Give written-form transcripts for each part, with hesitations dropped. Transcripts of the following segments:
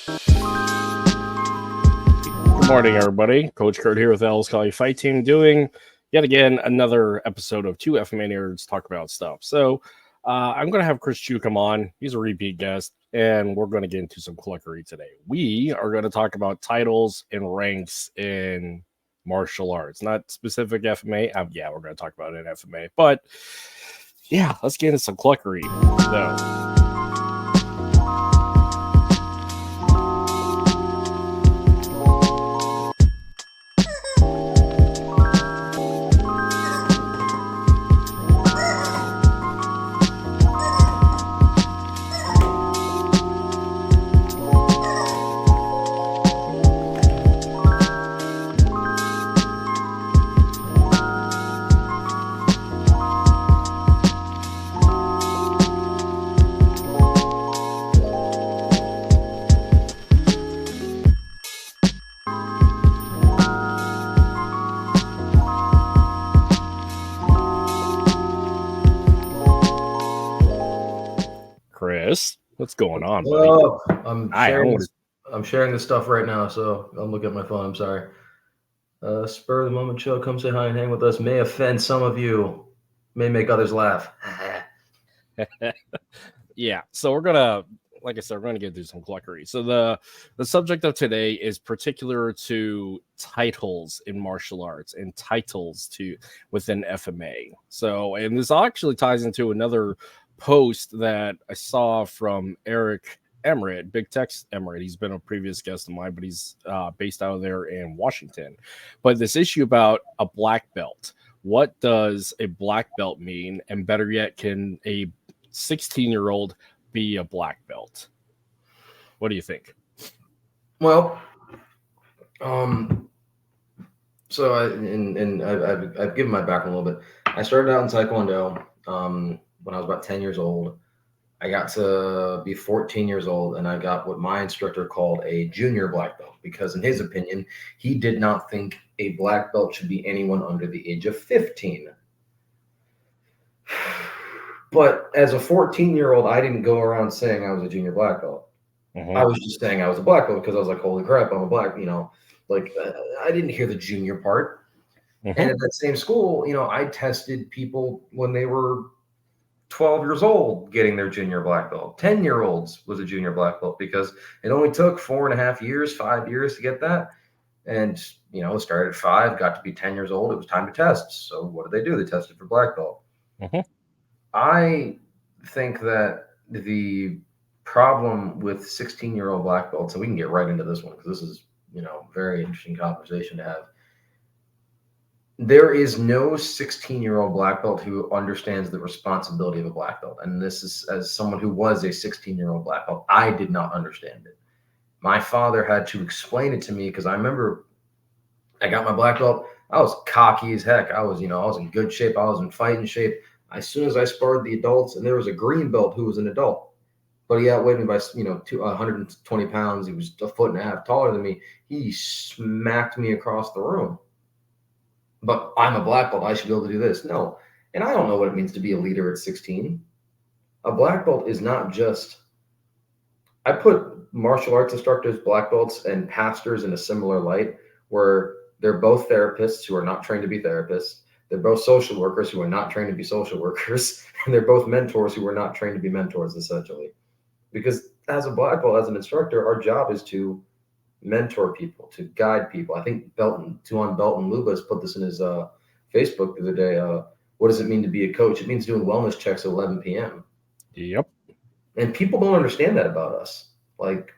Good morning, everybody. Coach Kurt here with L's Cali Fight Team, doing yet again another episode of Two FMA Nerds Talk About Stuff. So I'm going to have Chris Chiu come on. He's a repeat guest, and we're going to get into some cluckery today. We are going to talk about titles and ranks in martial arts, not specific FMA. Yeah, we're going to talk about it in FMA, but yeah, let's get into some cluckery. So. Chris, what's going on, buddy? Oh, I'm sharing this stuff right now, so I'm looking at my phone. I'm sorry. Spur of the moment show. Come say hi and hang with us. May offend some of you, may make others laugh. Yeah, so we're gonna, like I said, we're gonna get through some cluckery. So the subject of today is particular to titles in martial arts and titles to within FMA. So, and this actually ties into another post that I saw from Eric Emmerich, Big Tex Emmerich. He's been a previous guest of mine, but he's based out of there in Washington. But this issue about a black belt. What does a black belt mean? And better yet, can a 16-year-old be a black belt? What do you think? Well, so I've given my background a little bit. I started out in TaeKwonDo when I was about 10 years old. I got to be 14 years old, and I got what my instructor called a junior black belt, because in his opinion, he did not think a black belt should be anyone under the age of 15. But as a 14-year-old, I didn't go around saying I was a junior black belt. I was just saying I was a black belt because I was like, holy crap, I'm a black, I didn't hear the junior part. And at that same school, I tested people when they were 12 years old getting their junior black belt. 10-year-olds was a junior black belt because it only took 4.5 years, 5 years to get that. And, started at 5, got to be 10 years old. It was time to test. So what did they do? They tested for black belt. I think that the problem with 16-year-old black belts, and we can get right into this one because this is, very interesting conversation to have. There is no 16-year-old black belt who understands the responsibility of a black belt. And this is, as someone who was a 16-year-old black belt, I did not understand it. My father had to explain it to me because I remember I got my black belt. I was cocky as heck. I was in good shape. I was in fighting shape. As soon as I sparred the adults, and there was a green belt who was an adult, but he outweighed me by 120 pounds. He was 1.5 feet taller than me. He smacked me across the room. But I'm a black belt. I should be able to do this. No, and I don't know what it means to be a leader at 16. A black belt is not just. I put martial arts instructors, black belts, and pastors in a similar light, where they're both therapists who are not trained to be therapists. They're both social workers who are not trained to be social workers, and they're both mentors who are not trained to be mentors, essentially. Because as a black belt, as an instructor, our job is to mentor people, to guide people. I think Tuan Belton Lubas put this in his Facebook the other day. What does it mean to be a coach? It means doing wellness checks at 11 p.m. Yep. And people don't understand that about us. Like,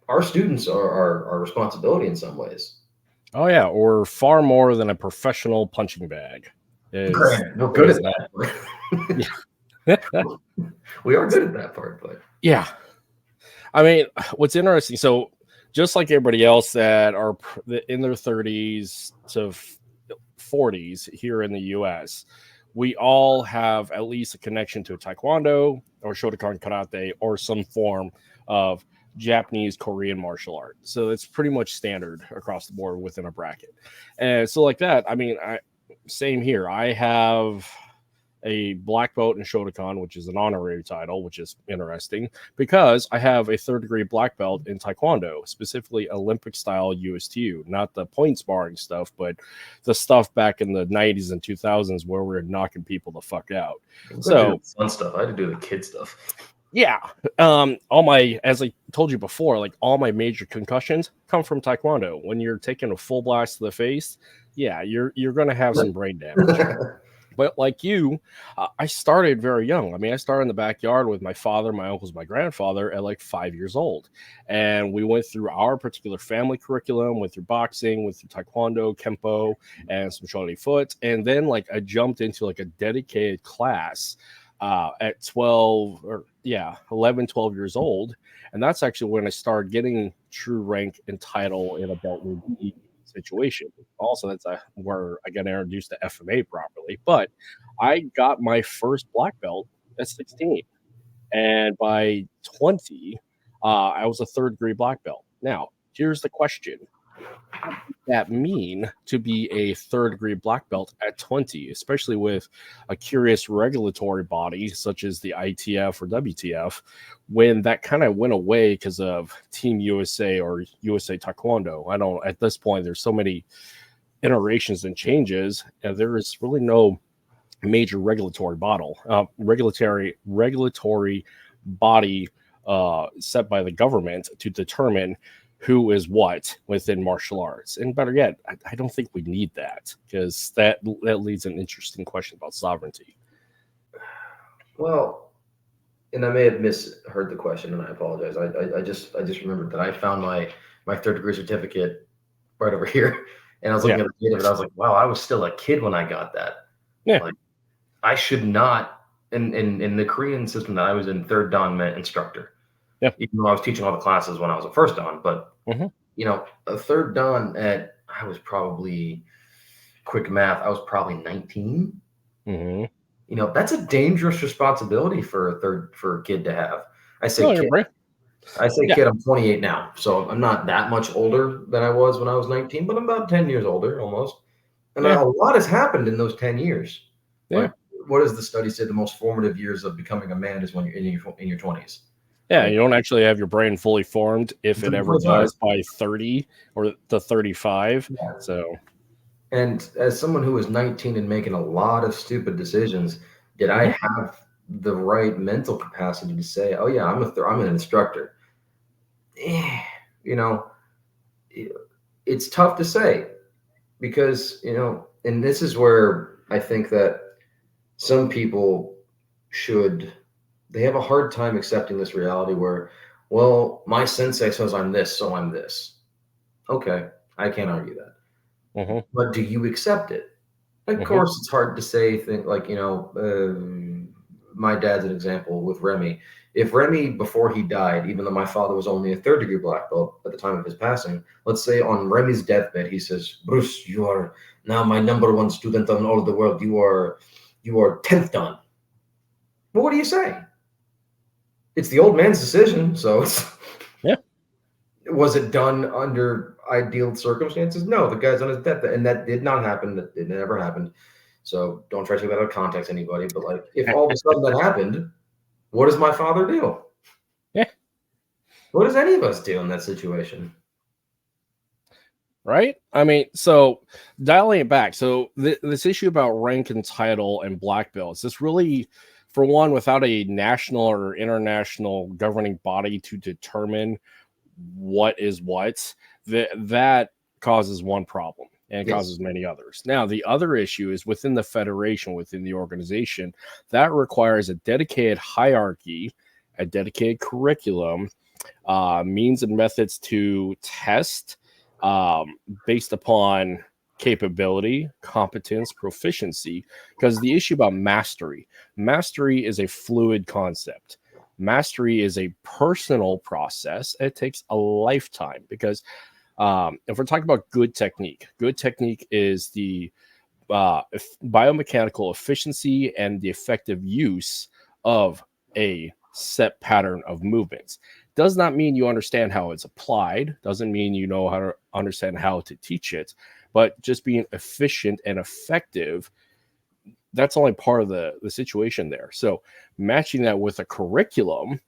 our students are our responsibility in some ways. Oh, yeah, or far more than a professional punching bag. We're good at that. We are good at that part, but yeah. I mean, what's interesting, so just like everybody else that are in their 30s to 40s here in the U.S., we all have at least a connection to Taekwondo or Shotokan Karate or some form of Japanese, Korean martial art. So it's pretty much standard across the board within a bracket. And so like that, I mean, same here. I have a black belt in Shotokan, which is an honorary title, which is interesting because I have a 3rd degree black belt in Taekwondo, specifically Olympic style USTU, not the point sparring stuff, but the stuff back in the 90s and 2000s where we were knocking people the fuck out. So fun stuff. I had to do the kid stuff. Yeah. All my, as I told you before, like all my major concussions come from Taekwondo. When you're taking a full blast to the face, yeah, you're going to have some brain damage. But like you, I started very young. I mean, I started in the backyard with my father, my uncles, my grandfather at like 5 years old. And we went through our particular family curriculum, went through boxing, went through Taekwondo, Kempo, and some Shoto foot. And then like I jumped into like a dedicated class at 11, 12 years old. And that's actually when I started getting true rank and title in a belt league situation. Also, that's where I got introduced to FMA properly. But I got my first black belt at 16. And by 20, I was a 3rd degree black belt. Now, here's the question. What does that mean to be a 3rd degree black belt at 20, especially with a curious regulatory body such as the ITF or WTF, when that kind of went away because of Team USA or USA Taekwondo? I don't, at this point, there's so many iterations and changes, and there is really no major regulatory body set by the government to determine who is what within martial arts. And better yet, I don't think we need that, because that leads an interesting question about sovereignty. Well, and I may have misheard the question, and I apologize. I just remembered that I found my 3rd degree certificate right over here, and I was looking at the date of it. I was like, wow, I was still a kid when I got that. Yeah. Like, I should not, in the Korean system that I was in, 3rd Dan meant instructor. Yeah. Even though I was teaching all the classes when I was a 1st Dan, but you know, a 3rd Dan I was probably, quick math, I was probably 19. Mm-hmm. You know, that's a dangerous responsibility for a kid to have. I say kid. Kid, I'm 28 now, so I'm not that much older than I was when I was 19, but I'm about 10 years older almost. And a lot has happened in those 10 years. Yeah. Like, what does the study say? The most formative years of becoming a man is when you're in your 20s. Yeah, you don't actually have your brain fully formed, if it ever does, by 30 or the 35. Yeah. So, and as someone who was 19 and making a lot of stupid decisions, did I have the right mental capacity to say, "Oh yeah, I'm an instructor"? You know, it's tough to say, because, you know, and this is where I think that some people they have a hard time accepting this reality where, well, my sensei says I'm this, so I'm this. Okay, I can't argue that. But do you accept it? Of course, it's hard to say things like, you know, my dad's an example with Remy. If Remy, before he died, even though my father was only a 3rd degree black belt at the time of his passing, let's say on Remy's deathbed, he says, "Bruce, you are now my #1 student in all the world. You are 10th Dan." Well, what do you say? It's the old man's decision, so it's Was it done under ideal circumstances? No, the guy's on his deathbed, and that did not happen. It never happened. So don't try to take that out of context, anybody. But like, if all of a sudden that happened, what does my father do? Yeah. What does any of us do in that situation? Right? I mean, so dialing it back. So this issue about rank and title and black belts, this really, for one, without a national or international governing body to determine what is what, that causes one problem, and it causes many others. Now, the other issue is within the federation, within the organization, that requires a dedicated hierarchy, a dedicated curriculum, means and methods to test based upon capability, competence, proficiency, because the issue about mastery is a fluid concept. Mastery is a personal process. It takes a lifetime, because if we're talking about good technique is the biomechanical efficiency and the effective use of a set pattern of movements. Does not mean you understand how it's applied, doesn't mean you know how to understand how to teach it, but just being efficient and effective that's only part of the situation there. So matching that with a curriculum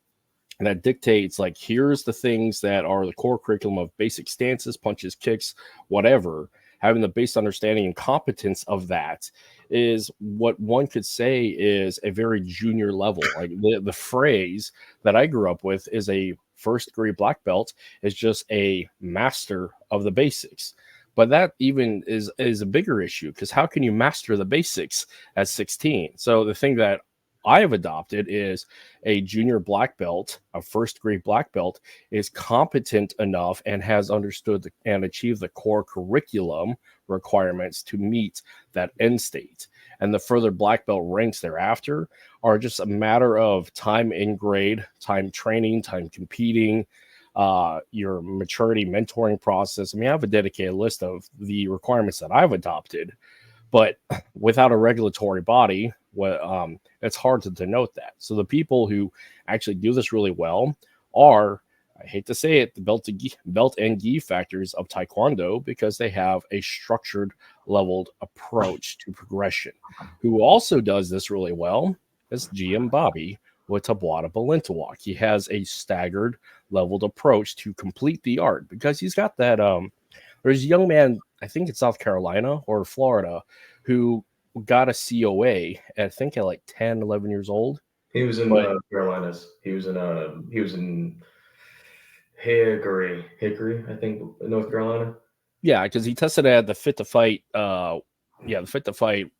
that dictates, like, here's the things that are the core curriculum of basic stances, punches, kicks, whatever, having the base understanding and competence of that is what one could say is a very junior level. Like the phrase that I grew up with is a first degree black belt is just a master of the basics. But that even is a bigger issue, because how can you master the basics at 16? So the thing that I have adopted is a junior black belt, a first degree black belt, is competent enough and has understood and achieved the core curriculum requirements to meet that end state. And the further black belt ranks thereafter are just a matter of time in grade, time training, time competing, your maturity mentoring process. I mean, I have a dedicated list of the requirements that I've adopted, but without a regulatory body, it's hard to denote that. So the people who actually do this really well are, I hate to say it, the belt and gi factors of Taekwondo, because they have a structured, leveled approach to progression. Who also does this really well is GM Bobby with Tabuada Balintawak. He has a staggered, leveled approach to complete the art, because he's got that. There's a young man, I think it's South Carolina or Florida, who got a COA at, I think, at like 10, 11 years old. He was in Carolinas. He was in Hickory, I think, North Carolina. Yeah, because he tested at the Fit to Fight, the Fit to Fight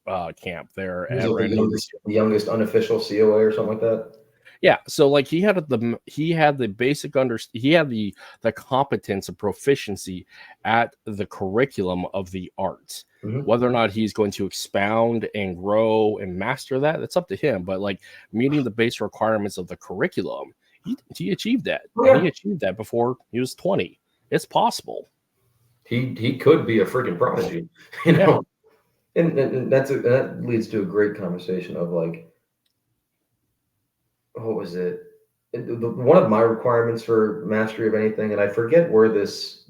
camp there. He was the youngest unofficial COA or something like that. Yeah, so like he had the basic he had the competence and proficiency at the curriculum of the art. Mm-hmm. Whether or not he's going to expound and grow and master that's up to him. But like meeting the base requirements of the curriculum, he achieved that. Yeah. He achieved that before he was 20. It's possible. He could be a freaking prodigy, you know. Yeah. And that leads to a great conversation of like, what was it? One of my requirements for mastery of anything, and I forget where this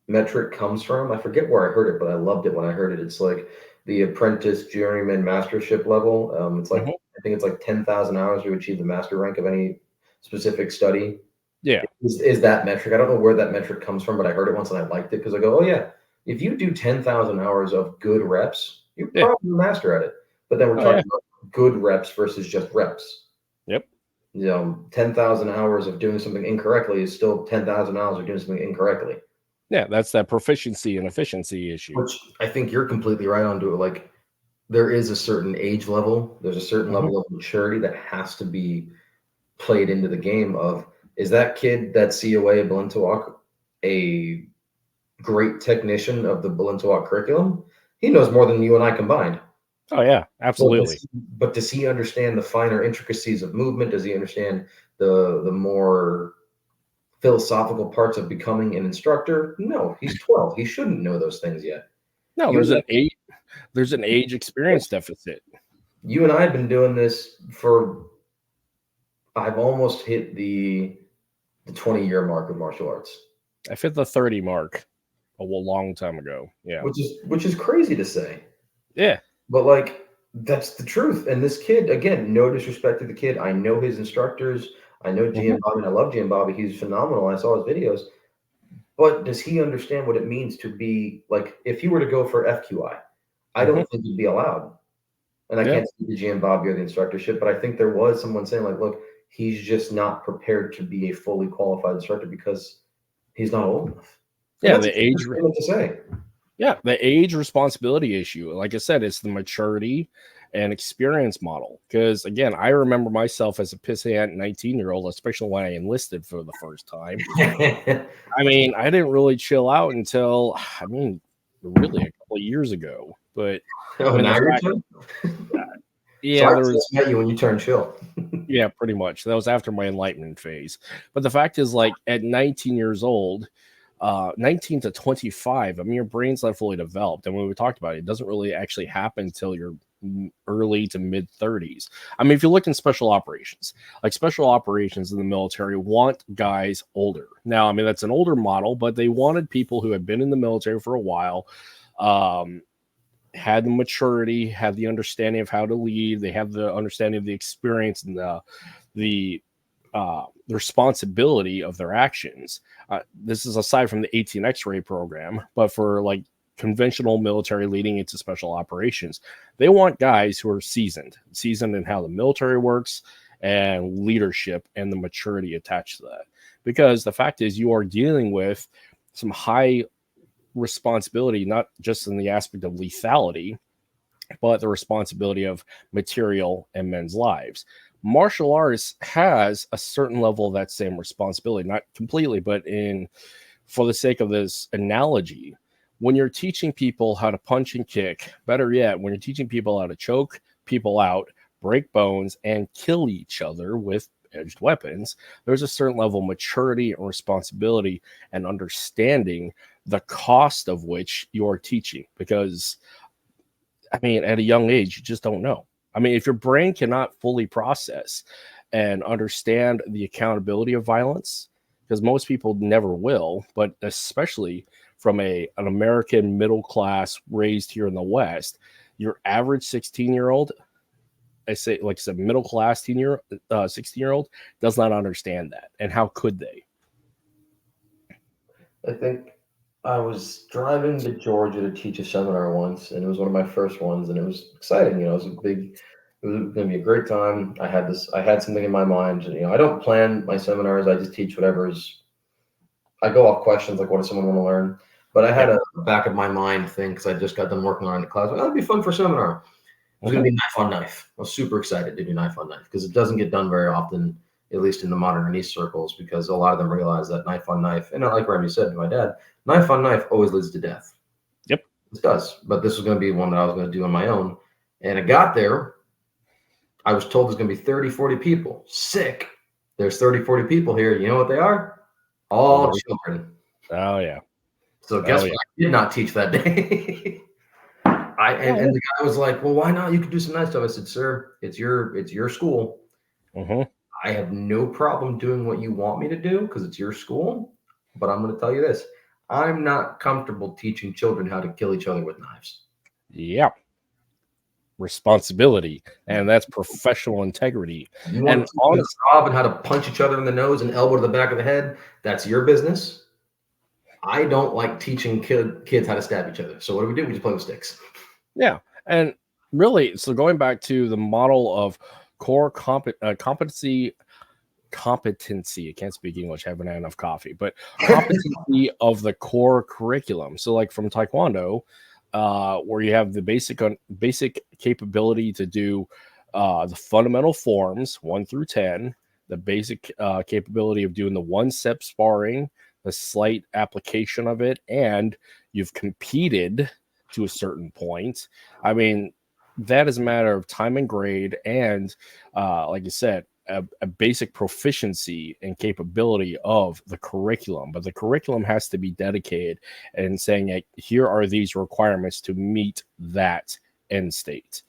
metric comes from. I forget where I heard it, but I loved it when I heard it. It's like the apprentice journeyman mastership level. It's like, I think it's like 10,000 hours to achieve the master rank of any specific study. Yeah. Is that metric? I don't know where that metric comes from, but I heard it once and I liked it, because I go, oh yeah, if you do 10,000 hours of good reps, you're probably a master at it. But then we're talking about good reps versus just reps. Yep. 10,000 hours of doing something incorrectly is still 10,000 hours of doing something incorrectly. Yeah, that's that proficiency and efficiency issue. Which I think you're completely right on to it. Like, there is a certain age level, there's a certain level of maturity that has to be played into the game of, is that kid, that COA of Balintawak, a great technician of the Balintawak curriculum? He knows more than you and I combined. Oh yeah, absolutely. But does he understand the finer intricacies of movement? Does he understand the more philosophical parts of becoming an instructor? No, he's 12. He shouldn't know those things yet. No, there's an age experience deficit. You and I have been doing this for, I've almost hit the 20-year mark of martial arts. I hit the 30 mark a long time ago. Yeah. Which is crazy to say. Yeah. But like, that's the truth. And this kid, again, no disrespect to the kid, I know his instructors. I know GM Bobby, and I love GM Bobby. He's phenomenal. I saw his videos. But does he understand what it means to be, like, if he were to go for FQI, I don't think he'd be allowed. And I can't speak to GM Bobby or the instructorship, but I think there was someone saying, like, look, he's just not prepared to be a fully qualified instructor because he's not old enough. Yeah, the age. To say. Yeah, the age responsibility issue. Like I said, it's the maturity and experience model. Because again, I remember myself as a pissant 19-year-old, especially when I enlisted for the first time. I mean, I didn't really chill out until, really a couple of years ago. But now you're chill? Yeah, so I just met you when you turned chill. Yeah, pretty much. That was after my enlightenment phase. But the fact is, like, at 19 years old, 19 to 25, your brain's not fully developed. And when we talked about it, it doesn't really actually happen until you're early to mid 30s. If you look in special operations, like special operations in the military want guys older. Now, that's an older model, but they wanted people who had been in the military for a while, had the maturity, had the understanding of how to lead. They have the understanding of the experience and the responsibility of their actions. This is aside from the 18 X-ray program, but for like conventional military leading into special operations, they want guys who are seasoned in how the military works and leadership and the maturity attached to that. Because the fact is, you are dealing with some high responsibility, not just in the aspect of lethality, but the responsibility of material and men's lives. Martial arts has a certain level of that same responsibility, not completely, but for the sake of this analogy, when you're teaching people how to punch and kick, better yet, when you're teaching people how to choke people out, break bones, and kill each other with edged weapons, there's a certain level of maturity and responsibility and understanding the cost of which you're teaching. Because, I mean, at a young age, you just don't know. I mean, if your brain cannot fully process and understand the accountability of violence, because most people never will, but especially from an American middle class raised here in the West, your average 16-year-old, I say, like I said, middle class 16-year-old does not understand that. And how could they? I think I was driving to Georgia to teach a seminar once, and it was one of my first ones, and it was exciting. It was going to be a great time. I had something in my mind. I don't plan my seminars. I just teach I go off questions like, what does someone want to learn? But I had a back of my mind thing because I just got done working on it in class. Like, that'd be fun for a seminar. It was going to be knife on knife. I was super excited to do knife on knife because it doesn't get done very often, at least in the modern Arnis circles, because a lot of them realize that knife on knife, and like Remy said to my dad, knife on knife always leads to death. Yep. It does. But this was going to be one that I was going to do on my own. And I got there. I was told there's going to be 30, 40 people. Sick. There's 30, 40 people here. You know what they are? All children. Oh, yeah. So guess what? I did not teach that day. And the guy was like, well, why not? You could do some nice stuff. I said, sir, it's your school. I have no problem doing what you want me to do because it's your school. But I'm going to tell you this. I'm not comfortable teaching children how to kill each other with knives. Yeah. Responsibility. And that's professional integrity. You want to teach and how to punch each other in the nose and elbow to the back of the head? That's your business. I don't like teaching kids how to stab each other. So what do? We just play with sticks. Yeah. And really, so going back to the model of core competency, I can't speak English, I haven't had enough coffee, but competency of the core curriculum. So like from TaeKwonDo, where you have the basic capability to do the fundamental forms 1 through 10, the basic capability of doing the one-step sparring, the slight application of it, and you've competed to a certain point. I mean, that is a matter of time and grade, and like you said, a basic proficiency and capability of the curriculum. But the curriculum has to be dedicated and saying, like, here are these requirements to meet that end state.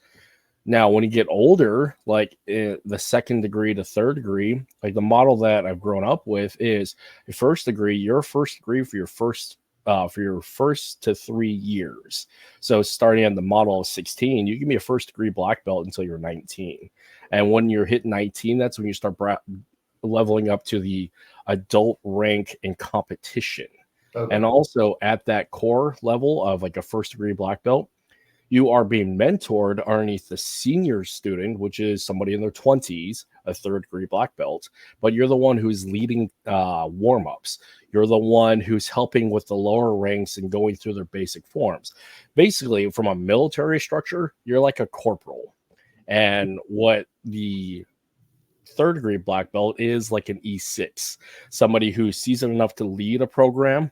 Now, when you get older, like the second degree to third degree, like the model that I've grown up with is your first degree for your first to 3 years. So starting at the model of 16, you can be a first degree black belt until you're 19. And when you're hitting 19, that's when you start leveling up to the adult rank in competition. Okay. And also at that core level of like a first degree black belt, you are being mentored underneath the senior student, which is somebody in their 20s, a third degree black belt, but you're the one who's leading warm-ups. You're the one who's helping with the lower ranks and going through their basic forms. Basically, from a military structure, you're like a corporal. And what the third degree black belt is like an E6, somebody who's seasoned enough to lead a program,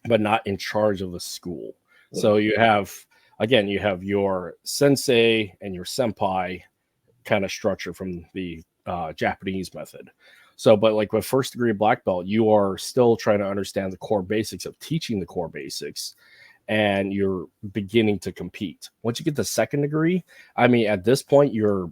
but not in charge of the school. So you have your sensei and your senpai kind of structure from the Japanese method. So, but like with first degree black belt, you are still trying to understand the core basics of teaching the core basics, and you're beginning to compete. Once you get the second degree, I mean, at this point, you're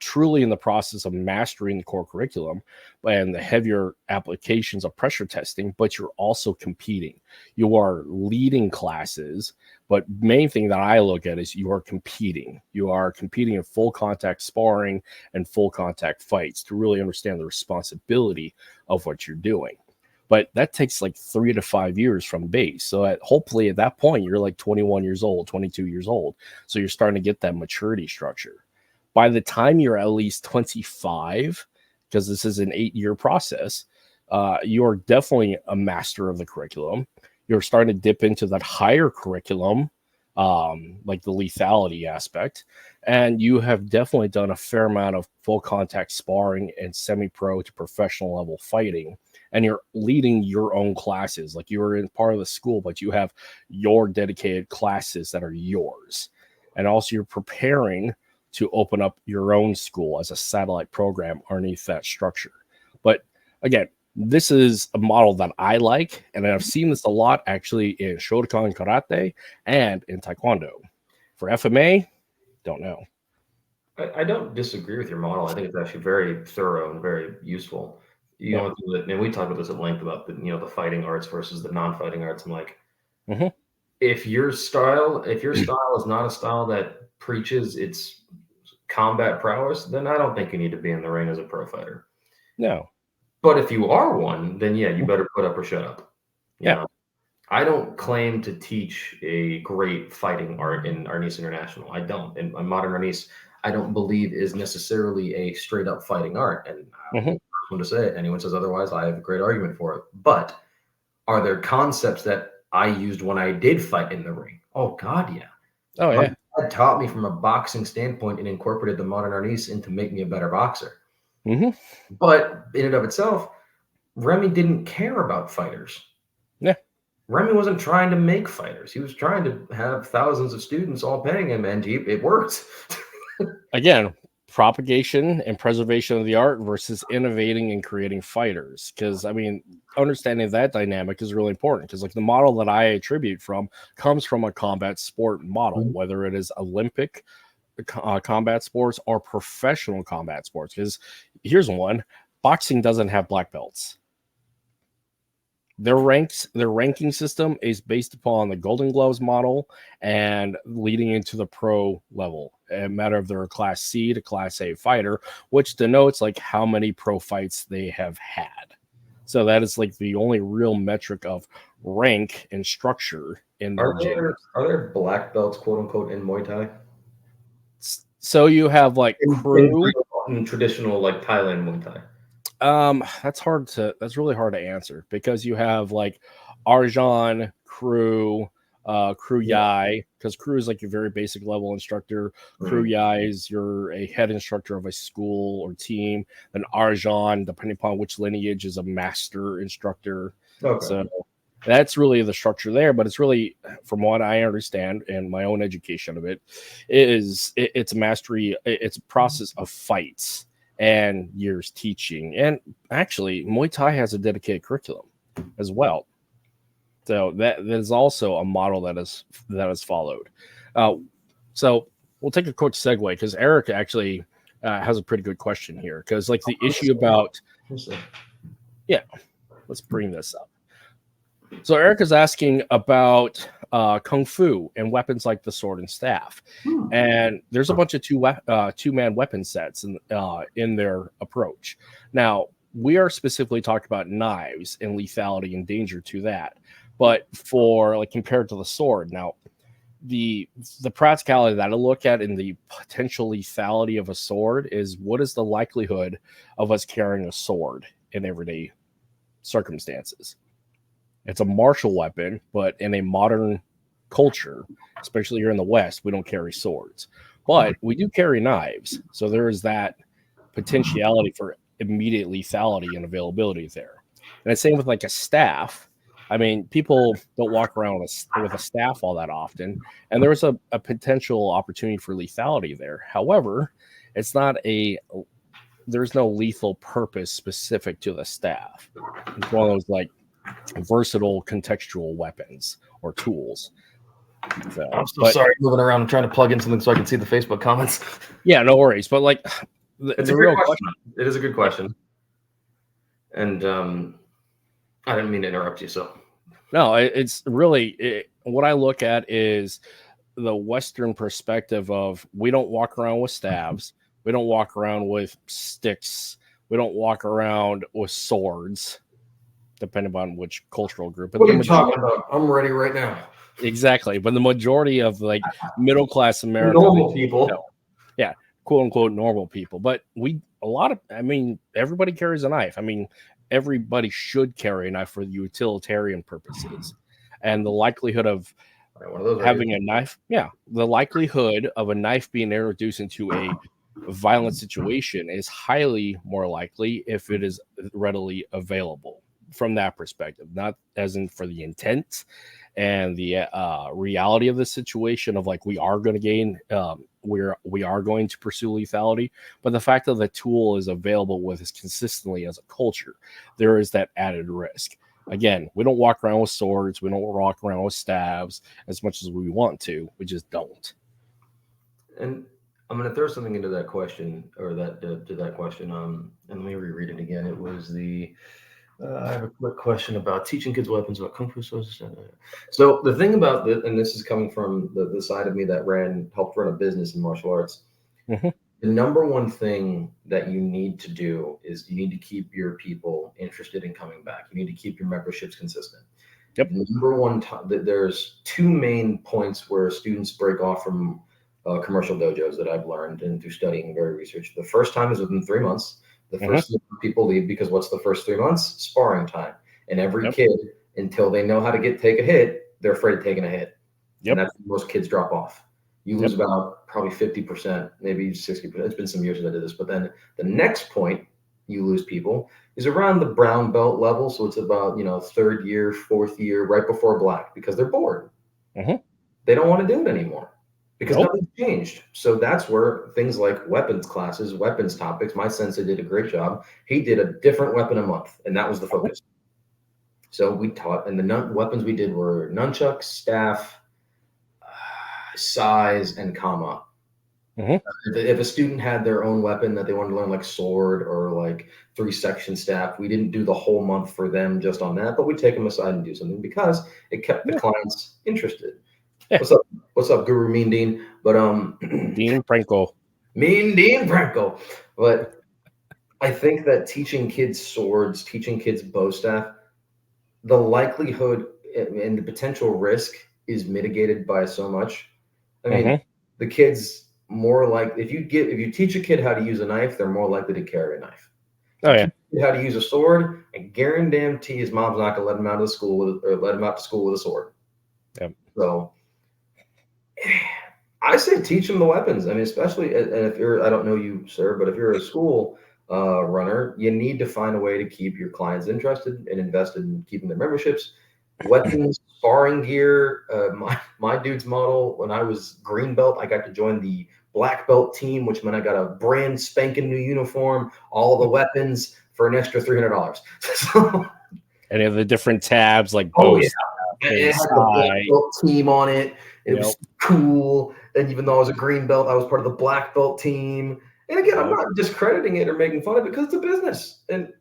truly in the process of mastering the core curriculum and the heavier applications of pressure testing, but you're also competing. You are leading classes, but main thing that I look at is you are competing. You are competing in full contact sparring and full contact fights to really understand the responsibility of what you're doing. But that takes like 3 to 5 years from base. So hopefully at that point, you're like 21 years old, 22 years old. So you're starting to get that maturity structure. By the time you're at least 25, because this is an 8-year process, you're definitely a master of the curriculum. You're starting to dip into that higher curriculum, like the lethality aspect. And you have definitely done a fair amount of full contact sparring and semi-pro to professional level fighting. And you're leading your own classes. Like you're in part of the school, but you have your dedicated classes that are yours. And also you're preparing to open up your own school as a satellite program underneath that structure. But again, this is a model that I like, and I've seen this a lot actually in Shotokan Karate and in Taekwondo. For FMA, don't know. I don't disagree with your model. I think it's actually very thorough and very useful. You know, and we talked about this at length about the fighting arts versus the non-fighting arts. I'm like, if your style is not a style that preaches its combat prowess, then I don't think you need to be in the ring as a pro fighter. No. But if you are one, then yeah, you better put up or shut up. You know? I don't claim to teach a great fighting art in Arnis International. I don't. And modern Arnis, I don't believe is necessarily a straight up fighting art. And I'm the first one to say it. Anyone says otherwise, I have a great argument for it. But are there concepts that I used when I did fight in the ring? Oh God, yeah. Oh yeah. My dad taught me from a boxing standpoint and incorporated the modern Arnis in to make me a better boxer. But in and of itself, Remy didn't care about fighters. Yeah. Remy wasn't trying to make fighters. He was trying to have thousands of students all paying him, and it worked. Again, propagation and preservation of the art versus innovating and creating fighters. Because, I mean, understanding that dynamic is really important. Because, like, the model that I attribute from comes from a combat sport model, whether it is Olympic combat sports or professional combat sports. Because here's one: boxing doesn't have black belts. Their ranking system is based upon the Golden Gloves model and leading into the pro level. A matter of their class C to class A fighter, which denotes like how many pro fights they have had. So that is like the only real metric of rank and structure in their gym. Are there black belts, quote unquote, in Muay Thai? So you have like crew in traditional like Thailand Muay Thai. That's really hard to answer because you have like Arjan, crew, crew Yai, because crew is like a very basic level instructor. Crew Yai is you're a head instructor of a school or team. Then Arjan, depending upon which lineage, is a master instructor. Okay. So that's really the structure there, but it's really, from what I understand and my own education of it, it's a mastery, it's a process of fights and years teaching. And actually, Muay Thai has a dedicated curriculum as well. So that is also a model that is followed. So we'll take a quick segue because Eric actually has a pretty good question here. Because like the issue about, let's bring this up. So Eric is asking about kung fu and weapons like the sword and staff, and there's a bunch of two-man weapon sets in their approach. Now we are specifically talking about knives and lethality and danger to that. But for like compared to the sword, now the practicality that I look at in the potential lethality of a sword is what is the likelihood of us carrying a sword in everyday circumstances? It's a martial weapon, but in a modern culture, especially here in the West, we don't carry swords, but we do carry knives. So there is that potentiality for immediate lethality and availability there. And the same with like a staff. I mean, people don't walk around with a staff all that often, and there's a potential opportunity for lethality there. However, there's no lethal purpose specific to the staff. It's one of those like versatile contextual weapons or tools. So, I'm sorry, moving around and trying to plug in something so I can see the Facebook comments. Yeah, no worries. But like It's a great question. It is a good question. And I didn't mean to interrupt you. So no, it's really what I look at is the Western perspective of we don't walk around with staves, we don't walk around with sticks, we don't walk around with swords, depending on which cultural group. But what are you talking about? I'm ready right now. Exactly, but the majority of like middle class America, normal people, yeah, quote unquote normal people. But everybody carries a knife. I mean, everybody should carry a knife for utilitarian purposes, and the likelihood of having a knife, the likelihood of a knife being introduced into a violent situation is highly more likely if it is readily available from that perspective, not as in for the intent and the reality of the situation of like we are going to gain we are going to pursue lethality, but the fact that the tool is available with us consistently as a culture, there is that added risk. Again, we don't walk around with swords, we don't walk around with staves as much as we want to, we just don't. And I'm going to throw something into that question, or that to that question. And let me reread it again. It was I have a quick question about teaching kids weapons, about kung fu. So the thing about this, and this is coming from the side of me that helped run a business in martial arts. Mm-hmm. The number one thing that you need to do is you need to keep your people interested in coming back. You need to keep your memberships consistent. Yep. Number one, there's two main points where students break off from commercial dojos that I've learned and through studying and very research. The first time is within 3 months. The first people leave because what's the first 3 months? Sparring time. And every kid, until they know how to take a hit, they're afraid of taking a hit. And that's when most kids drop off. You lose about probably 50%, maybe 60%. It's been some years since I did this. But then the next point you lose people is around the brown belt level. So it's about, third year, fourth year, right before black, because they're bored. They don't want to do it anymore because nothing's changed. So that's where things like weapons classes, weapons topics, my sensei did a great job. He did a different weapon a month, and that was the focus. So we taught, and the weapons we did were nunchucks, staff, size, and kama. If a student had their own weapon that they wanted to learn, like sword or like 3-section staff, we didn't do the whole month for them just on that, but we'd take them aside and do something because it kept the clients interested. What's up, Guru Mean Dean? But Dean Franco. Mean Dean Franco. But I think that teaching kids swords, teaching kids bow staff, the likelihood and the potential risk is mitigated by so much. I mean, the kids more like if you teach a kid how to use a knife, they're more likely to carry a knife. How to use a sword, I guarantee his mom's not gonna let him out of school or let him out to school with a sword. So I say teach them the weapons. I mean, especially, and if I don't know you, sir, but if you're a school runner, you need to find a way to keep your clients interested and invested in keeping their memberships. Weapons, sparring gear. My dude's model, when I was green belt, I got to join the black belt team, which meant I got a brand spanking new uniform, all the weapons for an extra $300. So, any of the different tabs like bows. It had the black belt team on it. It was cool. And even though I was a green belt, I was part of the black belt team. And again, I'm not discrediting it or making fun of it because it's a business. And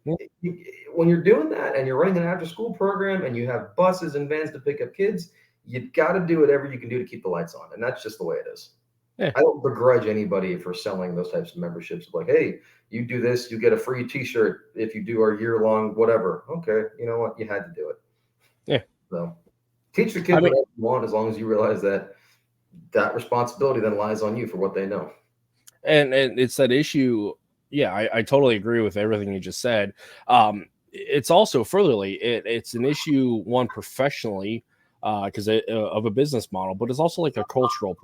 when you're doing that and you're running an after-school program and you have buses and vans to pick up kids, you've got to do whatever you can do to keep the lights on. And that's just the way it is. I don't begrudge anybody for selling those types of memberships. Like, hey, you do this, you get a free T-shirt if you do our year-long whatever. Okay, you know what? You had to do it. So teach the kids whatever you want, as long as you realize that responsibility then lies on you for what they know. And it's that issue. Yeah, I totally agree with everything you just said. It's also furtherly, it's an issue, one, professionally, because of a business model, but it's also like a cultural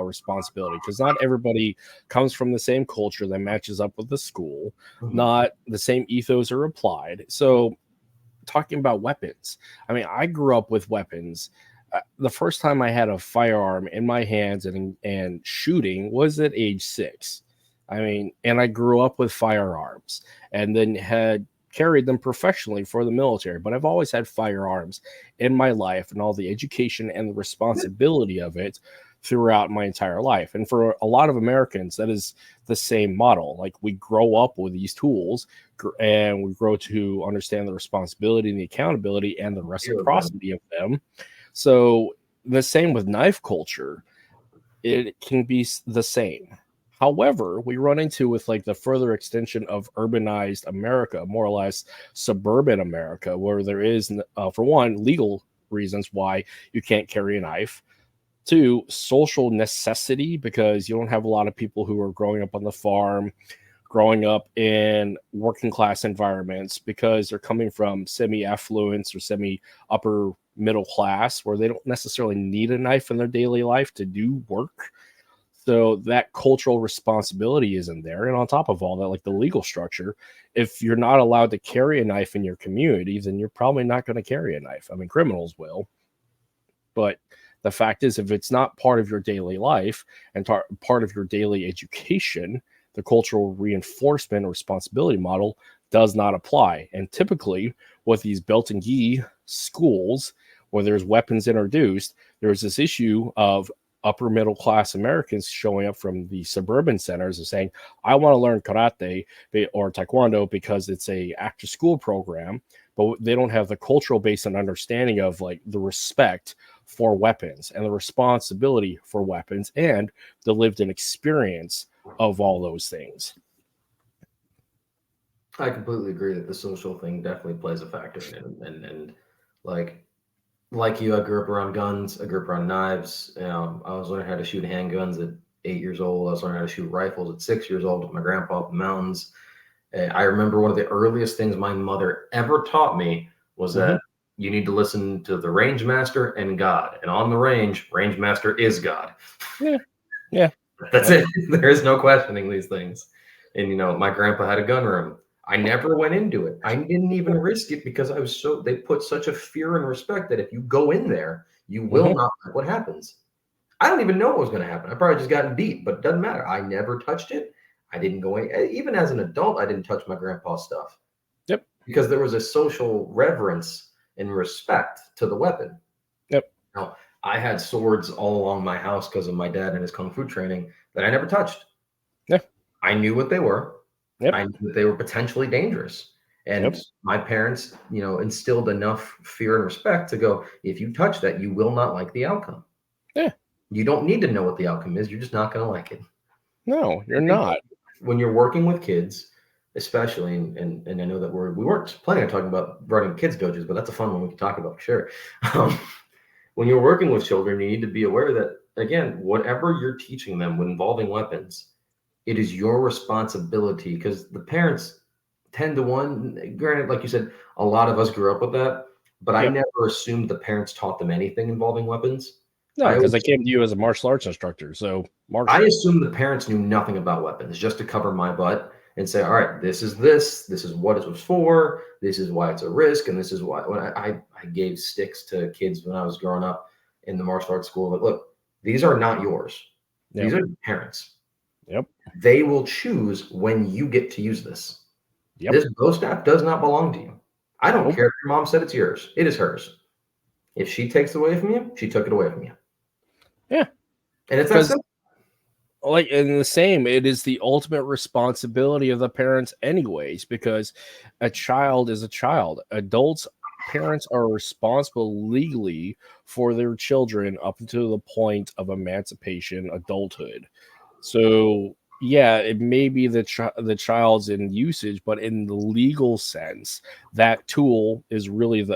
responsibility, because not everybody comes from the same culture that matches up with the school. Not the same ethos are applied. So talking about weapons, I mean, I grew up with weapons. The first time I had a firearm in my hands and shooting was at age 6. I mean, and I grew up with firearms and then had carried them professionally for the military, but I've always had firearms in my life, and all the education and the responsibility of it throughout my entire life. And for a lot of Americans, that is the same model. Like, we grow up with these tools and we grow to understand the responsibility and the accountability and the reciprocity of them. So the same with knife culture, it can be the same. However, we run into with like the further extension of urbanized America, more or less suburban America, where there is, for one, legal reasons why you can't carry a knife. Two, social necessity, because you don't have a lot of people who are growing up on the farm, growing up in working class environments, because they're coming from semi-affluence or semi-upper middle class, where they don't necessarily need a knife in their daily life to do work. So that cultural responsibility isn't there. And on top of all that, like the legal structure, if you're not allowed to carry a knife in your community, then you're probably not going to carry a knife. I mean, criminals will. But the fact is, if it's not part of your daily life and part of your daily education, the cultural reinforcement or responsibility model does not apply. And typically, with these belt and gi schools where there's weapons introduced, there's this issue of upper middle class Americans showing up from the suburban centers and saying, I want to learn karate or taekwondo because it's a after school program, but they don't have the cultural base and understanding of like the respect for weapons and the responsibility for weapons and the lived-in experience of all those things. I completely agree that the social thing definitely plays a factor in it. And like you, I grew up around guns. I grew up around knives. I was learning how to shoot handguns at 8 years old. I was learning how to shoot rifles at 6 years old with my grandpa up in the mountains. I remember one of the earliest things my mother ever taught me was that you need to listen to the range master and God. And on the range master is God. Yeah. That's it. There is no questioning these things. And, my grandpa had a gun room. I never went into it. I didn't even risk it because they put such a fear and respect that if you go in there, you will not like what happens. I don't even know what was going to happen. I probably just gotten beat, but it doesn't matter. I never touched it. I didn't go in. Even as an adult, I didn't touch my grandpa's stuff. Yep. Because there was a social reverence and respect to the weapon. Yep. Now, I had swords all along my house because of my dad and his kung fu training that I never touched. Yeah. I knew what they were. Yep. I knew that they were potentially dangerous. And my parents, instilled enough fear and respect to go, if you touch that, you will not like the outcome. Yeah. You don't need to know what the outcome is. You're just not going to like it. No, you're not. When you're working with kids, especially, and I know that we weren't planning on talking about running kids dojos, but that's a fun one we can talk about for sure. When you're working with children, you need to be aware that, again, whatever you're teaching them involving weapons, it is your responsibility, because the parents 10-1, granted, like you said, a lot of us grew up with that, but I never assumed the parents taught them anything involving weapons. No, because I came to you as a martial arts instructor. So I assumed the parents knew nothing about weapons, just to cover my butt and say, all right, this is what it was for, this is why it's a risk, and this is why. When I gave sticks to kids when I was growing up in the martial arts school, that look, these are not yours. These are your parents. Yep. They will choose when you get to use this. Yep. This bow staff does not belong to you. I don't care if your mom said it's yours. It is hers. If she takes it away from you, she took it away from you. Yeah. And it's that simple. Like, in the same, it is the ultimate responsibility of the parents anyways, because a child is a child. Parents are responsible legally for their children up until the point of emancipation, adulthood. So yeah, it may be the child's in usage, but in the legal sense, that tool is really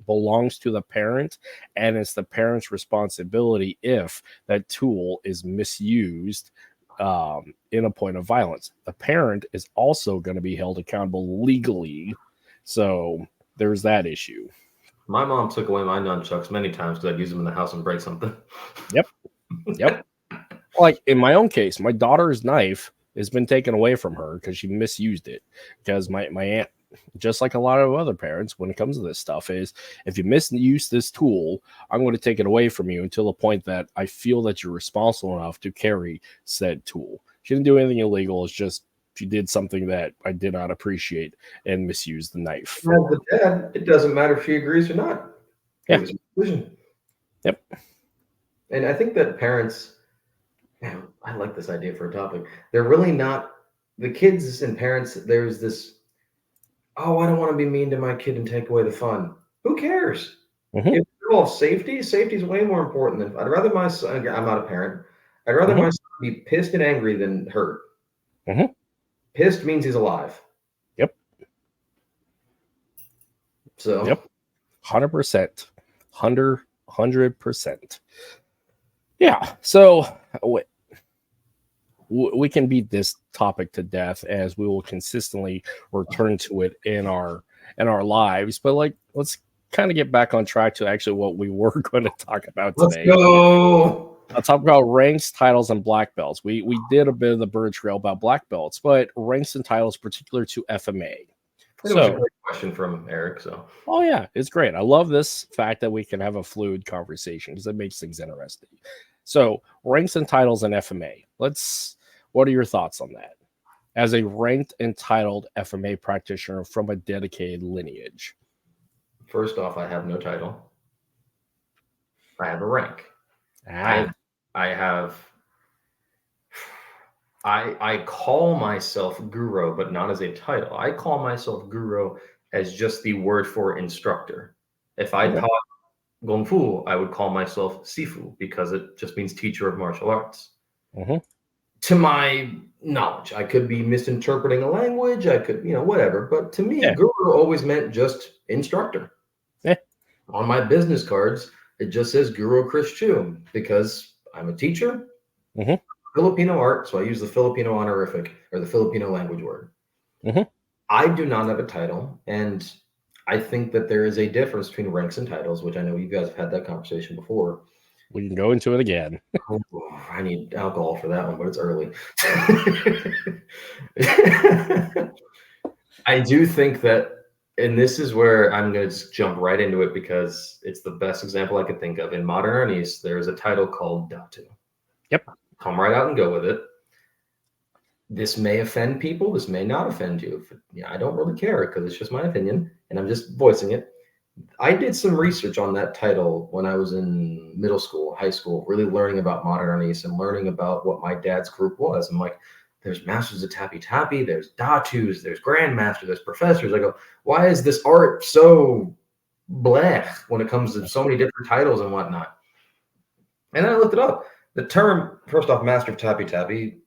belongs to the parent, and it's the parent's responsibility if that tool is misused in a point of violence. The parent is also going to be held accountable legally. So there's that issue. My mom took away my nunchucks many times because I'd use them in the house and break something. Yep. Like in my own case, my daughter's knife has been taken away from her because she misused it. Because my aunt, just like a lot of other parents, when it comes to this stuff, is if you misuse this tool, I'm going to take it away from you until the point that I feel that you're responsible enough to carry said tool. She didn't do anything illegal. It's just she did something that I did not appreciate and misused the knife. As the dad, it doesn't matter if she agrees or not. Yeah. Yep. And I think that parents, man, I like this idea for a topic. They're really not, the kids and parents, there's this, oh, I don't want to be mean to my kid and take away the fun. Who cares? Mhm. If it's all safety, safety is way more important than, I'd rather my son, I'm not a parent, I'd rather Mhm. my son be pissed and angry than hurt. Mhm. Pissed means he's alive. Yep. So, Yep. 100%. 100%. Yeah. So we can beat this topic to death as we will consistently return to it in our lives. But like, let's kind of get back on track to actually what we were going to talk about let's today. go. I'll talk about ranks, titles, and black belts. We did a bit of the bird trail about black belts, but ranks and titles particular to FMA. It was a great question from Eric. So, oh yeah, it's great. I love this fact that we can have a fluid conversation because it makes things interesting. So, ranks and titles in FMA. What are your thoughts on that? As a ranked and titled FMA practitioner from a dedicated lineage. first off, I have no title. I have a rank. Ah. I call myself Guro, but not as a title. I call myself Guro as just the word for instructor. If I taught Kung Fu, I would call myself Sifu because it just means teacher of martial arts. Mm-hmm. To my knowledge, I could be misinterpreting a language. I could, whatever. But to me, Guru always meant just instructor. Yeah. On my business cards, it just says Guru Chris Chiu because I'm a teacher. Mm-hmm. Filipino art, so I use the Filipino honorific or the Filipino language word. Mm-hmm. I do not have a title, and I think that there is a difference between ranks and titles, which I know you guys have had that conversation before. We can go into it again. Oh, I need alcohol for that one, but it's early. I do think that, and this is where I'm going to just jump right into it because it's the best example I could think of. In modern Arnis, there is a title called Datu. Yep. Come right out and go with it. This may offend people. This may not offend you. I don't really care because it's just my opinion, and I'm just voicing it. I did some research on that title when I was in middle school, high school, really learning about modern Arnis and learning about what my dad's group was. I'm like, there's masters of tappy tappy, there's datus, there's grandmasters, there's professors. I go, why is this art so blech when it comes to so many different titles and whatnot? And then I looked it up. The term, first off, master of tappy tappy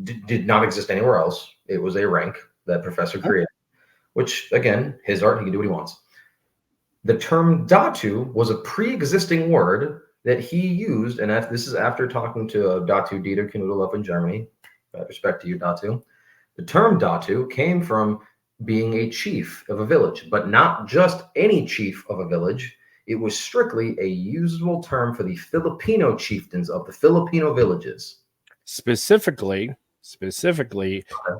did not exist anywhere else. It was a rank that professor created, which again, his art, he can do what he wants. The term datu was a pre-existing word that he used, and this is after talking to Datu Dieter Knudel in Germany. Respect to you, Datu. The term datu came from being a chief of a village, but not just any chief of a village. It was strictly a usable term for the Filipino chieftains of the Filipino villages. Specifically,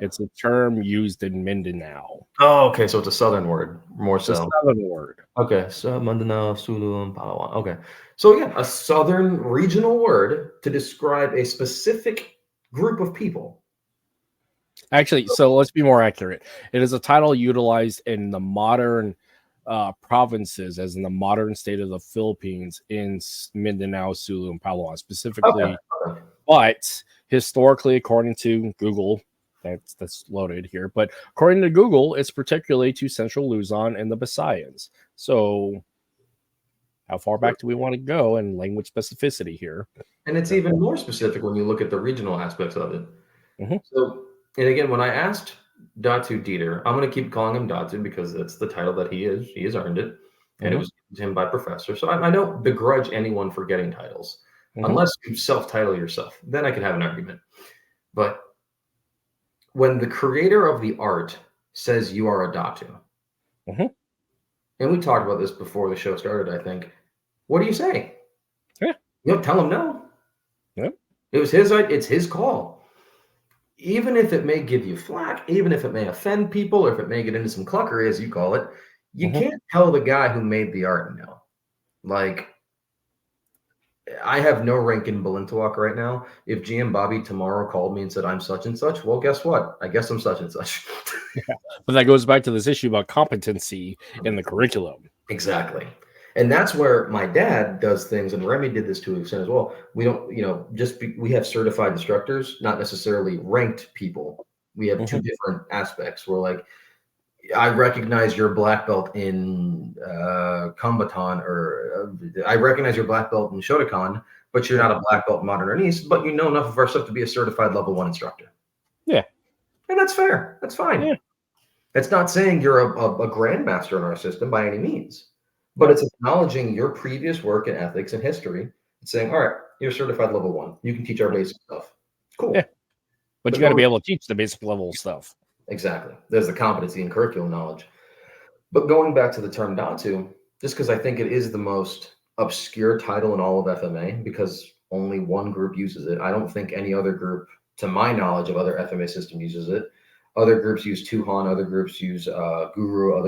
it's a term used in Mindanao. Oh, okay. So it's a southern word, more so. It's a southern word. Okay. So Mindanao, Sulu, and Palawan. Okay. So yeah, a southern regional word to describe a specific group of people. Actually, so let's be more accurate. It is a title utilized in the modern provinces, as in the modern state of the Philippines, in Mindanao, Sulu, and Palawan specifically. Okay. But historically, according to Google, that's loaded here. But according to Google, it's particularly to Central Luzon and the Visayas. So, how far back do we want to go in language specificity here? And it's even more specific when you look at the regional aspects of it. Mm-hmm. So, and again, when I asked Datu Dieter, I'm going to keep calling him Datu because that's the title that he is. He has earned it, and it was given to him by professor. So I don't begrudge anyone for getting titles. Unless you self-title yourself, then I can have an argument. But when the creator of the art says you are a datu, and we talked about this before the show started, I think, what do you say? Yeah. You don't tell him no. Yeah. It was it's his call. Even if it may give you flack, even if it may offend people, or if it may get into some cluckery, as you call it, you can't tell the guy who made the art no. Like, I have no rank in Balintawak right now. If GM Bobby tomorrow called me and said I'm such and such, well, guess what? I guess I'm such and such. Yeah. But that goes back to this issue about competency in the curriculum. Exactly. And that's where my dad does things, and Remy did this to an extent as well. We don't, we have certified instructors, not necessarily ranked people. We have two different aspects. We're like, I recognize your black belt in Kombatan, or I recognize your black belt in Shotokan, but you're not a black belt in modern Arnis, but you know enough of our stuff to be a certified level 1 instructor. Yeah. And that's fair. That's fine. Yeah. That's not saying you're a grandmaster in our system by any means, but it's acknowledging your previous work in ethics and history. It's saying, all right, you're certified level 1. You can teach our basic stuff. Cool. Yeah. But you got to be able to teach the basic level stuff. Exactly. There's the competency and curriculum knowledge. But going back to the term Datu, just because I think it is the most obscure title in all of FMA, because only one group uses it. I don't think any other group, to my knowledge of other FMA system, uses it. Other groups use Tuhan, other groups use Guro,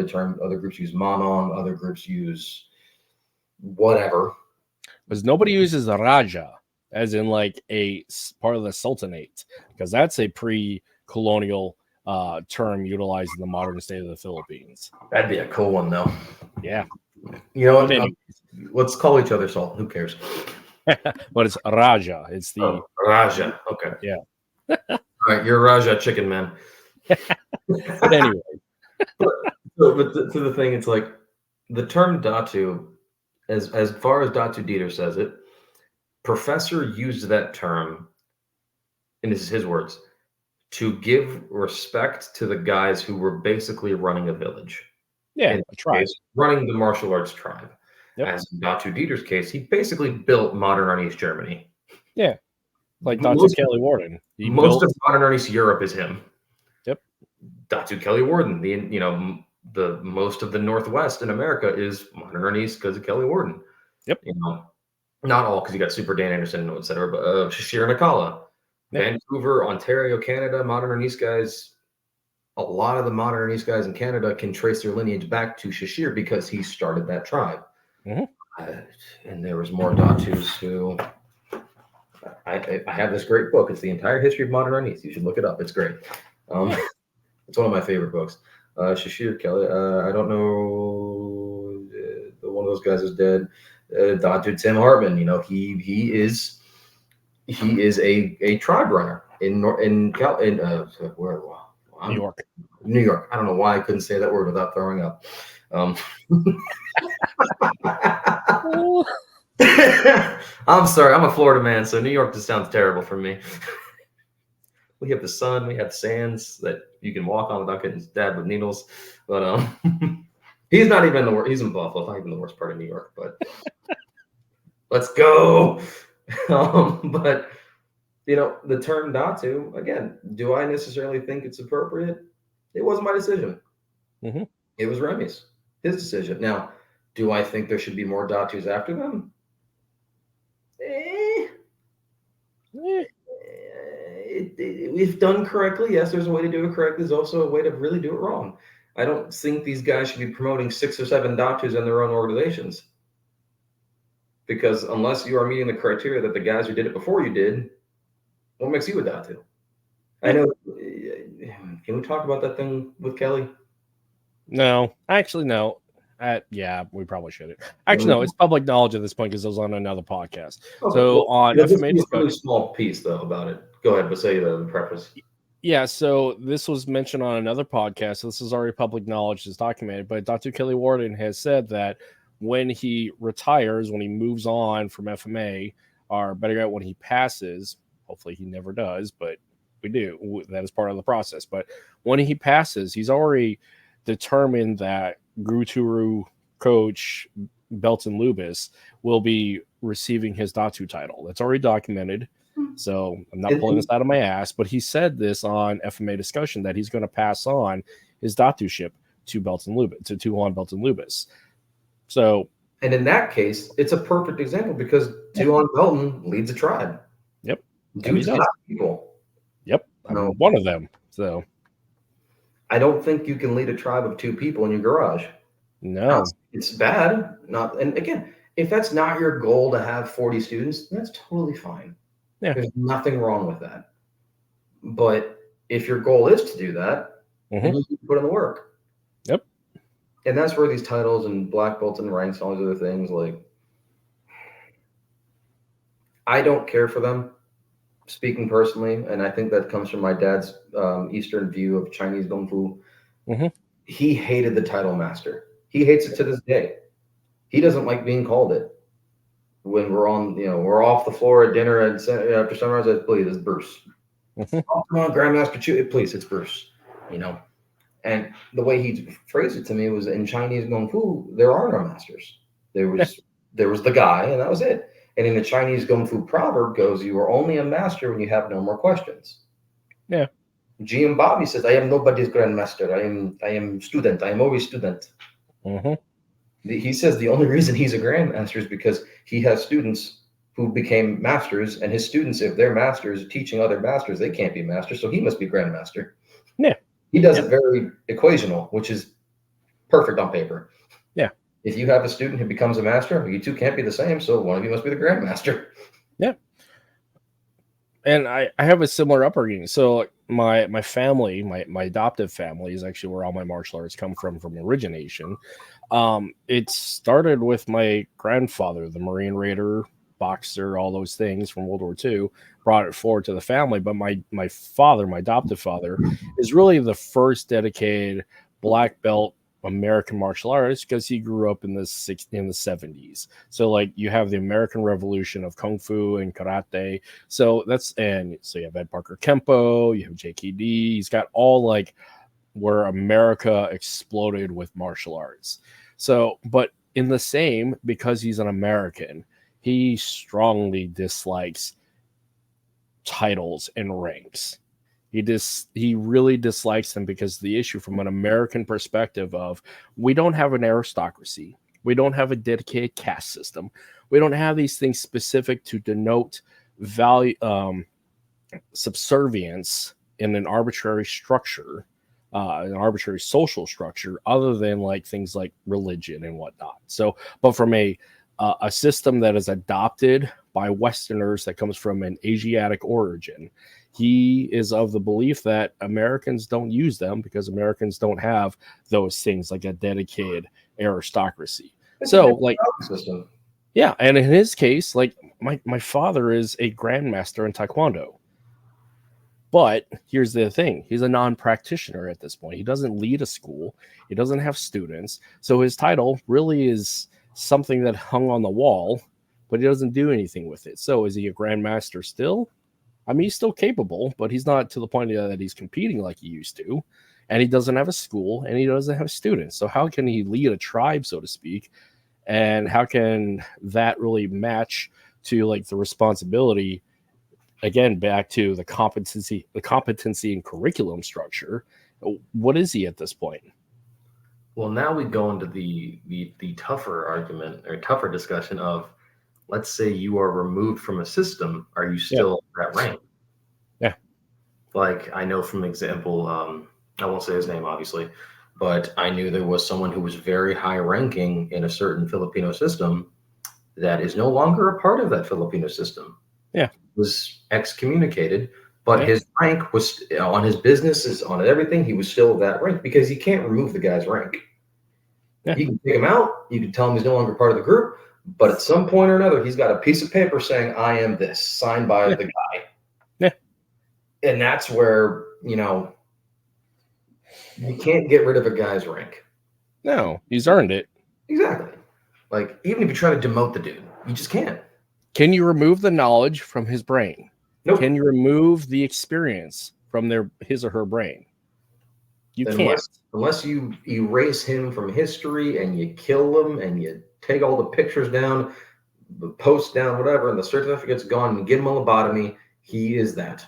other groups use Manong, other groups use whatever. Because nobody uses the Raja, as in like a part of the Sultanate, because that's a pre-colonial term utilized in the modern state of the Philippines. That'd be a cool one, though. Yeah. You know what? Let's call each other Sultan. Who cares? But it's Raja. It's the Raja. Okay. Yeah. All right, you're Raja chicken man. But anyway. but to the thing, it's like the term Datu, as far as Datu Dieter says it, Professor used that term, and this is his words, to give respect to the guys who were basically running a village. Yeah, a tribe. Running the martial arts tribe. Yep. As in Datu Dieter's case, he basically built modern Arnis Germany. Yeah. Like Datu Kelly Warden. Most of modern Arnis Europe is him. Yep. Datu Kelly Warden, the most of the Northwest in America is modern Arnis because of Kelly Warden. Yep. Not all, because you got Super Dan Anderson, et cetera, but Shashir Nakala. Yep. Vancouver, Ontario, Canada, modern Arnis guys. A lot of the modern Arnis guys in Canada can trace their lineage back to Shashir because he started that tribe. And there was more Datus who... I have this great book. It's the entire history of modern Arnis. You should look it up. It's great. It's one of my favorite books. Shashir Kelly. I don't know. One of those guys is dead. Dr. Tim Hartman. He is a tribe runner in where? New York. New York. I don't know why I couldn't say that word without throwing up. I'm sorry. I'm a Florida man, so New York just sounds terrible for me. We have the sun. We have sands that you can walk on without getting stabbed with needles. But he's not even the worst. He's in Buffalo. It's not even the worst part of New York. But let's go. But the term Datu, again, do I necessarily think it's appropriate? It wasn't my decision. It was Remy's, his decision. Now, do I think there should be more Datus after them? If done correctly, yes, there's a way to do it correctly. There's also a way to really do it wrong. I don't think these guys should be promoting 6 or 7 Datus in their own organizations. Because unless you are meeting the criteria that the guys who did it before you did, what makes you a Datu? I know. Can we talk about that thing with Kelly? No. Actually, no. Yeah, we probably shouldn't. Actually, no, it's public knowledge at this point because it was on another podcast. Okay, so on FMA, just a really small piece though about it. Go ahead, but say the preface. Yeah, so this was mentioned on another podcast. So this is already public knowledge, it's documented. But Dr. Kelly Warden has said that when he retires, when he moves on from FMA, or better yet, when he passes, hopefully he never does, but we do. That is part of the process. But when he passes, he's already determined that Guru coach Belton Lubis will be receiving his Datu title. That's already documented. So I'm not pulling this out of my ass, but he said this on FMA discussion that he's going to pass on his Datu-ship to Belton Lubis, to Tuhan Belton Lubis. So, and in that case, it's a perfect example because Tuhan Belton leads a tribe. Yep. Dude's got people. Yep. I'm one of them. So I don't think you can lead a tribe of 2 people in your garage. No. It's bad. And again, if that's not your goal to have 40 students, that's totally fine. Yeah. There's nothing wrong with that. But if your goal is to do that, then you need to put in the work. Yep. And that's where these titles and black belts and ranks and all these other things, like, I don't care for them, speaking personally, and I think that comes from my dad's Eastern view of Chinese Kung Fu. Mm-hmm. He hated the title master. He hates it to this day. He doesn't like being called it. When we're on, we're off the floor at dinner and after sunrise, please, it's Bruce. Mm-hmm. Oh, come on, Grandmaster Chu, please, it's Bruce. And the way he phrased it to me was, in Chinese Kung Fu, there are no masters. There was the guy, and that was it. And in the Chinese Kung Fu proverb goes, you are only a master when you have no more questions. Yeah. GM Bobby says, I am nobody's grandmaster. I am student. I am always student. Mm-hmm. He says the only reason he's a grandmaster is because he has students who became masters, and his students, if they're masters teaching other masters, they can't be masters, so he must be grandmaster. Yeah. He does it very equational, which is perfect on paper. Yeah. If you have a student who becomes a master, you two can't be the same, so one of you must be the grandmaster. Yeah. And I have a similar upbringing. So my family, my adoptive family, is actually where all my martial arts come from origination. It started with my grandfather, the Marine Raider, boxer, all those things from World War II, brought it forward to the family. But my father, my adoptive father, is really the first dedicated black belt American martial artist, because he grew up in the 70s. So like you have the American Revolution of Kung Fu and Karate. So you have Ed Parker Kempo, you have JKD. He's got all like where America exploded with martial arts. So, but in the same, because he's an American, he strongly dislikes titles and ranks. He really dislikes them, because the issue from an American perspective of, we don't have an aristocracy. We don't have a dedicated caste system. We don't have these things specific to denote value, subservience in an arbitrary structure, an arbitrary social structure, other than like things like religion and whatnot. So, but from a system that is adopted by Westerners, that comes from an Asiatic origin, he is of the belief that Americans don't use them because Americans don't have those things like a dedicated aristocracy. So like, system. yeah. And in his case, like my father is a grandmaster in TaeKwonDo. But here's the thing. He's a non-practitioner at this point. He doesn't lead a school. He doesn't have students. So his title really is something that hung on the wall, but he doesn't do anything with it. So is he a grandmaster still? I mean, he's still capable, but he's not to the point that he's competing like he used to. And he doesn't have a school, and he doesn't have students. So how can he lead a tribe, so to speak? And how can that really match to like the responsibility, again, back to the competency and curriculum structure? What is he at this point? Well, now we go into the tougher argument or tougher discussion of, let's say you are removed from a system, are you still at rank? Yeah. Like, I know from example, I won't say his name, obviously, but I knew there was someone who was very high ranking in a certain Filipino system that is no longer a part of that Filipino system. Yeah. Was excommunicated, but his rank was on his businesses, on everything. He was still that rank, because you can't remove the guy's rank. Yeah. You can take him out. You can tell him he's no longer part of the group. But at some point or another, he's got a piece of paper saying, I am this, signed by the guy. Yeah. And that's where, you can't get rid of a guy's rank. No, he's earned it. Exactly. Like, even if you try to demote the dude, you just can't. Can you remove the knowledge from his brain? Nope. Can you remove the experience from his or her brain? You can't. Unless you erase him from history and you kill him and you take all the pictures down, the posts down, whatever, and the certificate's gone, and give him a lobotomy, he is that.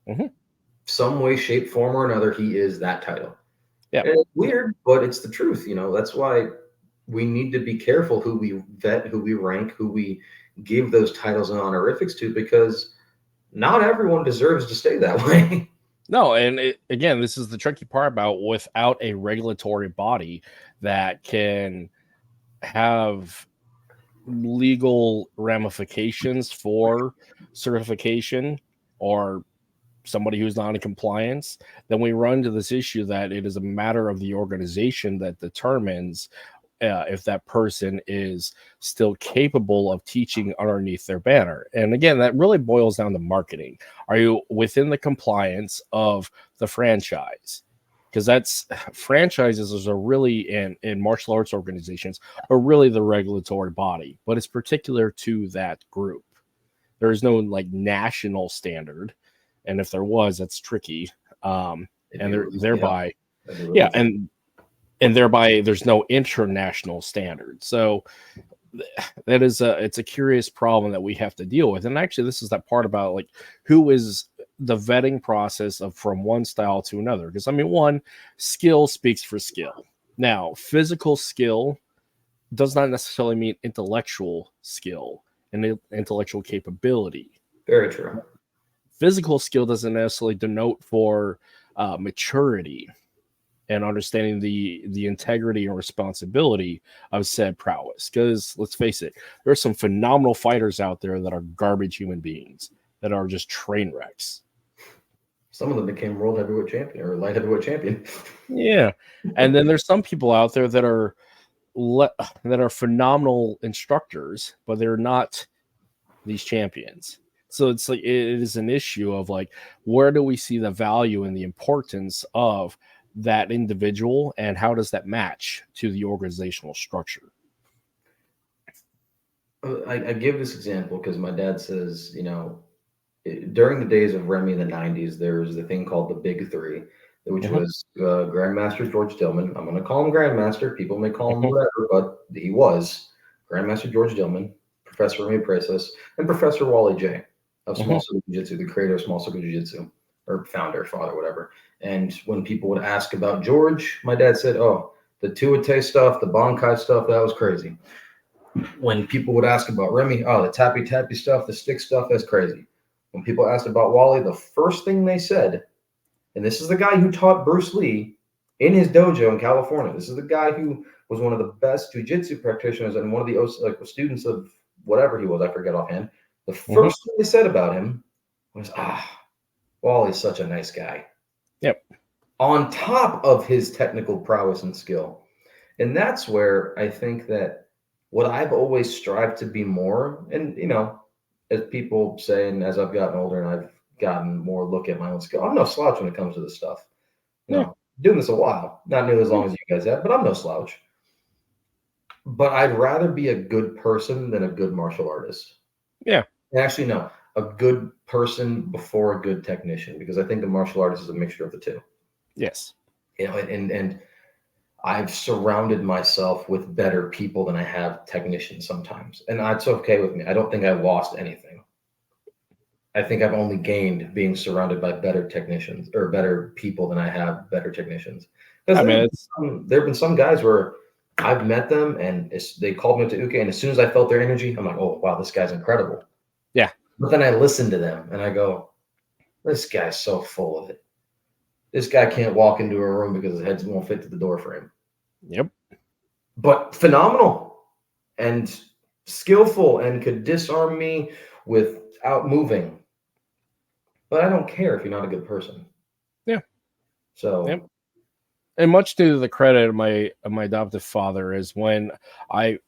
Mm-hmm. Some way, shape, form, or another, he is that title. Yeah. And it's weird, but it's the truth. That's why we need to be careful who we vet, who we rank, who we give those titles and honorifics to, because not everyone deserves to stay that way. No, and again, this is the tricky part about without a regulatory body that can have legal ramifications for certification or somebody who's not in compliance, then we run into this issue that it is a matter of the organization that determines if that person is still capable of teaching underneath their banner. And again, that really boils down to marketing. Are you within the compliance of the franchise? Because that's franchises are really in martial arts organizations are really the regulatory body, but it's particular to that group. There is no like national standard, and if there was, that's tricky. And thereby, yeah, and thereby there's no international standard. So that is it's a curious problem that we have to deal with. And actually, this is that part about like who is the vetting process of from one style to another. Because I mean, one, skill speaks for skill. Now, physical skill does not necessarily mean intellectual skill and intellectual capability. Very true. Physical skill doesn't necessarily denote for maturity and understanding the integrity and responsibility of said prowess. Because let's face it, there are some phenomenal fighters out there that are garbage human beings that are just train wrecks. Some of them became world heavyweight champion or light heavyweight champion. Yeah, and then there's some people out there that are phenomenal instructors, but they're not these champions. So it's like it is an issue of like, where do we see the value and the importance of that individual, and how does that match to the organizational structure? I give this example because my dad says, during the days of Remy in the 90s, there was the thing called the Big Three, which was Grandmaster George Dillman. I'm going to call him Grandmaster. People may call him whatever, but he was Grandmaster George Dillman, Professor Remy Presas, and Professor Wally J. of Small Circle Jiu-Jitsu, the creator of Small Circle Jiu-Jitsu, or founder, father, whatever. And when people would ask about George, my dad said, oh, the Tuatee stuff, the Bankai stuff, that was crazy. When people would ask about Remy, oh, the tappy stuff, the stick stuff, that's crazy. When people asked about Wally, the first thing they said, and this is the guy who taught Bruce Lee in his dojo in California. This is the guy who was one of the best jiu-jitsu practitioners and one of the students of whatever he was, I forget offhand. The first thing they said about him was, Wally's such a nice guy. Yep. On top of his technical prowess and skill. And that's where I think that what I've always strived to be more, and, as people say, and as I've gotten older and I've gotten more look at my own skill, I'm no slouch when it comes to this stuff. Doing this a while, not nearly as long as you guys have, but I'm no slouch. But I'd rather be a good person than a good martial artist. Yeah. And actually, no, a good person before a good technician, because I think the martial artist is a mixture of the two. Yes. And I've surrounded myself with better people than I have technicians sometimes. And that's okay with me. I don't think I lost anything. I think I've only gained being surrounded by better technicians or better people than I have better technicians. There have been some guys where I've met them and they called me up to Uke, and as soon as I felt their energy, I'm like, oh, wow, this guy's incredible. Yeah. But then I listen to them and I go, this guy's so full of it. This guy can't walk into a room because his head won't fit to the door frame. Yep. But phenomenal and skillful and could disarm me without moving. But I don't care if you're not a good person. Yeah. So. Yep. And much to the credit of my adoptive father is when I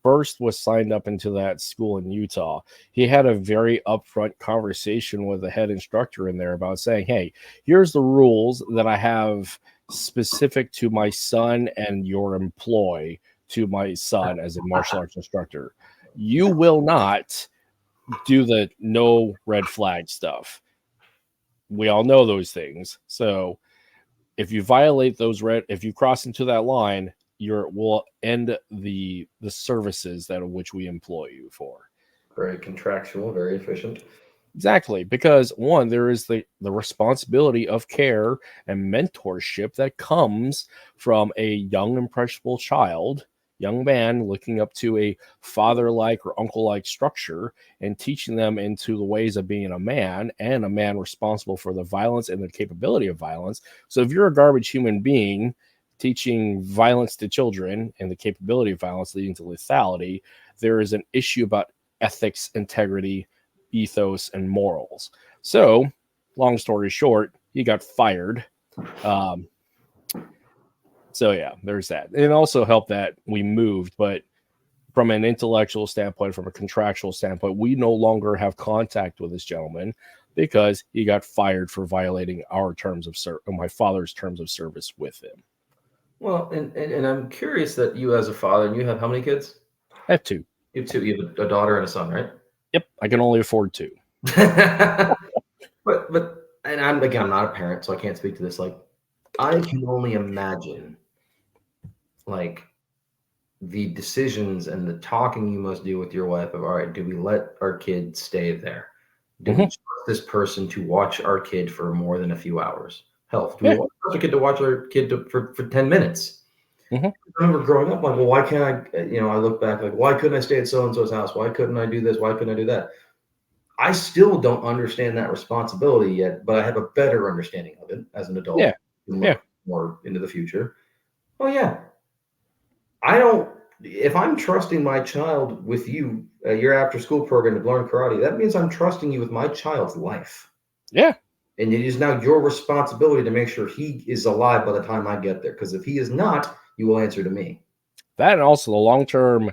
first was signed up into that school in Utah, he had a very upfront conversation with the head instructor in there about saying, hey, here's the rules that I have specific to my son and your employee to my son as a martial arts instructor. You will not do the no red flag stuff. We all know those things. So if you violate those if you cross into that line, will end the services that which we employ you for. Very contractual, very efficient. Exactly, because one, there is the responsibility of care and mentorship that comes from a young, impressionable young man looking up to a father-like or uncle-like structure and teaching them into the ways of being a man and a man responsible for the violence and the capability of violence. So if you're a garbage human being teaching violence to children and the capability of violence leading to lethality, there is an issue about ethics, integrity, ethos, and morals. So long story short, he got fired. So yeah, there's that. It also helped that we moved, but from an intellectual standpoint, from a contractual standpoint, we no longer have contact with this gentleman because he got fired for violating our terms of my father's terms of service with him. Well, and I'm curious that you, as a father, and you have how many kids? I have two. You have two. You have a daughter and a son, right? Yep, I can only afford two. but and I'm not a parent, so I can't speak to this. Like, I can only imagine, like, the decisions and the talking you must do with your wife of, all right, do we let our kid stay there? Do we trust this person to watch our kid for more than a few hours? Hell, do we want our kid to watch our kid for 10 minutes? I remember growing up, like, well, why can't I, I look back, like, why couldn't I stay at so-and-so's house? Why couldn't I do this? Why couldn't I do that? I still don't understand that responsibility yet, but I have a better understanding of it as an adult. More into the future. Oh, yeah. If I'm trusting my child with you, your after school program to learn karate, that means I'm trusting you with my child's life. Yeah. And it is now your responsibility to make sure he is alive by the time I get there. Because if he is not, you will answer to me. That, and also the long-term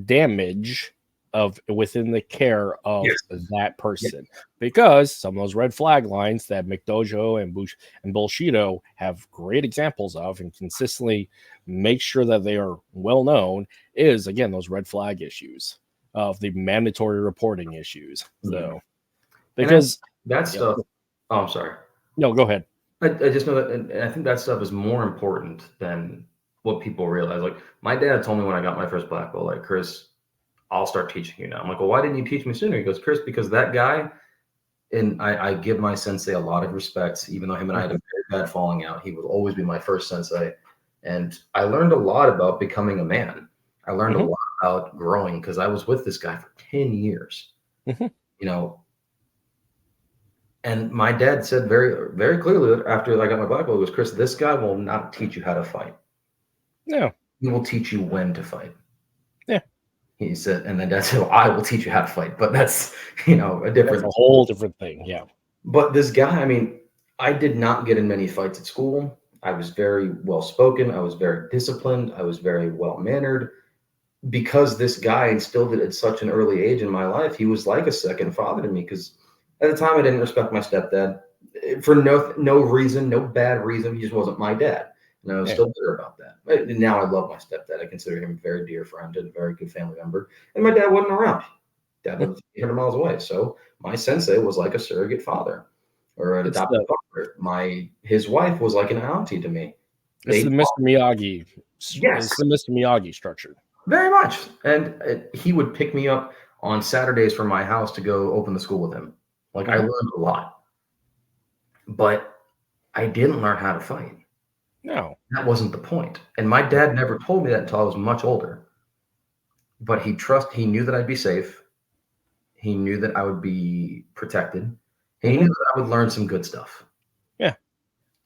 damage of within the care of that person, because some of those red flag lines that McDojo and Bushido have great examples of and consistently make sure that they are well known is, again, those red flag issues of the mandatory reporting issues. So because that stuff, I'm sorry. No, go ahead. I just know that, and I think that stuff is more important than what people realize. Like, my dad told me when I got my first black belt, like, Chris, I'll start teaching you now. I'm like, well, why didn't you teach me sooner? He goes, Chris, because that guy, and I give my sensei a lot of respect, even though him and I had a very bad falling out. He would always be my first sensei. And I learned a lot about becoming a man. I learned a lot about growing because I was with this guy for 10 years, And my dad said very, very clearly after I got my black belt, was, Chris, this guy will not teach you how to fight. No. He will teach you when to fight. Yeah. He said, and then Dad said, well, I will teach you how to fight. But that's, a whole different thing. Yeah. But this guy, I did not get in many fights at school. I was very well spoken. I was very disciplined. I was very well mannered. Because this guy instilled it at such an early age in my life, he was like a second father to me. Because at the time, I didn't respect my stepdad for no reason, no bad reason. He just wasn't my dad. And I was still bitter about that. Now I love my stepdad. I consider him a very dear friend and a very good family member. And my dad wasn't around. Dad lived 800 miles away. So my sensei was like a surrogate father or an adopted father. His wife was like an auntie to me. It's the Mr. Miyagi. Yes. It's the Mr. Miyagi structure. Very much. And he would pick me up on Saturdays from my house to go open the school with him. Like, I learned a lot. But I didn't learn how to fight. No. That wasn't the point. And my dad never told me that until I was much older. But he knew that I'd be safe. He knew that I would be protected. He knew that I would learn some good stuff. Yeah.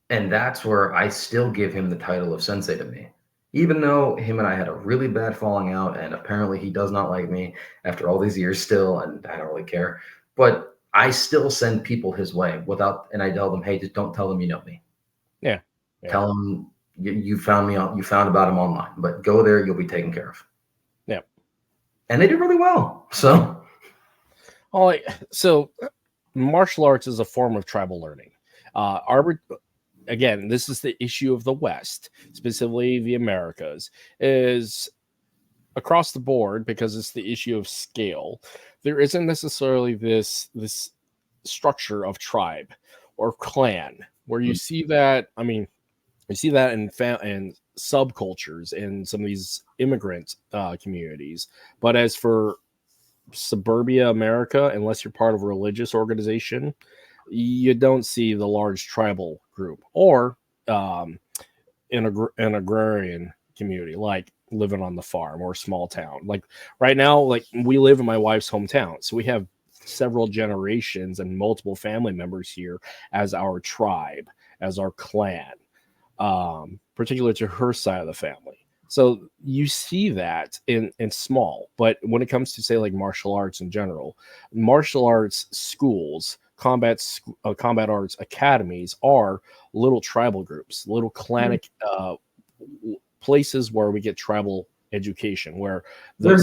And that's where I still give him the title of sensei to me. Even though him and I had a really bad falling out, and apparently he does not like me after all these years still, and I don't really care. But I still send people his way and I tell them, hey, just don't tell them you know me. Yeah. Tell them you found about him online, but go there, you'll be taken care of. Yeah. And they did really well. So martial arts is a form of tribal learning. Again, this is the issue of the West, specifically the Americas, is across the board, because it's the issue of scale. There isn't necessarily this structure of tribe or clan where you see that. You see that in subcultures in some of these immigrant communities. But as for suburbia America, unless you're part of a religious organization, you don't see the large tribal group or an agrarian community, like living on the farm or small town. Like right now, like we live in my wife's hometown, so we have several generations and multiple family members here as our tribe, as our clan, particular to her side of the family. So you see that in small, but when it comes to, say, like martial arts in general, martial arts schools combat arts academies are little tribal groups, little clanic places where we get tribal education, where the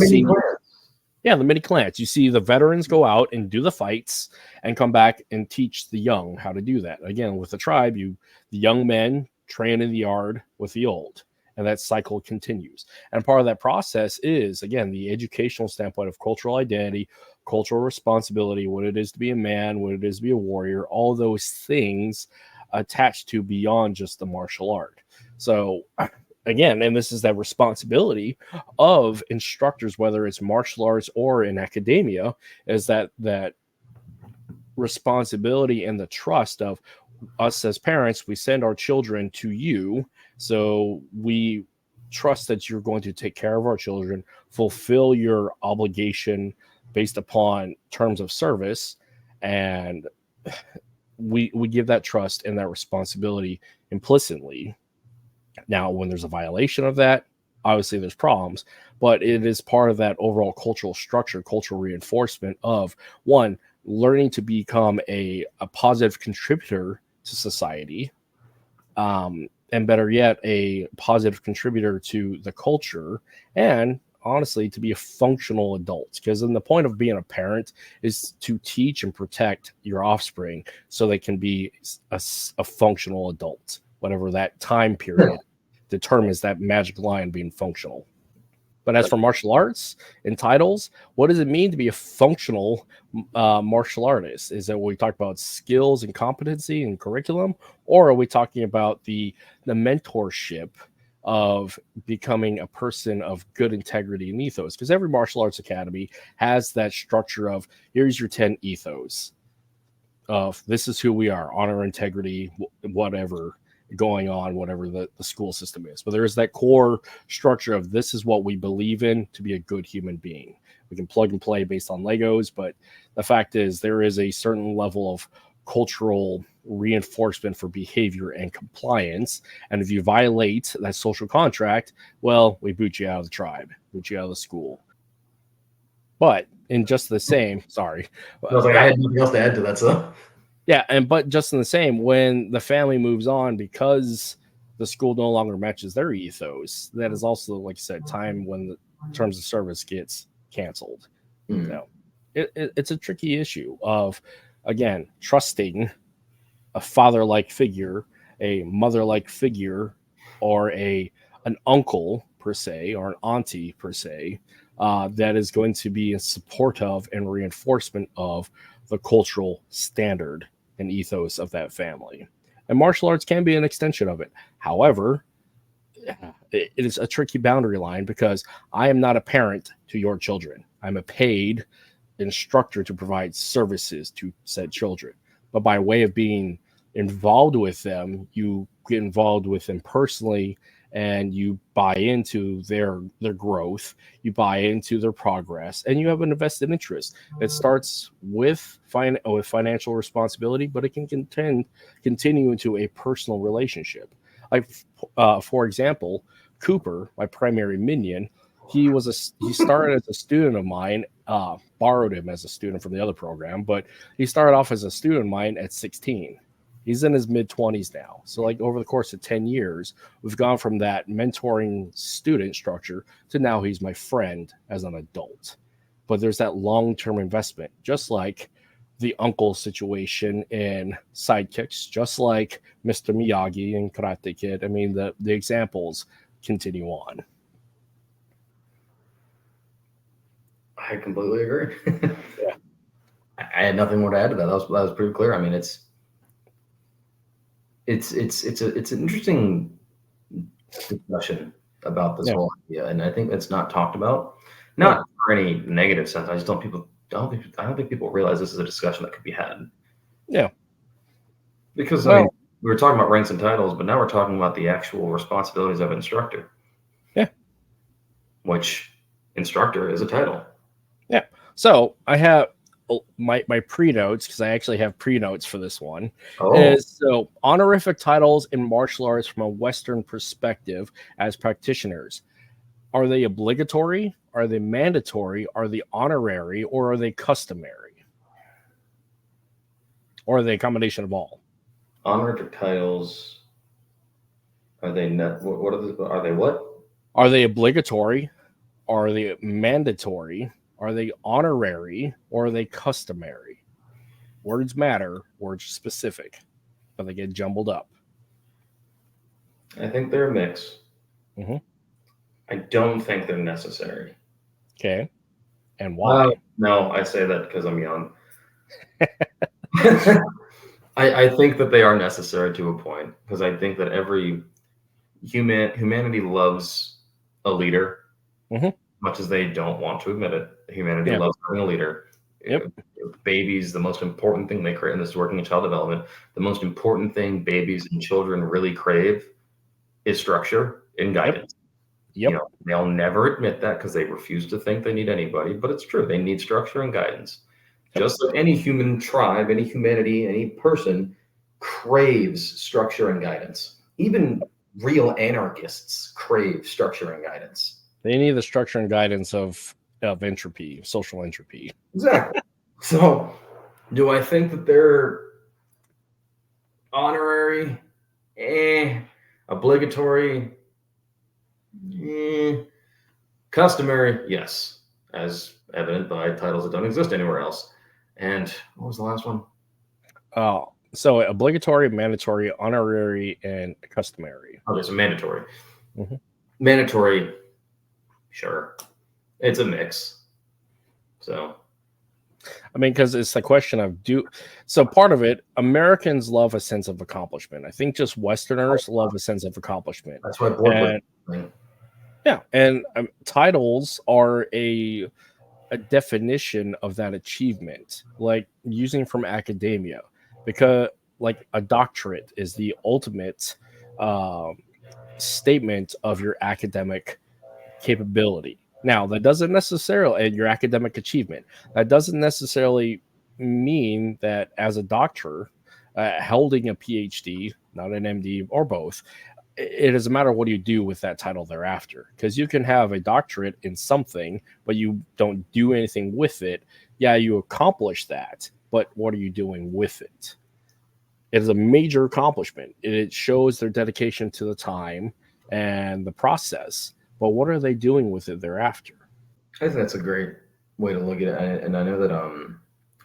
mini clans. You see the veterans go out and do the fights and come back and teach the young how to do that. Again, with the tribe, the young men train in the yard with the old, and that cycle continues. And part of that process is, again, the educational standpoint of cultural identity, cultural responsibility, what it is to be a man, what it is to be a warrior, all those things attached to beyond just the martial art. So again, and this is that responsibility of instructors, whether it's martial arts or in academia, is that responsibility and the trust of us as parents. We send our children to you, so we trust that you're going to take care of our children, fulfill your obligation based upon terms of service, and we give that trust and that responsibility implicitly. Now, when there's a violation of that, obviously there's problems, but it is part of that overall cultural structure, cultural reinforcement of, one, learning to become a positive contributor to society, and better yet, a positive contributor to the culture, and honestly, to be a functional adult. Because then the point of being a parent is to teach and protect your offspring so they can be a functional adult, whatever that time period determines that magic line being functional. But as for martial arts and titles, what does it mean to be a functional martial artist? Is that we talk about skills and competency and curriculum, or are we talking about the mentorship of becoming a person of good integrity and ethos? Because every martial arts academy has that structure of, here's your 10 ethos of this is who we are, honor, integrity, whatever going on, whatever the school system is. But there's that core structure of this is what we believe in to be a good human being. We can plug and play based on Legos, but the fact is there is a certain level of cultural reinforcement for behavior and compliance. And if you violate that social contract, well, we boot you out of the tribe, boot you out of the school. But in just the same, sorry. I was like, I had nothing else to add to that, so. Yeah, but just in the same, when the family moves on because the school no longer matches their ethos, that is also, like I said, time when the terms of service gets canceled. So it's a tricky issue of, again, trusting a father-like figure, a mother-like figure, or an uncle per se, or an auntie per se, that is going to be in support of and reinforcement of the cultural standard and ethos of that family. And martial arts can be an extension of it. However, it is a tricky boundary line because I am not a parent to your children. I'm a paid instructor to provide services to said children. But by way of being involved with them, you get involved with them personally, and you buy into their growth, you buy into their progress, and you have an invested interest. It starts with financial responsibility, but it can continue into a personal relationship. Like, for example, Cooper, my primary minion, he started as a student of mine, borrowed him as a student from the other program, but he started off as a student of mine at 16. He's in his mid-20s now. So like over the course of 10 years, we've gone from that mentoring student structure to now he's my friend as an adult. But there's that long-term investment, just like the uncle situation in Sidekicks, just like Mr. Miyagi and Karate Kid. I mean, the examples continue on. I completely agree. Yeah. I had nothing more to add to that. That was pretty clear. I mean, it's an interesting discussion about this whole idea, and I think it's not talked about. Not for any negative sense. I don't think people realize this is a discussion that could be had. Yeah. Because I mean, we were talking about ranks and titles, but now we're talking about the actual responsibilities of an instructor. Yeah. Which instructor is a title. Yeah. So I have my pre-notes, because I actually have pre-notes for this one. So honorific titles in martial arts from a Western perspective as practitioners. Are they obligatory? Are they mandatory? Are they honorary? Or are they customary? or are they a combination of all? Honorific titles, are they not, what are they what? Are they obligatory? Are they mandatory? Are they honorary? Or are they customary? Words matter, words are specific, but they get jumbled up. I think they're a mix. Mm-hmm. I don't think they're necessary. Okay. And why? No, I say that because I'm young. I think that they are necessary to a point, because I think that every humanity loves a leader, much as they don't want to admit it. Humanity loves having a leader. Yep. Babies, the most important thing they create in this working in child development, the most important thing babies and children really crave is structure and guidance. Yep. You know, they'll never admit that because they refuse to think they need anybody, but it's true. They need structure and guidance. Just like any human tribe, any humanity, any person craves structure and guidance. Even real anarchists crave structure and guidance. They need the structure and guidance of entropy, social entropy. Exactly. So, do I think that they're honorary? Obligatory? Customary? Yes, as evident by titles that don't exist anywhere else. And what was the last one? So obligatory, mandatory, honorary, and customary. Okay, so mandatory. Mandatory, sure. It's a mix. So, I mean, because it's the question of so part of it, Americans love a sense of accomplishment. I think just Westerners love a sense of accomplishment. That's why titles are a definition of that achievement, like using from academia, because like a doctorate is the ultimate statement of your academic capability. Now, that doesn't necessarily, and your academic achievement, that doesn't necessarily mean that as a doctor, holding a PhD, not an MD or both, it is a matter of what do you do with that title thereafter. Because you can have a doctorate in something, but you don't do anything with it. Yeah, you accomplish that, but what are you doing with it? It is a major accomplishment. It shows their dedication to the time and the process. But what are they doing with it thereafter? I think that's a great way to look at it. And I know that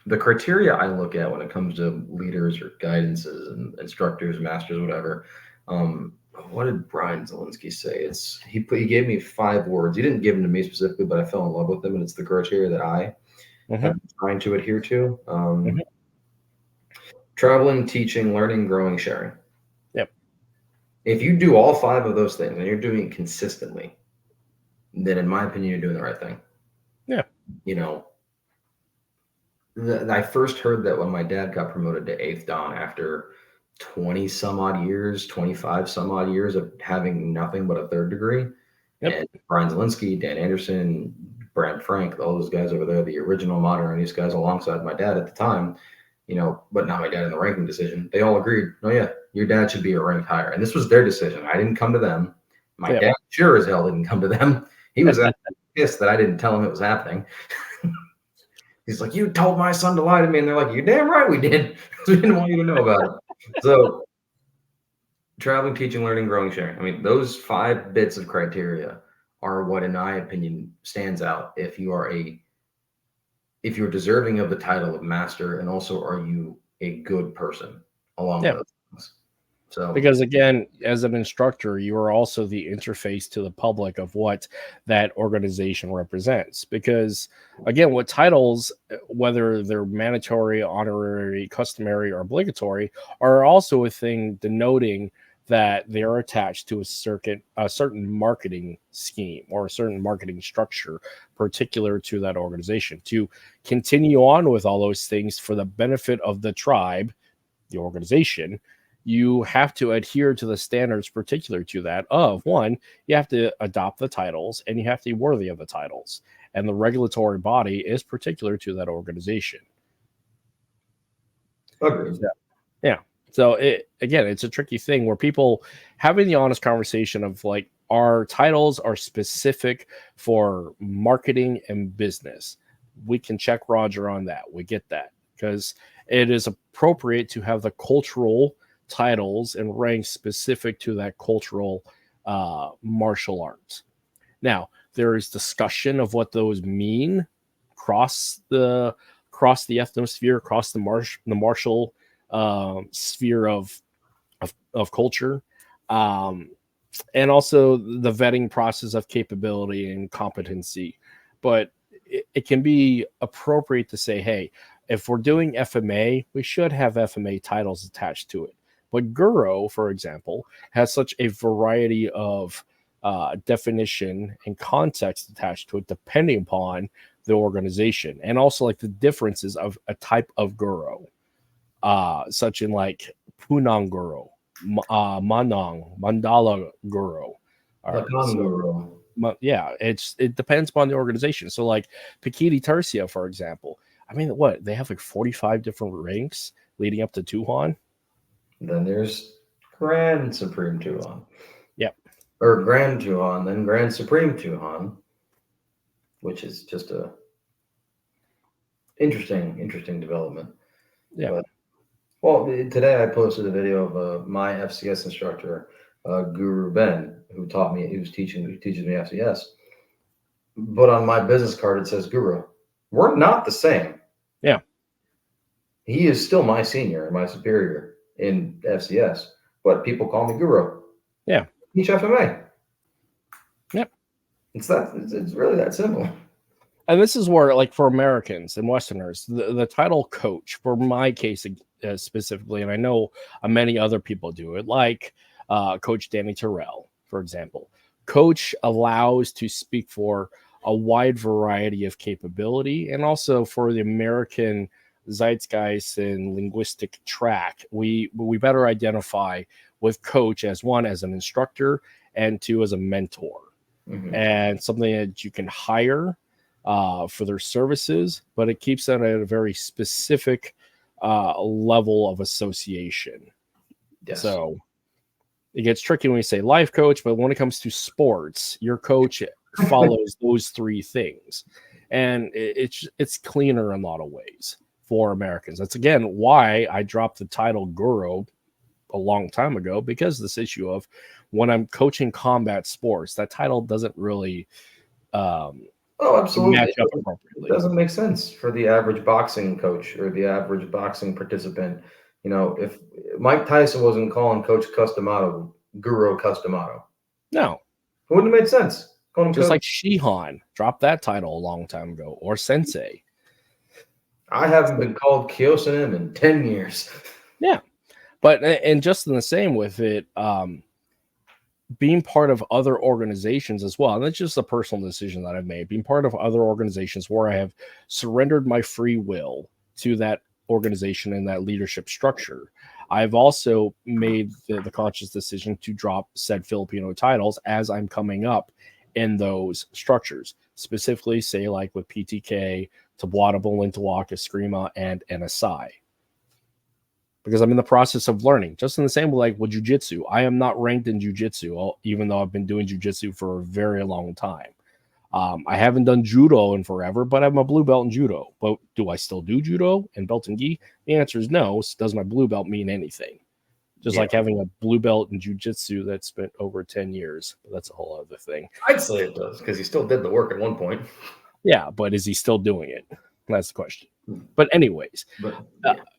the criteria I look at when it comes to leaders or guidances and instructors, masters, whatever. What did Brian Zielinski say? He gave me 5 words. He didn't give them to me specifically, but I fell in love with them, and it's the criteria that I am trying to adhere to. Traveling, teaching, learning, growing, sharing. Yep. If you do all 5 of those things and you're doing it consistently, then in my opinion, you're doing the right thing. Yeah. You know, I first heard that when my dad got promoted to 8th Dan after 20 some odd years, 25 some odd years of having nothing but a 3rd degree. Yep. And Brian Zielinski, Dan Anderson, Brad Frank, all those guys over there, the original modern, and these guys alongside my dad at the time, you know, but not my dad in the ranking decision, they all agreed, oh yeah, your dad should be ranked higher. And this was their decision. I didn't come to them. My dad sure as hell didn't come to them. He was pissed that I didn't tell him it was happening. He's like, you told my son to lie to me. And they're like, you're damn right we did. We didn't want you to know about it. So traveling, teaching, learning, growing, sharing. I mean, those 5 bits of criteria are what, in my opinion, stands out if you're deserving of the title of master, and also are you a good person along with those things. So, because again, as an instructor, you are also the interface to the public of what that organization represents. Because again, what titles, whether they're mandatory, honorary, customary, or obligatory, are also a thing denoting that they are attached to a certain marketing scheme or a certain marketing structure particular to that organization, to continue on with all those things for the benefit of the tribe, the organization. You have to adhere to the standards particular to that. Of one, you have to adopt the titles and you have to be worthy of the titles. And the regulatory body is particular to that organization. Agreed. Yeah. So it's a tricky thing where people having the honest conversation of like, our titles are specific for marketing and business. We can check Roger on that. We get that. because it is appropriate to have the cultural titles and ranks specific to that cultural martial arts. Now, there is discussion of what those mean across the ethnosphere, across the martial sphere of culture, and also the vetting process of capability and competency. But it can be appropriate to say, hey, if we're doing FMA, we should have FMA titles attached to it. But Guro, for example, has such a variety of definition and context attached to it, depending upon the organization, and also like the differences of a type of Guro, such in like Punang Guro, Manang, Mandala Guro, yeah, it depends upon the organization. So like Pikiti Tercia, for example, I mean, what, they have like 45 different ranks leading up to Tuhan. Then there's Grand Supreme Tuhan. Yep. Or Grand Tuhan, then Grand Supreme Tuhan, which is just a interesting development. Yeah. But, well, today I posted a video of my FCS instructor, Guru Ben, who teaches me FCS. But on my business card it says Guru. We're not the same. Yeah. He is still my senior, my superior in FCS, but people call me Guru. Yeah. Teach FMA. Yep. It's really that simple. And this is where, like, for Americans and Westerners, the title coach, for my case specifically, and I know many other people do it, like Coach Danny Terrell, for example. Coach allows to speak for a wide variety of capability, and also for the American zeitgeist and linguistic track, we better identify with coach as one, as an instructor, and two, as a mentor, and something that you can hire for their services, but it keeps them at a very specific level of association. Yes. So it gets tricky when we say life coach, but when it comes to sports, your coach follows those three things, and it's cleaner in a lot of ways for Americans. That's again why I dropped the title Guro a long time ago, because this issue of when I'm coaching combat sports, that title doesn't really absolutely match up appropriately. It doesn't make sense for the average boxing coach or the average boxing participant. You know, if Mike Tyson wasn't calling Coach Customato Guro Customato, no, it wouldn't have made sense. Just like Shihan dropped that title a long time ago, or Sensei. I haven't been called Kyosanim in 10 years. Yeah. But, and just in the same with it, being part of other organizations as well, and it's just a personal decision that I've made, being part of other organizations where I have surrendered my free will to that organization and that leadership structure. I've also made the conscious decision to drop said Filipino titles as I'm coming up in those structures, specifically, say, like with PTK, Tabuada, Lintawak, Eskrima, and NSI. Because I'm in the process of learning, just in the same way like with jiu-jitsu. I am not ranked in jiu-jitsu, even though I've been doing jiu-jitsu for a very long time. I haven't done judo in forever, but I'm a blue belt in judo. But do I still do judo and belt and gi? The answer is no. Does my blue belt mean anything? Just like having a blue belt in jiu-jitsu that spent over 10 years. But that's a whole other thing. I'd say it does, because he still did the work at one point. Yeah, but is he still doing it? That's the question. But anyways,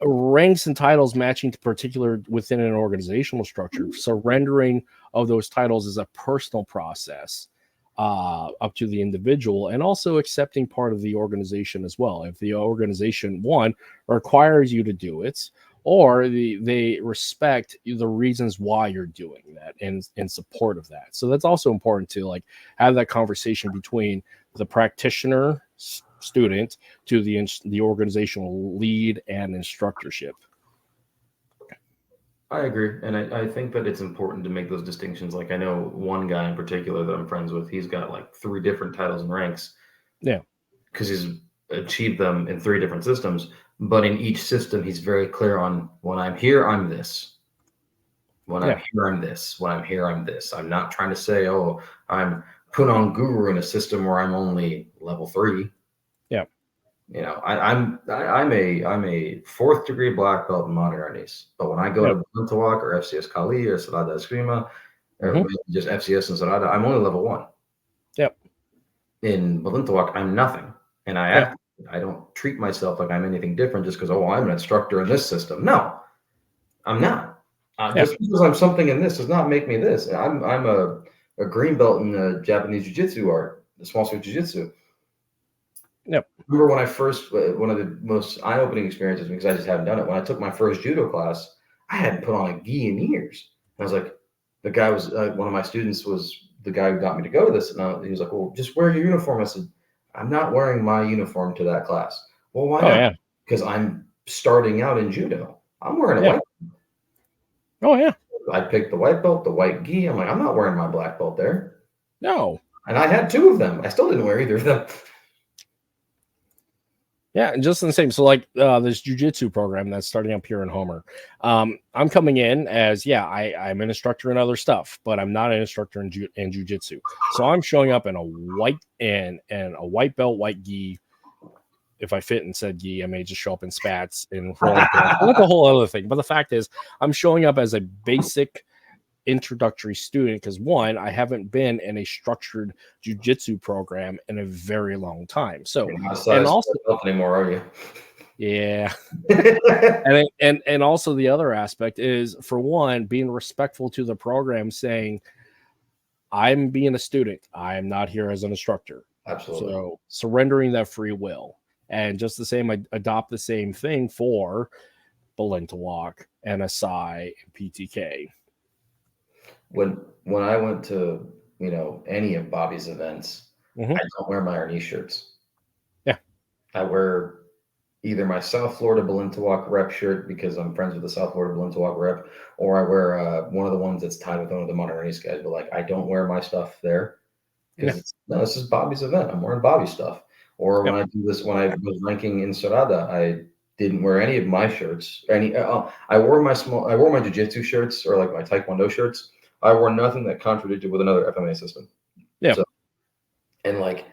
ranks and titles matching to particular within an organizational structure, surrendering of those titles is a personal process up to the individual, and also accepting part of the organization as well. If the organization, one, requires you to do it, or they respect the reasons why you're doing that and in support of that. So that's also important to like have that conversation between the practitioner student to the organizational lead and instructorship. I agree, and I think that it's important to make those distinctions. Like, I know one guy in particular that I'm friends with, he's got like 3 different titles and ranks. Yeah, because he's achieved them in 3 different systems, but in each system he's very clear on, when I'm here I'm this, when I'm here I'm this, when I'm here I'm this. I'm not trying to say, oh, I'm put on Guru in a system where I'm only level 3. Yeah. You know, I'm a fourth degree black belt in modern Arnis. But when I go to Balintawak or FCS Kali or Sarada Eskrima or just FCS and Sarada, I'm only level 1. Yep. In Balintawak, I'm nothing. And I don't treat myself like I'm anything different just because, I'm an instructor in this system. No, I'm not. Just because I'm something in this does not make me this. I'm a green belt in the Japanese jiu-jitsu art, the small suit jiu-jitsu. Yep. Remember when I first, one of the most eye-opening experiences, because I just haven't done it, when I took my first judo class, I hadn't put on a gi in years. And I was like, the guy was, one of my students was the guy who got me to go to this. And he was like, well, just wear your uniform. I said, I'm not wearing my uniform to that class. Well, why not? Yeah. Because I'm starting out in judo. I'm wearing a white belt. Oh, yeah. I picked the white belt, the white gi. I'm like, I'm not wearing my black belt there. No. And I had 2 of them. I still didn't wear either of them. Yeah, and just the same. So like this jiu-jitsu program that's starting up here in Homer. I'm coming in as, I'm an instructor in other stuff, but I'm not an instructor in jiu-jitsu. So I'm showing up in a white and a white belt, white gi. If I fit and said gi, I may just show up in spats and rolling pants. That's a whole other thing. But the fact is, I'm showing up as a basic introductory student because, one, I haven't been in a structured jiu-jitsu program in a very long time. So, and also anymore, are you? Yeah. and also the other aspect is, for one, being respectful to the program, saying I'm being a student. I'm not here as an instructor. Absolutely. So surrendering that free will. And just the same, I adopt the same thing for Balintawak, NSI, and PTK. When I went to, any of Bobby's events, I don't wear my Arnis shirts. Yeah. I wear either my South Florida Balintawak rep shirt because I'm friends with the South Florida Balintawak rep, or I wear one of the ones that's tied with one of the modern Arnis guys. But like, I don't wear my stuff there because this is Bobby's event. I'm wearing Bobby's stuff. Or when I do this, when I was ranking in Sarada, I didn't wear any of my shirts. I wore my jiu-jitsu shirts or like my TaeKwonDo shirts. I wore nothing that contradicted with another FMA system. Yeah. So, and like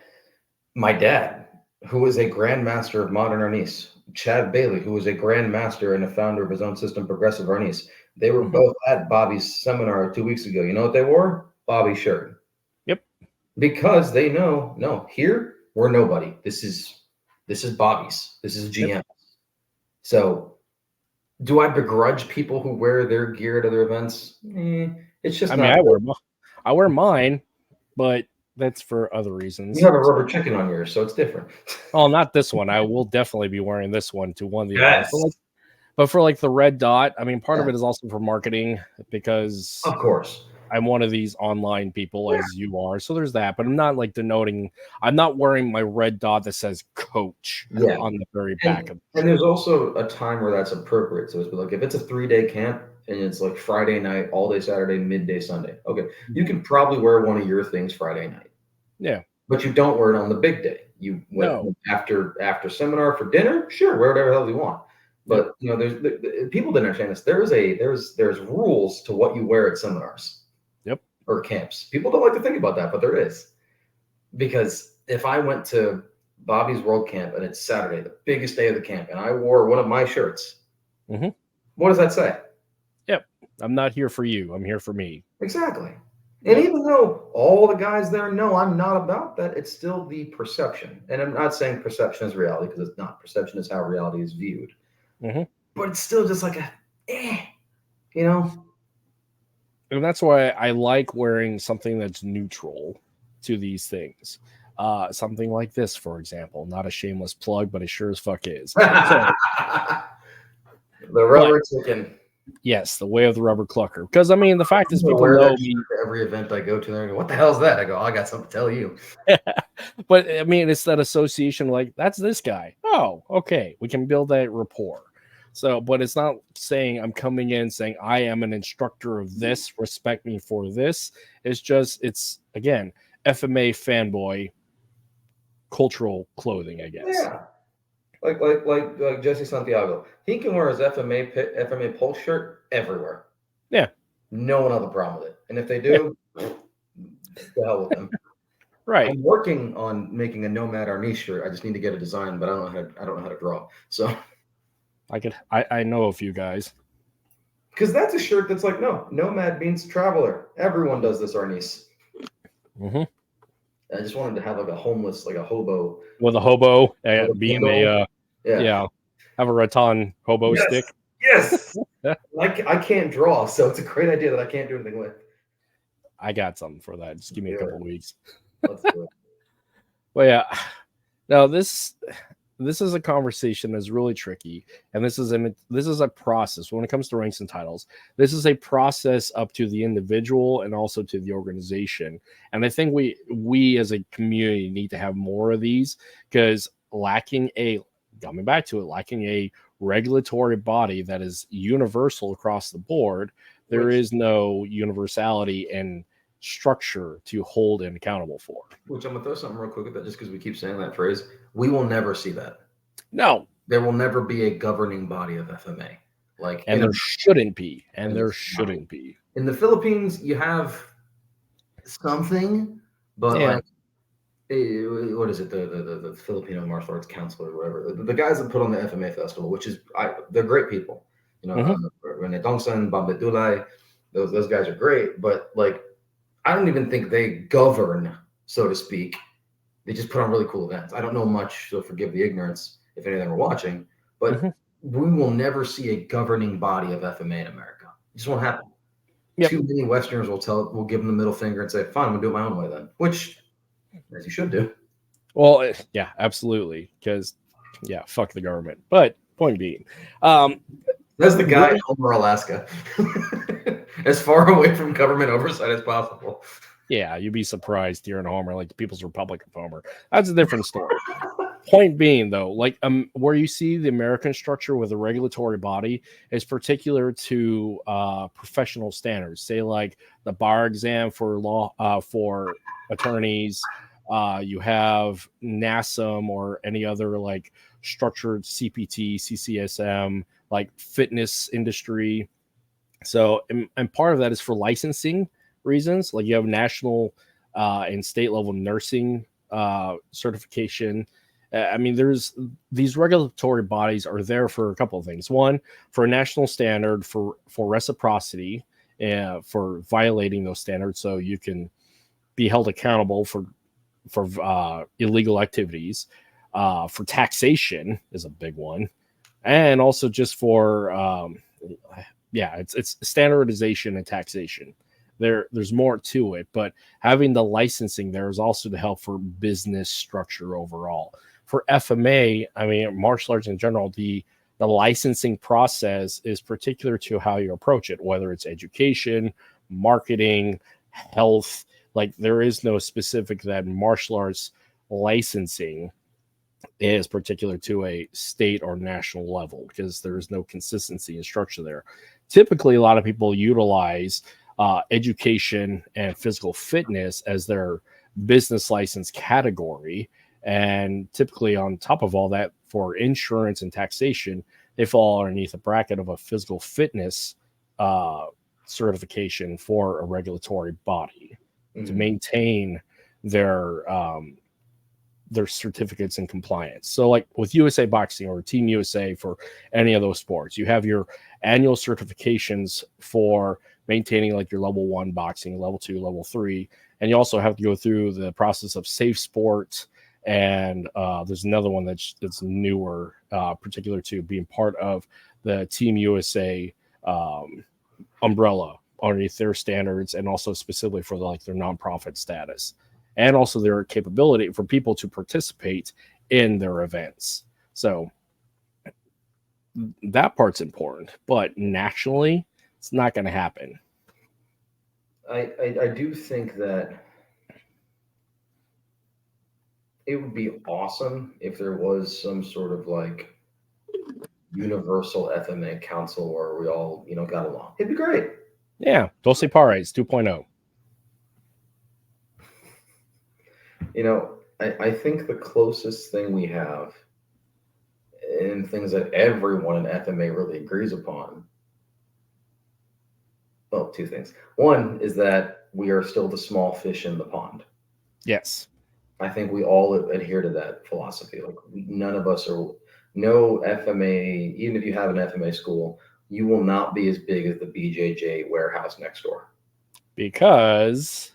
my dad, who was a grandmaster of modern Arnis, Chad Bailey, who was a grandmaster and a founder of his own system, Progressive Arnis, they were both at Bobby's seminar 2 weeks ago. You know what they wore? Bobby's shirt. Yep. Because they know, no, here we're nobody. This is Bobby's. This is GM. Yep. So do I begrudge people who wear their gear at other events? It's just I wear mine, but that's for other reasons. You have a rubber chicken on yours, so it's different. Oh, not this one. I will definitely be wearing this one to one of the events. But for like the red dot, I mean, part of it is also for marketing because, of course, I'm one of these online people as you are. So there's that. But I'm not like denoting. I'm not wearing my red dot that says coach on the very back of it. And there's also a time where that's appropriate. So it's like if it's a 3-day camp and it's like Friday night, all day Saturday, midday Sunday. Okay, you can probably wear one of your things Friday night. Yeah. But you don't wear it on the big day. You after seminar for dinner, sure, wear whatever the hell you want. But there's people didn't understand this. There's rules to what you wear at seminars. Yep. Or camps. People don't like to think about that, but there is. Because if I went to Bobby's World Camp and it's Saturday, the biggest day of the camp, and I wore one of my shirts, what does that say? Yep. I'm not here for you. I'm here for me. Exactly. And even though all the guys there know I'm not about that, it's still the perception. And I'm not saying perception is reality because it's not. Perception is how reality is viewed. But it's still just like And that's why I like wearing something that's neutral to these things. Something like this, for example. Not a shameless plug, but it sure as fuck is. The rubber chicken. Yes, the way of the rubber clucker. Because I mean, the fact is, people know me. Every event I go to, they go, "What the hell is that?" I go, "I got something to tell you." But I mean, it's that association. Like, that's this guy. Oh, okay, we can build that rapport. So, but it's not saying I'm coming in saying I am an instructor of this. Respect me for this. It's just, it's again, FMA fanboy cultural clothing, I guess. Yeah. Like Jesse Santiago, he can wear his FMA pulse shirt everywhere. Yeah, no one has a problem with it, and if they do, the hell with them. Right. I'm working on making a Nomad Arnis shirt. I just need to get a design, but I don't know how to draw. So I know a few guys. because that's a shirt that's like, no, Nomad means traveler. Everyone does this Arnis. Mm-hmm. I just wanted to have like a homeless, like a hobo. With a hobo With being a yeah, have a rattan hobo yes. stick. Yes. I can't draw, so it's a great idea that I can't do anything with. I got something for that. Just give me a couple weeks. Let's do it. Well, yeah. Now this is a conversation that's really tricky, and this is a process when it comes to ranks and titles. This is a process up to the individual and also to the organization. And I think we as a community need to have more of these, because lacking a regulatory body that is universal across the board, there is no universality and structure to hold and accountable for. Which I'm gonna throw something real quick at that, just because we keep saying that phrase. We will never see that. No, there will never be a governing body of FMA. And there shouldn't be. In the Philippines, you have something, but like, what is it? The Filipino Martial Arts Council or whatever. The guys that put on the FMA festival, which is they're great people. You know, Rene Dongsan, Bambit Dulay, those guys are great, but like, I don't even think they govern, so to speak. They just put on really cool events. I don't know much, so forgive the ignorance if any of them are watching, but we will never see a governing body of FMA in America. It just won't happen. Yep. Too many Westerners will give them the middle finger and say, fine, I'm going to do it my own way then, which, as you should do. Well, yeah, absolutely, because, fuck the government. But point being, that's the guy in Homer, Alaska. As far away from government oversight as possible. Yeah, you'd be surprised here in Homer, like the People's Republic of Homer. That's a different story. Point being, though, like where you see the American structure with a regulatory body is particular to professional standards. Say, like the bar exam for law for attorneys. You have NASM or any other like structured CPT, CCSM, like fitness industry. So, and part of that is for licensing reasons. Like you have national and state level nursing certification. I mean, there's these regulatory bodies are there for a couple of things. One, for a national standard for reciprocity, for violating those standards, so you can be held accountable for illegal activities. For taxation is a big one, and also just for it's standardization and taxation. There's more to it, but having the licensing there is also to help for business structure overall. For FMA, I mean, martial arts in general, the licensing process is particular to how you approach it, whether it's education, marketing, health. Like there is no specific that martial arts licensing is particular to a state or national level, because there is no consistency and structure there. Typically, a lot of people utilize education and physical fitness as their business license category. And typically on top of all that, for insurance and taxation, they fall underneath a bracket of a physical fitness certification for a regulatory body to maintain their certificates and compliance. So like with USA Boxing or Team USA, for any of those sports, you have your annual certifications for maintaining like your level 1 boxing, level 2, level 3. And you also have to go through the process of safe sport. And there's another one that's newer, particular to being part of the Team USA umbrella underneath their standards, and also specifically for their nonprofit status, and also their capability for people to participate in their events. So that part's important, but nationally, it's not going to happen. I do think that it would be awesome if there was some sort of like universal FMA council where we all, got along. It'd be great. Yeah, Dulce Pares 2.0. I think the closest thing we have, and things that everyone in FMA really agrees upon, well, two things. One is that we are still the small fish in the pond. Yes. I think we all adhere to that philosophy. Like none of us are, no FMA, even if you have an FMA school, you will not be as big as the BJJ warehouse next door. Because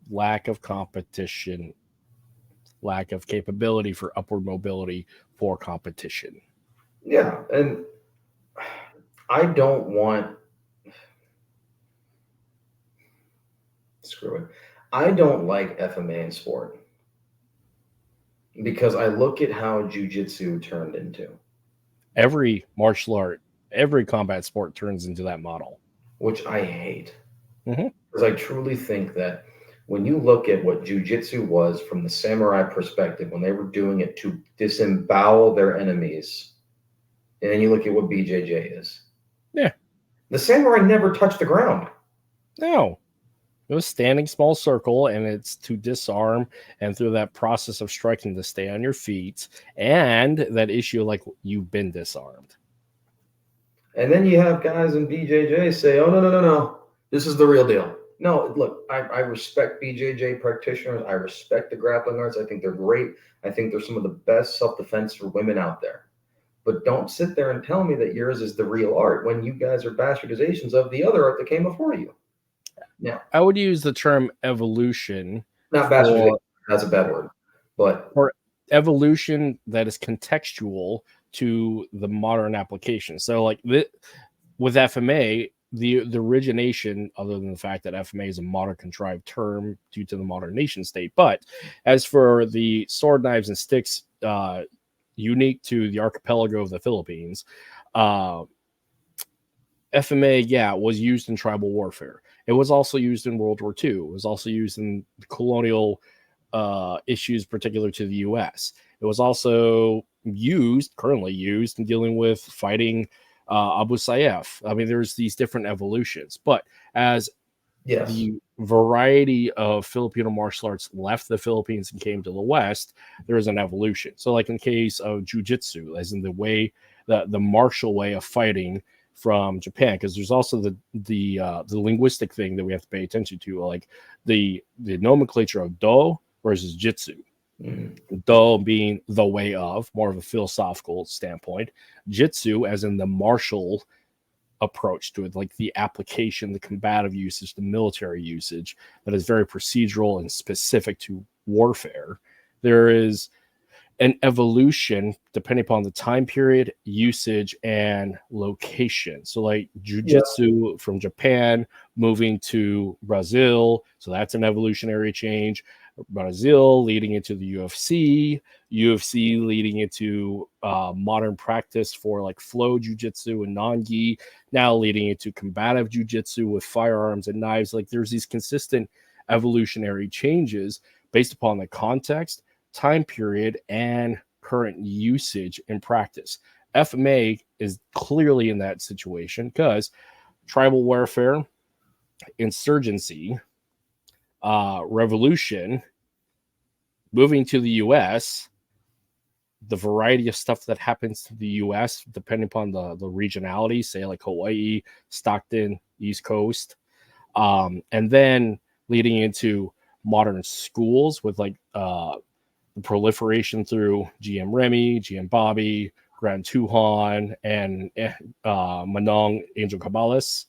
lack of competition, lack of capability for upward mobility for competition. Yeah. And I don't want, screw it. I don't like FMA in sport because I look at how jujitsu turned into. Every martial art, every combat sport turns into that model. Which I hate. Mm-hmm. Because I truly think that when you look at what jujitsu was from the samurai perspective, when they were doing it to disembowel their enemies, and then you look at what BJJ is. Yeah. The samurai never touched the ground. No. It was standing small circle, and it's to disarm, and through that process of striking to stay on your feet, and that issue like you've been disarmed. And then you have guys in BJJ say, oh, no. This is the real deal. No, look, I respect BJJ practitioners. I respect the grappling arts. I think they're great. I think they're some of the best self-defense for women out there. But don't sit there and tell me that yours is the real art when you guys are bastardizations of the other art that came before you. Now, I would use the term evolution. Not bastardization. That's a bad word. But or evolution that is contextual to the modern application. So like with FMA, the origination, other than the fact that FMA is a modern contrived term due to the modern nation state. But as for the sword, knives, and sticks unique to the archipelago of the Philippines, FMA, was used in tribal warfare. It was also used in World War II. It was also used in colonial issues particular to the U.S. It was also currently used in dealing with fighting Abu Sayyaf. I mean, there's these different evolutions. But as the variety of Filipino martial arts left the Philippines and came to the West, there is an evolution. So like in the case of jiu-jitsu, as in the way, the martial way of fighting from Japan, because there's also the linguistic thing that we have to pay attention to, like the nomenclature of do versus jitsu. Do being the way of, more of a philosophical standpoint, jitsu as in the martial approach to it, like the application, the combative usage, the military usage that is very procedural and specific to warfare. There is an evolution depending upon the time period, usage, and location. So like jiu-jitsu from Japan moving to Brazil, so that's an evolutionary change. Brazil leading into the UFC leading into modern practice for like flow jiu-jitsu and non-gi, now leading into combative jiu-jitsu with firearms and knives. Like there's these consistent evolutionary changes based upon the context, time period, and current usage in practice. FMA is clearly in that situation because tribal warfare, insurgency, revolution, moving to the US, the variety of stuff that happens to the US depending upon the regionality, say like Hawaii, Stockton, East Coast, and then leading into modern schools with like the proliferation through GM Remy, GM Bobby, Grand Tuhan, and Manong Angel Cabales.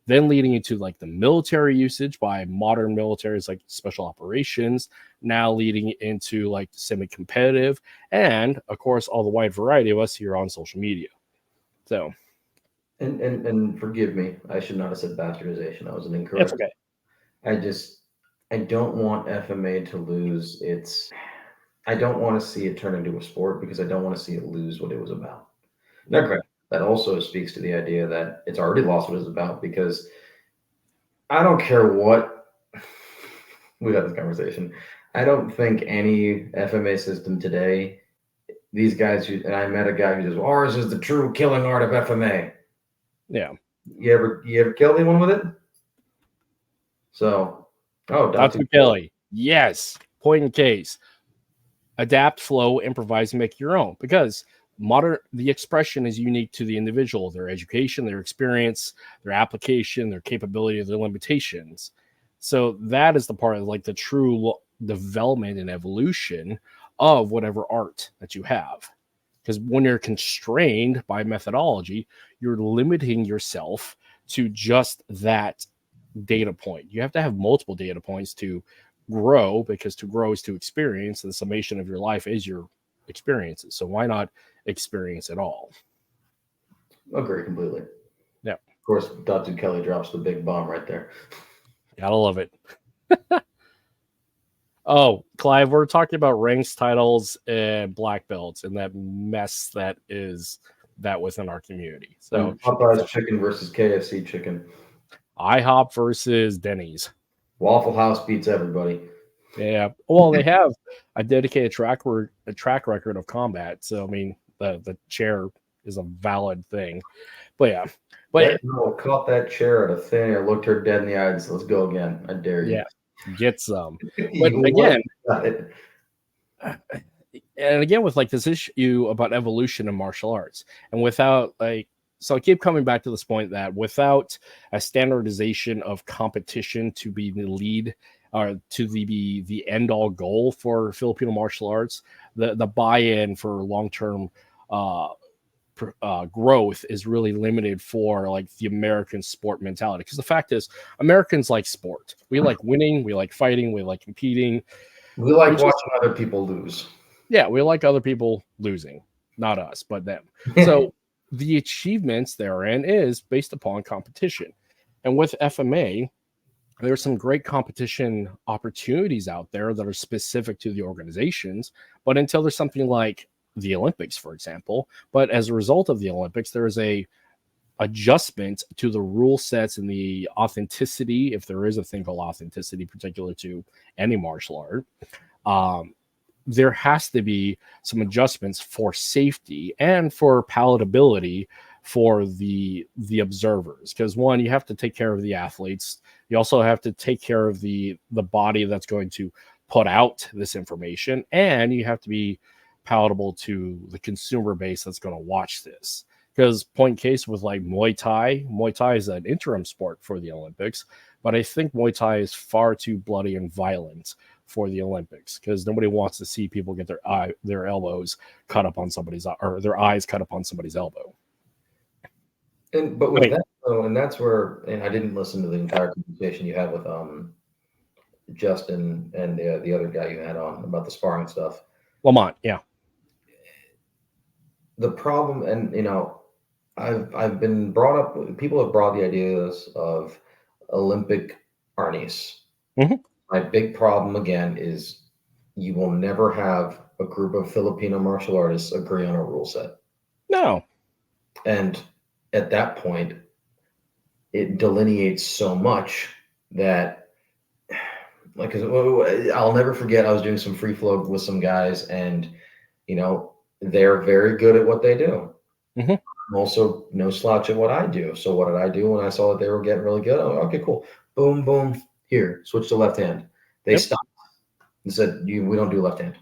Then leading into like the military usage by modern militaries like special operations, now leading into like semi-competitive, and of course all the wide variety of us here on social media. So, and forgive me, I should not have said bastardization. That was an incorrect. It's okay. I don't want FMA to lose its. I don't want to see it turn into a sport because I don't want to see it lose what it was about. Now, granted, that also speaks to the idea that it's already lost what it's about, because I don't care what we've had this conversation. I don't think any FMA system today, these guys and I met a guy who says, ours is the true killing art of FMA. Yeah. You ever killed anyone with it? So, Dr. Kelly, yes. Point in case. Adapt, flow, improvise, and make your own, because the expression is unique to the individual, their education, their experience, their application, their capability, their limitations. So that is the part of like the true development and evolution of whatever art that you have. Because when you're constrained by methodology, you're limiting yourself to just that data point. You have to have multiple data points to grow, because to grow is to experience. The summation of your life is your experiences. So why not experience it all? Agree completely. Yeah. Of course, Dr. Kelly drops the big bomb right there. Gotta love it. Oh, Clive, we're talking about ranks, titles, and black belts, and that mess that is that within our community. So Popeye's chicken versus KFC chicken. IHOP versus Denny's. Waffle House beats everybody. Yeah. Well, they have a dedicated track record of combat. So I mean, the chair is a valid thing. But yeah. But that girl caught that chair at a thin air, looked her dead in the eye, and said, "Let's go again. I dare you." Yeah. Get some. But again, and again, with like this issue about evolution in martial arts, and without like, so I keep coming back to this point that without a standardization of competition to be the lead or to the end all goal for Filipino martial arts, the buy-in for long-term growth is really limited for like the American sport mentality. Because the fact is, Americans like sport. We like winning, we like fighting, we like competing. We like watching other people lose. Yeah, we like other people losing, not us, but them. So the achievements therein is based upon competition. And with FMA, there's some great competition opportunities out there that are specific to the organizations. But until there's something like the Olympics, for example, but as a result of the Olympics, there is a adjustment to the rule sets and the authenticity, if there is a thing called authenticity, particular to any martial art. There has to be some adjustments for safety and for palatability for the observers, because one, you have to take care of the athletes. You also have to take care of the body that's going to put out this information, and you have to be palatable to the consumer base that's going to watch this. Because point case with like Muay Thai is an interim sport for the Olympics, but I think Muay Thai is far too bloody and violent for the Olympics, because nobody wants to see people get their elbows cut up on somebody's, or their eyes cut up on somebody's elbow. But with that though, and that's where, and I didn't listen to the entire conversation you had with Justin and the other guy you had on about the sparring stuff. Lamont, yeah. The problem, and I've been brought up. People have brought the ideas of Olympic Arnis. Mm-hmm. My big problem again is you will never have a group of Filipino martial artists agree on a rule set. No. And at that point, it delineates so much that, like, I'll never forget, I was doing some free flow with some guys, and they're very good at what they do. Mm-hmm. I'm also no slouch at what I do. So what did I do when I saw that they were getting really good? Oh, okay, cool. Boom, boom. Here, switch to left hand. They stopped and said, we don't do left hand.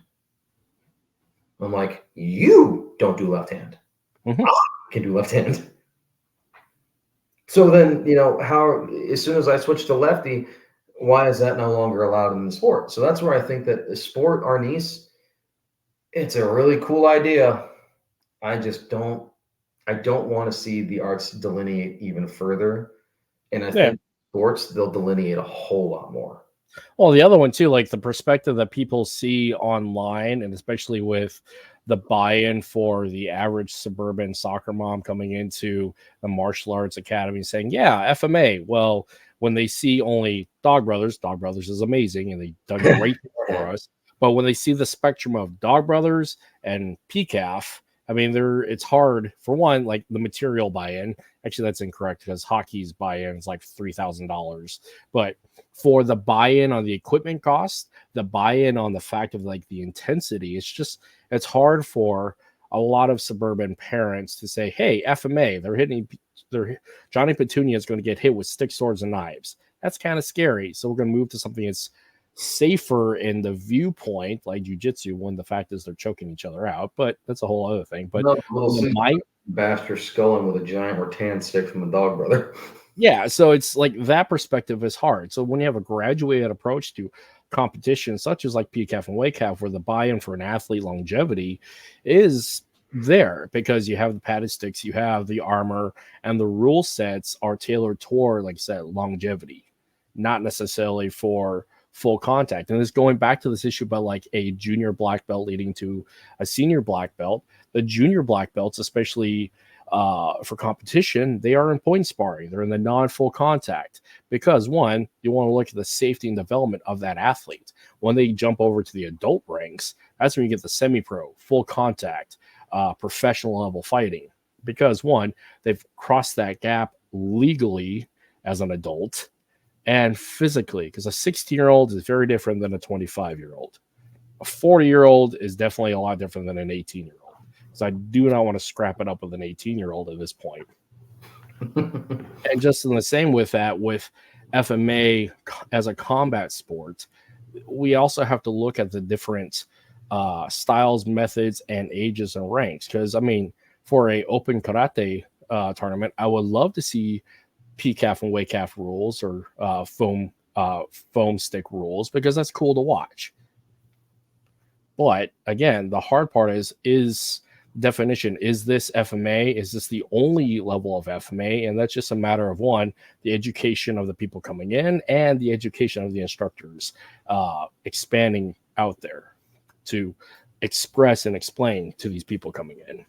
I'm like, you don't do left hand. Mm-hmm. I can do left hand. So then, how, as soon as I switch to lefty, why is that no longer allowed in the sport? So that's where I think that the sport, Arnis, it's a really cool idea. I don't want to see the arts delineate even further. And I think sports, they'll delineate a whole lot more. Well, the other one too, like the perspective that people see online, and especially with the buy-in for the average suburban soccer mom coming into the martial arts academy saying, yeah, FMA. Well, when they see only Dog Brothers is amazing, and they done great for us. But when they see the spectrum of Dog Brothers and PCAF, I mean, it's hard for one, like the material buy-in. Actually, that's incorrect, because hockey's buy-in is like $3,000. But for the buy-in on the equipment cost, the buy-in on the fact of like the intensity, it's hard for a lot of suburban parents to say, hey, FMA, Johnny Petunia is going to get hit with sticks, swords, and knives. That's kind of scary. So we're going to move to something that's safer in the viewpoint, like jiu-jitsu, when the fact is they're choking each other out, but that's a whole other thing. But bash your skull in with a giant rattan stick from a Dog Brother. Yeah, so it's like that perspective is hard. So when you have a graduated approach to competitions such as like PCAF and WACAF, where the buy-in for an athlete longevity is there because you have the padded sticks, you have the armor, and the rule sets are tailored toward, like I said, longevity, not necessarily for full contact. And it's going back to this issue about like a junior black belt leading to a senior black belt. The junior black belts, especially for competition, they are in point sparring. They're in the non-full contact because, one, you want to look at the safety and development of that athlete. When they jump over to the adult ranks, that's when you get the semi-pro, full contact, professional level fighting. Because, one, they've crossed that gap legally as an adult and physically, because a 16-year-old is very different than a 25-year-old. A 40-year-old is definitely a lot different than an 18-year-old. So I do not want to scrap it up with an 18-year-old at this point. And just in the same with that, with FMA as a combat sport, we also have to look at the different styles, methods, and ages and ranks. Because, I mean, for a open karate tournament, I would love to see PCAF and WACAF rules or foam stick rules, because that's cool to watch. But again, the hard part is definition. Is this FMA? Is this the only level of FMA? And that's just a matter of, one, the education of the people coming in and the education of the instructors expanding out there to express and explain to these people coming in.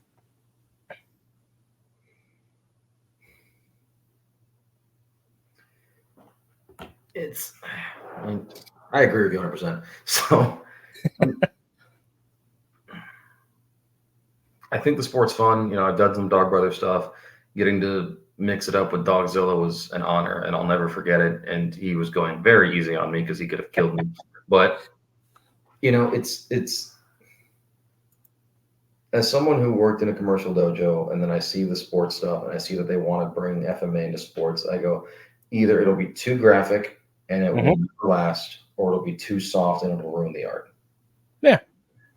I agree with you 100%. So I think the sport's fun. You know, I've done some Dog Brother stuff. Getting to mix it up with Dogzilla was an honor, and I'll never forget it. And he was going very easy on me because he could have killed me. But you know, it's as someone who worked in a commercial dojo, and then I see the sports stuff, and I see that they want to bring FMA into sports. I go, either it'll be too graphic and it will never last, or it'll be too soft and it'll ruin the art. Yeah.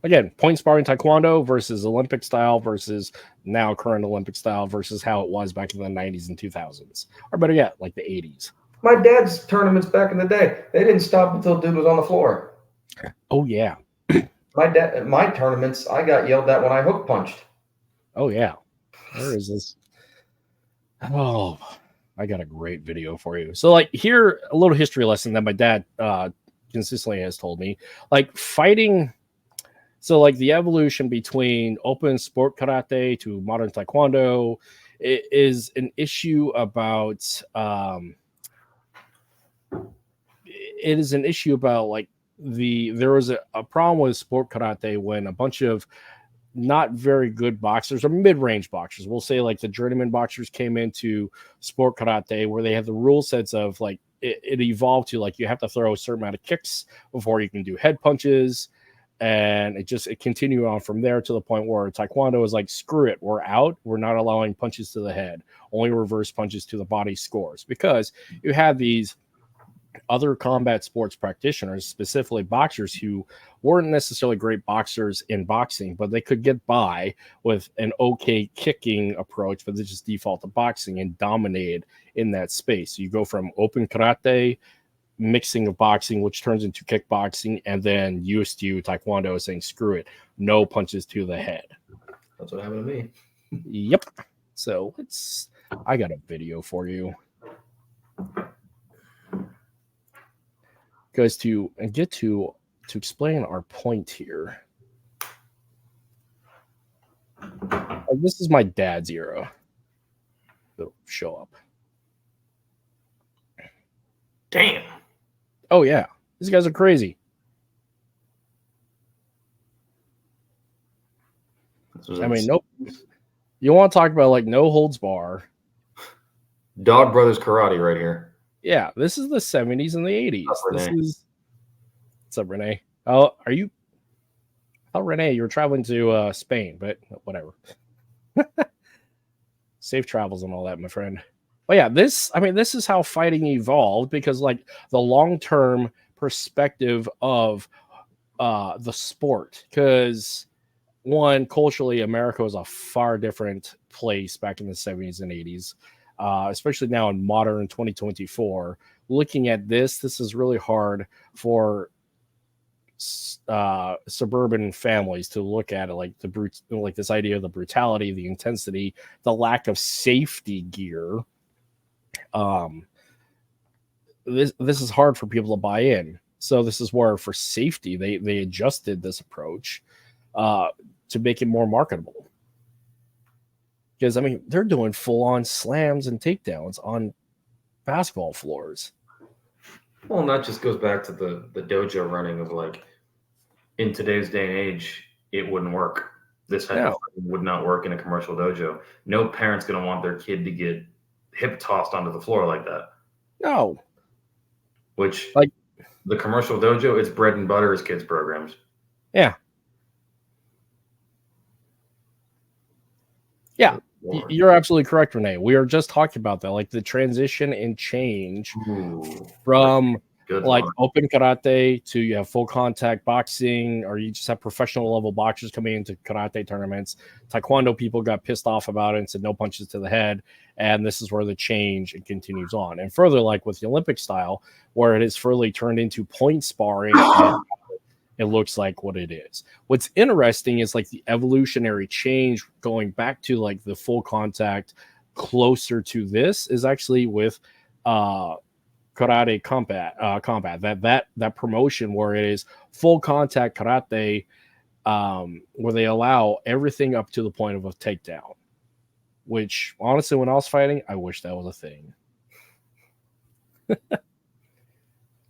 Again, point sparring taekwondo versus Olympic style versus now current Olympic style versus how it was back in the 90s and 2000s. Or better yet, like the 80s. My dad's tournaments back in the day, they didn't stop until dude was on the floor. Oh, yeah. My tournaments, I got yelled at when I hook punched. Oh, yeah. Where is this? Oh, I got a great video for you. So, like, here, a little history lesson that my dad consistently has told me. Like, fighting... So, like, the evolution between open sport karate to modern taekwondo is an issue about like there was a problem with sport karate when a bunch of not very good boxers or mid-range boxers, we'll say like the journeyman boxers, came into sport karate where they have the rule sets of like it evolved to like you have to throw a certain amount of kicks before you can do head punches. And it continued on from there to the point where taekwondo is like, screw it, we're out. We're not allowing punches to the head, only reverse punches to the body scores, because you have these other combat sports practitioners, specifically boxers, who weren't necessarily great boxers in boxing, but they could get by with an okay kicking approach, but they just default to boxing and dominated in that space. So you go from open karate, mixing of boxing, which turns into kickboxing, and then USU taekwondo saying, screw it, no punches to the head. That's what happened to me. Yep. So I got a video for you. Guys, to explain our point here. This is my dad's era. It'll show up. damn. Oh, yeah. These guys are crazy. I mean, nope. You want to talk about like no holds bar. Dog Brothers Karate right here. Yeah, this is the 70s and the 80s. What's up, Renee? Oh, are you? Oh, Renee, you were traveling to Spain, but whatever. Safe travels and all that, my friend. But yeah, this is how fighting evolved, because like the long-term perspective of the sport, because one, culturally, America was a far different place back in the 70s and 80s, especially now in modern 2024. Looking at this is really hard for suburban families to look at it like like this idea of the brutality, the intensity, the lack of safety gear. This is hard for people to buy in. So this is where, for safety, they adjusted this approach to make it more marketable. Because I mean, they're doing full on slams and takedowns on basketball floors. Well, and that just goes back to the dojo running of like, in today's day and age, it wouldn't work. This type of thing would not work in a commercial dojo. No parent's going to want their kid to get hip tossed onto the floor like that. No. Which, like, the commercial dojo, it's bread and butter as kids' programs. Yeah. Yeah. You're absolutely correct, Renee. We are just talking about that, like the transition and change from like open karate to you have full contact boxing, or you just have professional level boxers coming into karate tournaments. Taekwondo people got pissed off about it and said no punches to the head, and this is where the change and continues on. And further, like with the Olympic style, where it is further turned into point sparring. And it looks like what it is. What's interesting is like the evolutionary change going back to like the full contact closer to this is actually with karate combat that promotion where it is full contact karate, where they allow everything up to the point of a takedown, which honestly, when I was fighting, I wish that was a thing.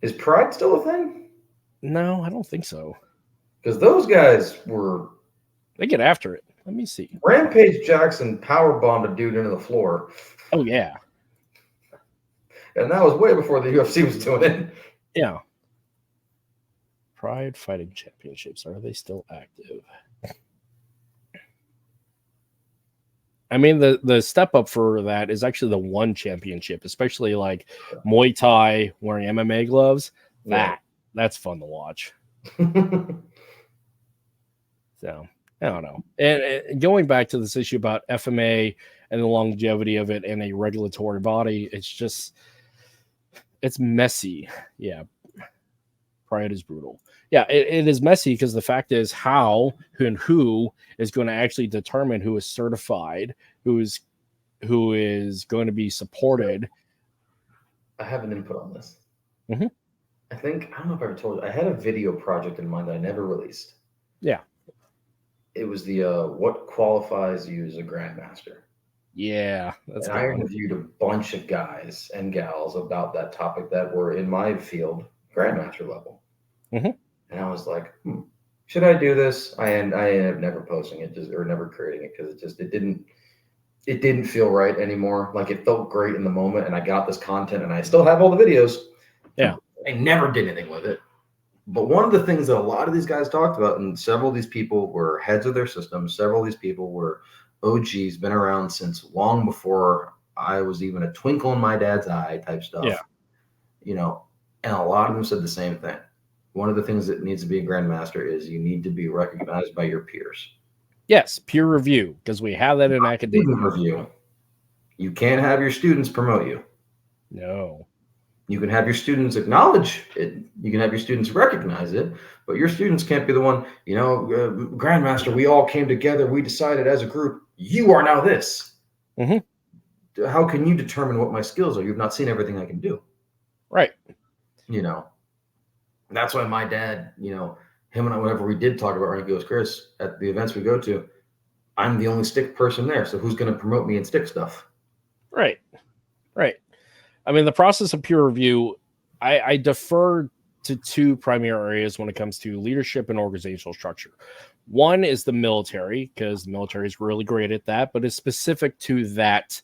Is pride still a thing? No, I don't think so. Because those guys they get after it. Let me see. Rampage Jackson powerbombed a dude into the floor. Oh, yeah. And that was way before the UFC was doing it. Yeah. Pride Fighting Championships. Are they still active? I mean, the step up for that is actually the one championship, especially like Muay Thai wearing MMA gloves. That's fun to watch. So, I don't know. And going back to this issue about FMA and the longevity of it and a regulatory body, it's messy. Yeah. Pride is brutal. Yeah, it is messy because the fact is how and who is going to actually determine who is certified, who is going to be supported. I have an input on this. Mm-hmm. I don't know if I ever told you, I had a video project in mind that I never released. Yeah. It was the what qualifies you as a grandmaster. Yeah. And I interviewed a bunch of guys and gals about that topic that were in my field, grandmaster level. Mm-hmm. And I was like, should I do this? I ended up never posting it or never creating it because it didn't feel right anymore. Like it felt great in the moment and I got this content and I still have all the videos. Yeah. I never did anything with it. But one of the things that a lot of these guys talked about, and several of these people were heads of their systems, several of these people were OGs, been around since long before I was even a twinkle in my dad's eye type stuff. Yeah. You know, and a lot of them said the same thing. One of the things that needs to be a grandmaster is you need to be recognized by your peers. Yes, peer review, because we have that in academia. Review. You can't have your students promote you. No. You can have your students acknowledge it. You can have your students recognize it, but your students can't be the one, grandmaster, we all came together. We decided as a group, you are now this. Mm-hmm. How can you determine what my skills are? You've not seen everything I can do. Right. That's why my dad, him and I, whenever we did talk about running, he goes, Chris, at the events we go to, I'm the only stick person there. So who's going to promote me in stick stuff? Right. Right. I mean, the process of peer review, I defer to two primary areas when it comes to leadership and organizational structure. One is the military, because the military is really great at that, but it's specific to that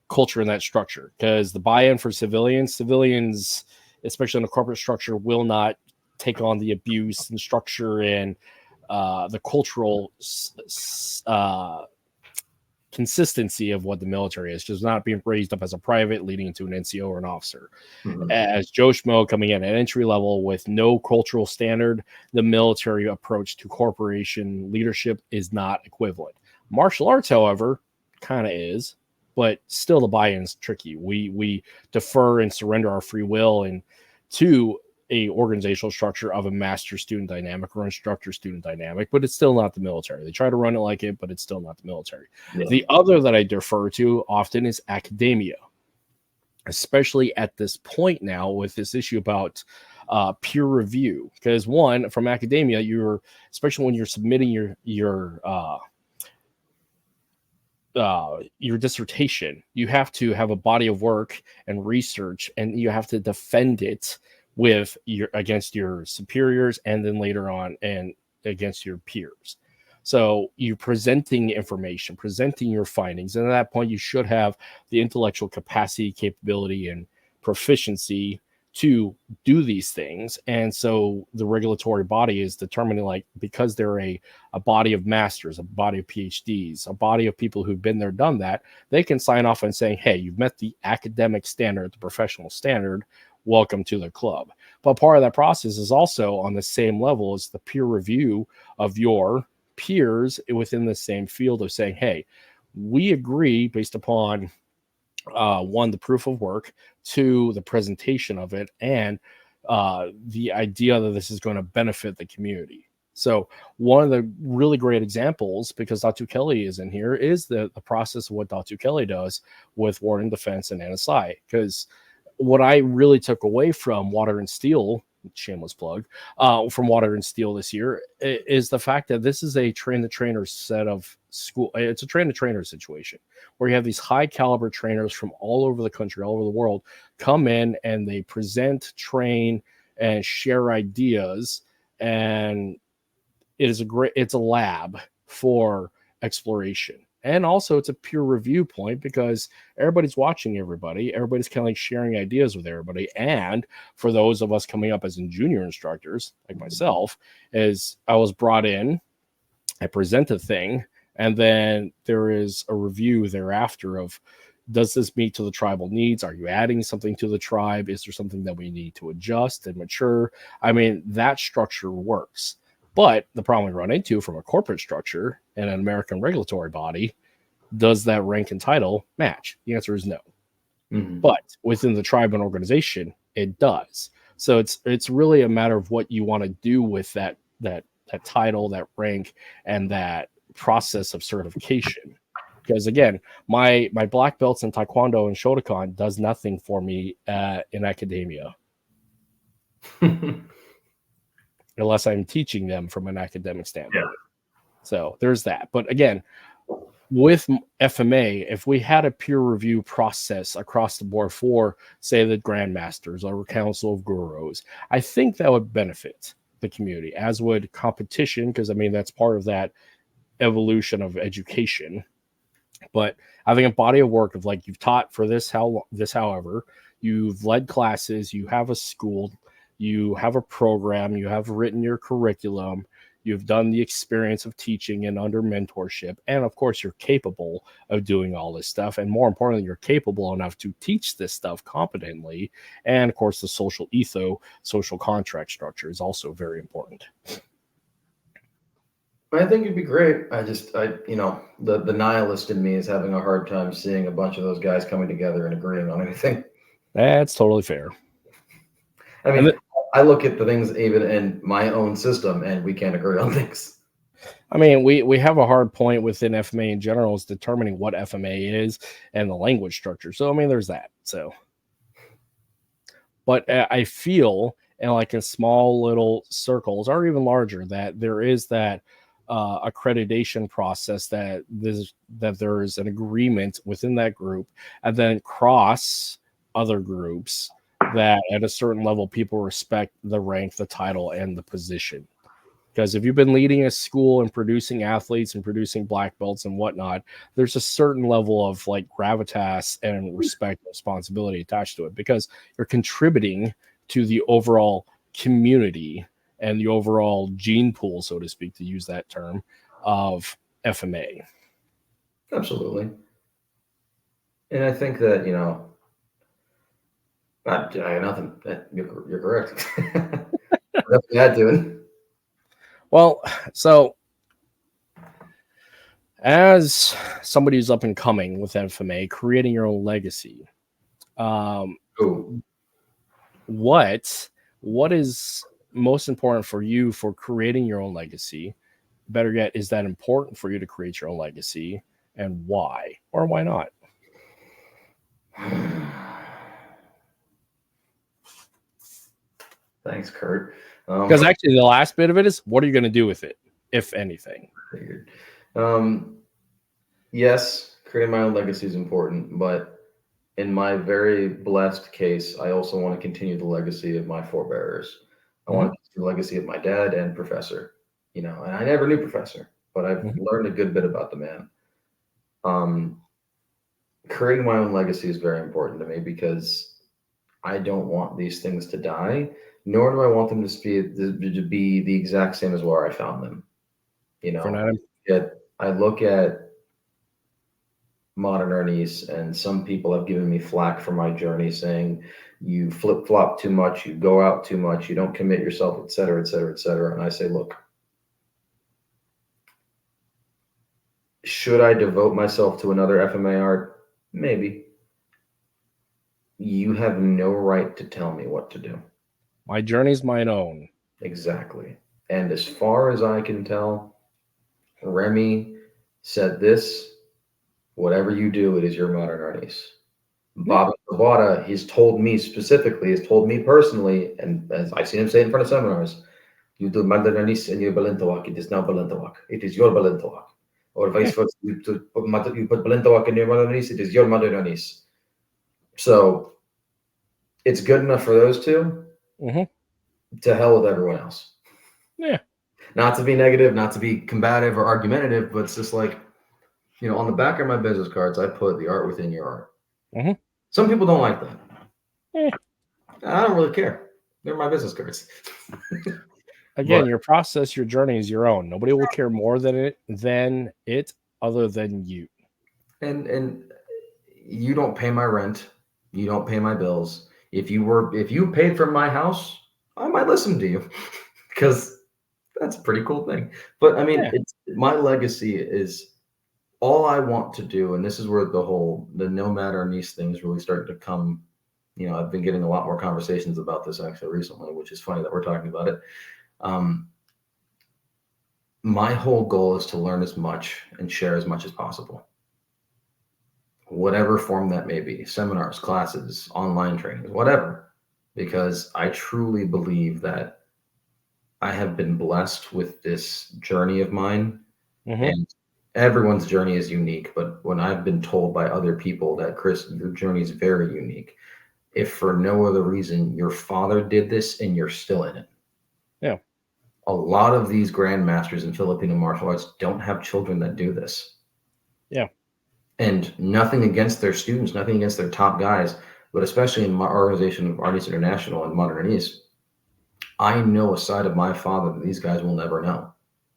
culture and that structure, because the buy-in for civilians, especially in a corporate structure, will not take on the abuse and structure and the cultural consistency of what the military is, just not being raised up as a private leading into an NCO or an officer. Mm-hmm. As Joe Schmo coming in at entry level with no cultural standard, the military approach to corporation leadership is not equivalent. Martial arts, however, kind of is, but still the buy-in is tricky. We defer and surrender our free will, and two, a organizational structure of a master-student dynamic or instructor-student dynamic, but it's still not the military. They try to run it like it, but it's still not the military. Yeah. The other that I defer to often is academia, especially at this point now with this issue about peer review. Because one, from academia, especially when you're submitting your dissertation, you have to have a body of work and research, and you have to defend it against your superiors, and then later on and against your peers. So you're presenting information, presenting your findings, and at that point you should have the intellectual capacity, capability, and proficiency to do these things. And so the regulatory body is determining, like, because they're a body of masters, a body of PhDs, a body of people who've been there, done that, they can sign off on saying, hey, you've met the academic standard, the professional standard, welcome to the club. But part of that process is also on the same level as the peer review of your peers within the same field of saying, hey, we agree based upon one, the proof of work, two, the presentation of it, and the idea that this is going to benefit the community. So one of the really great examples, because Datu Kelly is in here, is the process of what Datu Kelly does with Warden Defense and NSI. Because what I really took away from Water and Steel, shameless plug, from Water and Steel this year, is the fact that this is a train-the-trainer set of school. It's a train-the-trainer situation where you have these high-caliber trainers from all over the country, all over the world, come in and they present, train, and share ideas. And it's a lab for exploration. And also it's a peer review point because everybody's watching everybody. Everybody's kind of like sharing ideas with everybody. And for those of us coming up as junior instructors, like myself, is I was brought in, I present a thing, and then there is a review thereafter of, does this meet to the tribal needs? Are you adding something to the tribe? Is there something that we need to adjust and mature? I mean, that structure works. But the problem we run into from a corporate structure and an American regulatory body, does that rank and title match? The answer is no. Mm-hmm. But within the tribe and organization, it does. So it's really a matter of what you want to do with that title, that rank, and that process of certification. Because again, my black belts in Taekwondo and Shotokan does nothing for me in academia. Unless I'm teaching them from an academic standpoint. Yeah. So there's that. But again, with FMA, if we had a peer review process across the board for, say, the Grandmasters or Council of Guros, I think that would benefit the community, as would competition, because I mean, that's part of that evolution of education. But having a body of work of, like, you've taught for however, you've led classes, you have a school, you have a program, you have written your curriculum, you've done the experience of teaching and under mentorship, and of course you're capable of doing all this stuff, and more importantly, you're capable enough to teach this stuff competently. And of course the social social contract structure is also very important. I think it'd be great. The nihilist in me is having a hard time seeing a bunch of those guys coming together and agreeing on anything. That's totally fair. I mean, I look at the things even in my own system, and we can't agree on things. I mean, we have a hard point within FMA in general is determining what FMA is and the language structure. So, I mean, there's that. So, but I feel in like in small little circles or even larger that there is that accreditation process that there is an agreement within that group, and then cross other groups that at a certain level people respect the rank, the title, and the position. Because if you've been leading a school and producing athletes and producing black belts and whatnot, there's a certain level of like gravitas and respect and responsibility attached to it, because you're contributing to the overall community and the overall gene pool, so to speak, to use that term, of FMA. Absolutely. And I think that, I got nothing. You're correct. That's bad doing. Well, so as somebody who's up and coming with FMA, creating your own legacy, what what is most important for you for creating your own legacy? Better yet, is that important for you to create your own legacy, and why or why not? Thanks, Kurt. Because actually, the last bit of it is, what are you going to do with it, if anything? Figured. Yes, creating my own legacy is important, but in my very blessed case, I also want to continue the legacy of my forebearers. I want to continue the legacy of my dad and Professor. You know, and I never knew Professor, but I've learned a good bit about the man. Creating my own legacy is very important to me because I don't want these things to die, nor do I want them to be the exact same as where I found them. You know, I look at modern Arnis, and some people have given me flack for my journey, saying you flip flop too much, you go out too much, you don't commit yourself, et cetera, et cetera, et cetera. And I say, look, should I devote myself to another FMA art? Maybe. You have no right to tell me what to do. My journey's mine own. Exactly. And as far as I can tell, Remy said this: whatever you do, it is your modern Arnis. Bobby Tabata, he's told me specifically, he's told me personally, and as I've seen him say in front of seminars, you do modern Arnis and your Balintawak, it is now Balintawak. It is your Balintawak. Or vice versa, you put Balintawak in your modern Arnis, it is your modern Arnis. So it's good enough for those two. To hell with everyone else. Yeah. Not to be negative, not to be combative or argumentative, but it's just like, you know, on the back of my business cards, I put the art within your art. Some people don't like that. I don't really care. They're my business cards. Again, your process, your journey is your own. Nobody will care more than it other than you. And you don't pay my rent. You don't pay my bills. If you paid for my house, I might listen to you because that's a pretty cool thing. But I mean, my legacy is all I want to do. And this is where the nomad Arnis things really started to come. You know, I've been getting a lot more conversations about this actually recently, which is funny that we're talking about it. My whole goal is to learn as much and share as much as possible, whatever form that may be, seminars, classes, online trainings, whatever, because I truly believe that I have been blessed with this journey of mine. And everyone's journey is unique, but when I've been told by other people that, Chris, your journey is very unique, if for no other reason your father did this and you're still in it. Yeah. A lot of these grandmasters in Filipino martial arts don't have children that do this. Yeah. And nothing against their students, nothing against their top guys, but especially in my organization of Arnis International and Modern Arnis, I know a side of my father that these guys will never know.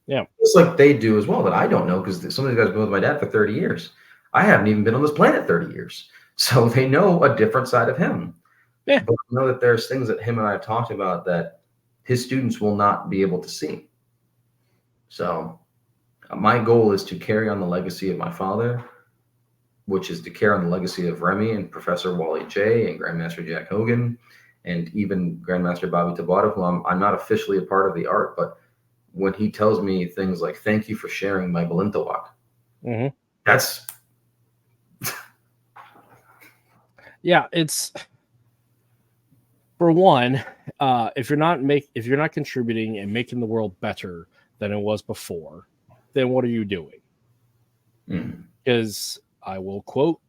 Yeah. Just like they do as well that I don't know, because some of these guys have been with my dad for 30 years. I haven't even been on this planet 30 years. So they know a different side of him. Yeah. But I know that there's things that him and I have talked about that his students will not be able to see. So my goal is to carry on the legacy of my father, which is to carry on the legacy of Remy and Professor Wally J and Grandmaster Jack Hogan and even Grandmaster Bobby Tabata, who I'm not officially a part of the art, but when he tells me things like, thank you for sharing my Balintawak, that's... Yeah, it's... For one, if you're not contributing and making the world better than it was before, then what are you doing? Because I will quote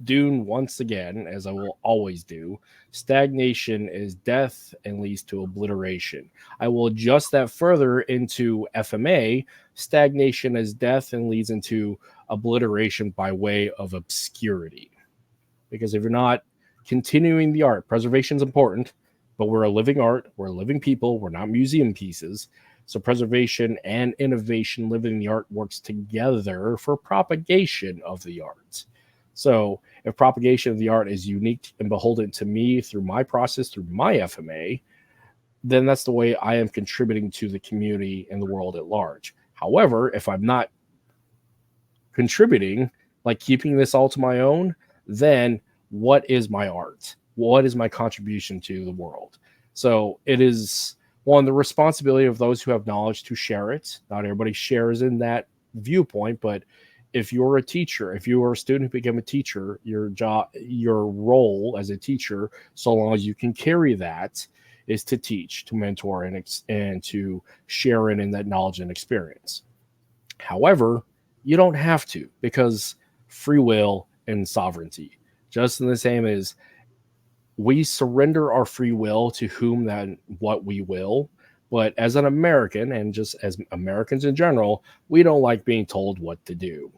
Dune once again, as I will always do: stagnation is death and leads to obliteration. I will adjust that further into FMA: stagnation is death and leads into obliteration by way of obscurity. Because if you're not continuing the art, preservation is important, but we're a living art, we're a living people, we're not museum pieces. So preservation and innovation, living the art, works together for propagation of the art. So if propagation of the art is unique and beholden to me through my process, through my FMA, then that's the way I am contributing to the community and the world at large. However, if I'm not contributing, like keeping this all to my own, then what is my art? What is my contribution to the world? So it is one, the responsibility of those who have knowledge to share it. Not everybody shares in that viewpoint, but if you're a teacher, if you are a student who become a teacher, your job, your role as a teacher, so long as you can carry that, is to teach, to mentor, and to share in that knowledge and experience. However, you don't have to, because free will and sovereignty, just in the same as we surrender our free will to whom that what we will. But as an American, and just as Americans in general, we don't like being told what to do.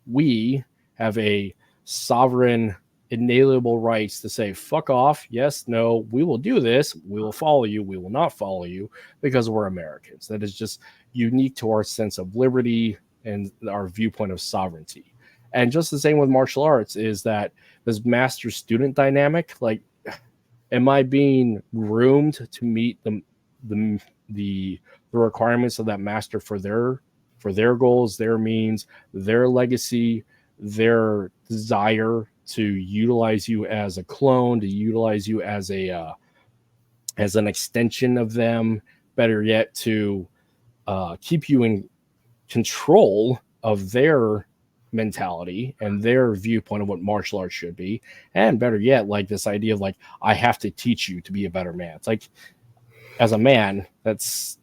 We have a sovereign, inalienable rights to say, fuck off, yes, no, we will do this, we will follow you, we will not follow you, because we're Americans. That is just unique to our sense of liberty and our viewpoint of sovereignty. And just the same with martial arts is that this master-student dynamic, like, am I being groomed to meet the requirements of that master for their goals, their means, their legacy, their desire to utilize you as a clone, to utilize you as an extension of them, better yet, to keep you in control of their mentality and their viewpoint of what martial arts should be, and better yet, like this idea of like, I have to teach you to be a better man. It's like, as a man, that's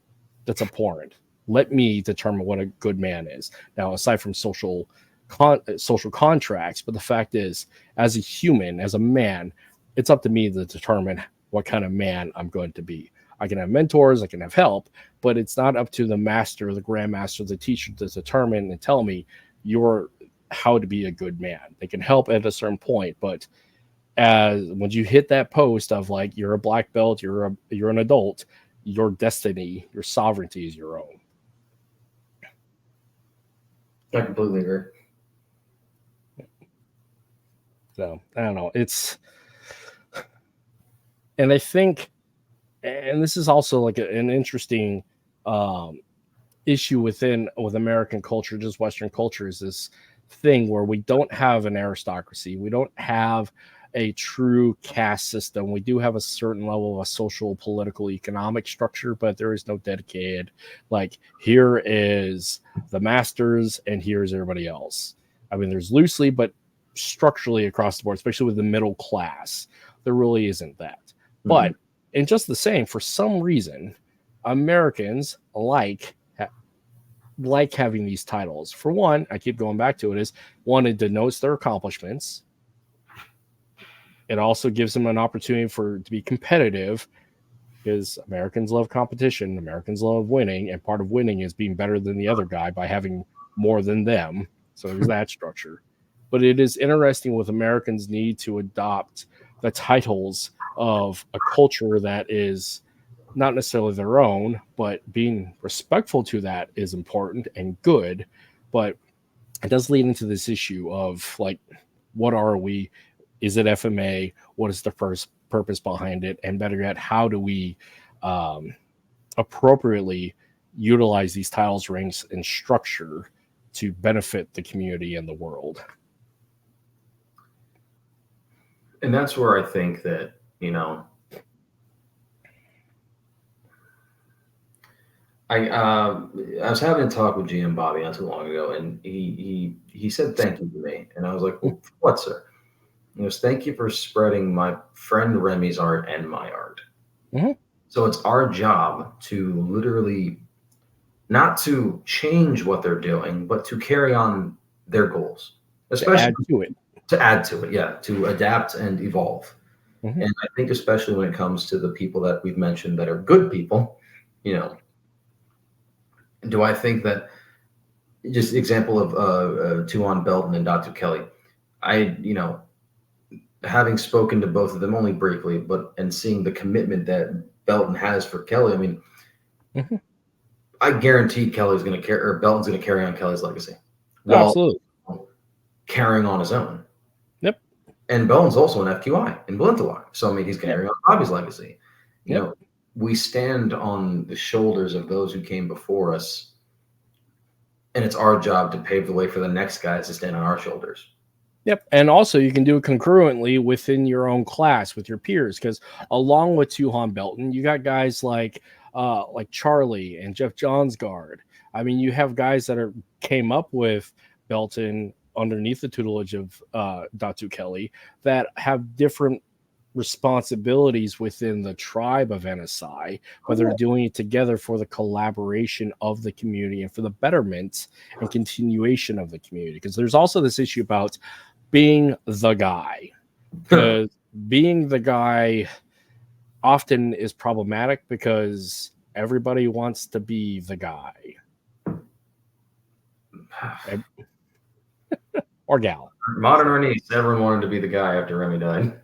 abhorrent. Let me determine what a good man is. Now, aside from social contracts, but the fact is, as a human, as a man, it's up to me to determine what kind of man I'm going to be. I can have mentors, I can have help, but it's not up to the master, the grandmaster, the teacher to determine and tell me how to be a good man. They can help at a certain point, but when you hit that post of like, you're a black belt, you're an adult, your destiny, your sovereignty is your own. I completely agree. So I don't know. And I think, and this is also like an interesting issue with American culture, just Western culture, is this thing where we don't have an aristocracy. We don't have a true caste system. We do have a certain level of a social, political, economic structure, but there is no dedicated, like, here is the masters and here's everybody else. I mean, there's loosely, but structurally across the board, especially with the middle class, there really isn't that. Mm-hmm. But in just the same, for some reason, Americans like having these titles. For one, I keep going back to it, is one, it denotes their accomplishments. It also gives them an opportunity to be competitive, because Americans love competition. Americans love winning, and part of winning is being better than the other guy by having more than them. So there's that structure. But it is interesting with Americans' need to adopt the titles of a culture that is not necessarily their own, but being respectful to that is important and good. But it does lead into this issue of like, what are we? Is it FMA? What is the first purpose behind it? And better yet, how do we appropriately utilize these titles, ranks, and structure to benefit the community and the world? And that's where I think that, I was having a talk with GM Bobby not too long ago, and he said thank you to me, and I was like, well, what, sir? He goes, thank you for spreading my friend Remy's art and my art. Mm-hmm. So it's our job to literally not to change what they're doing, but to carry on their goals, especially to add to it, yeah, to adapt and evolve. Mm-hmm. And I think especially when it comes to the people that we've mentioned that are good people, do I think that, just example of TaeKwonDo Belton and Dr. Kelly, having spoken to both of them only briefly, and seeing the commitment that Belton has for Kelly, I mean, mm-hmm. I guarantee Belton's going to carry on Kelly's legacy. Absolutely. Carrying on his own. Yep. And Belton's also an FQI in Blintalok. So, I mean, he's carrying on Bobby's legacy. We stand on the shoulders of those who came before us, and it's our job to pave the way for the next guys to stand on our shoulders. Yep. And also you can do it concurrently within your own class with your peers, because along with Tuhan Belton, you got guys like Charlie and Jeff Johnsgard. I mean, you have guys that came up with Belton underneath the tutelage of Datu Kelly that have different responsibilities within the tribe of NSI, but they're doing it together for the collaboration of the community and for the betterment and continuation of the community. Because there's also this issue about being the guy, because being the guy often is problematic because everybody wants to be the guy or gal. Modern Arnis, everyone wanted to be the guy after Remy died.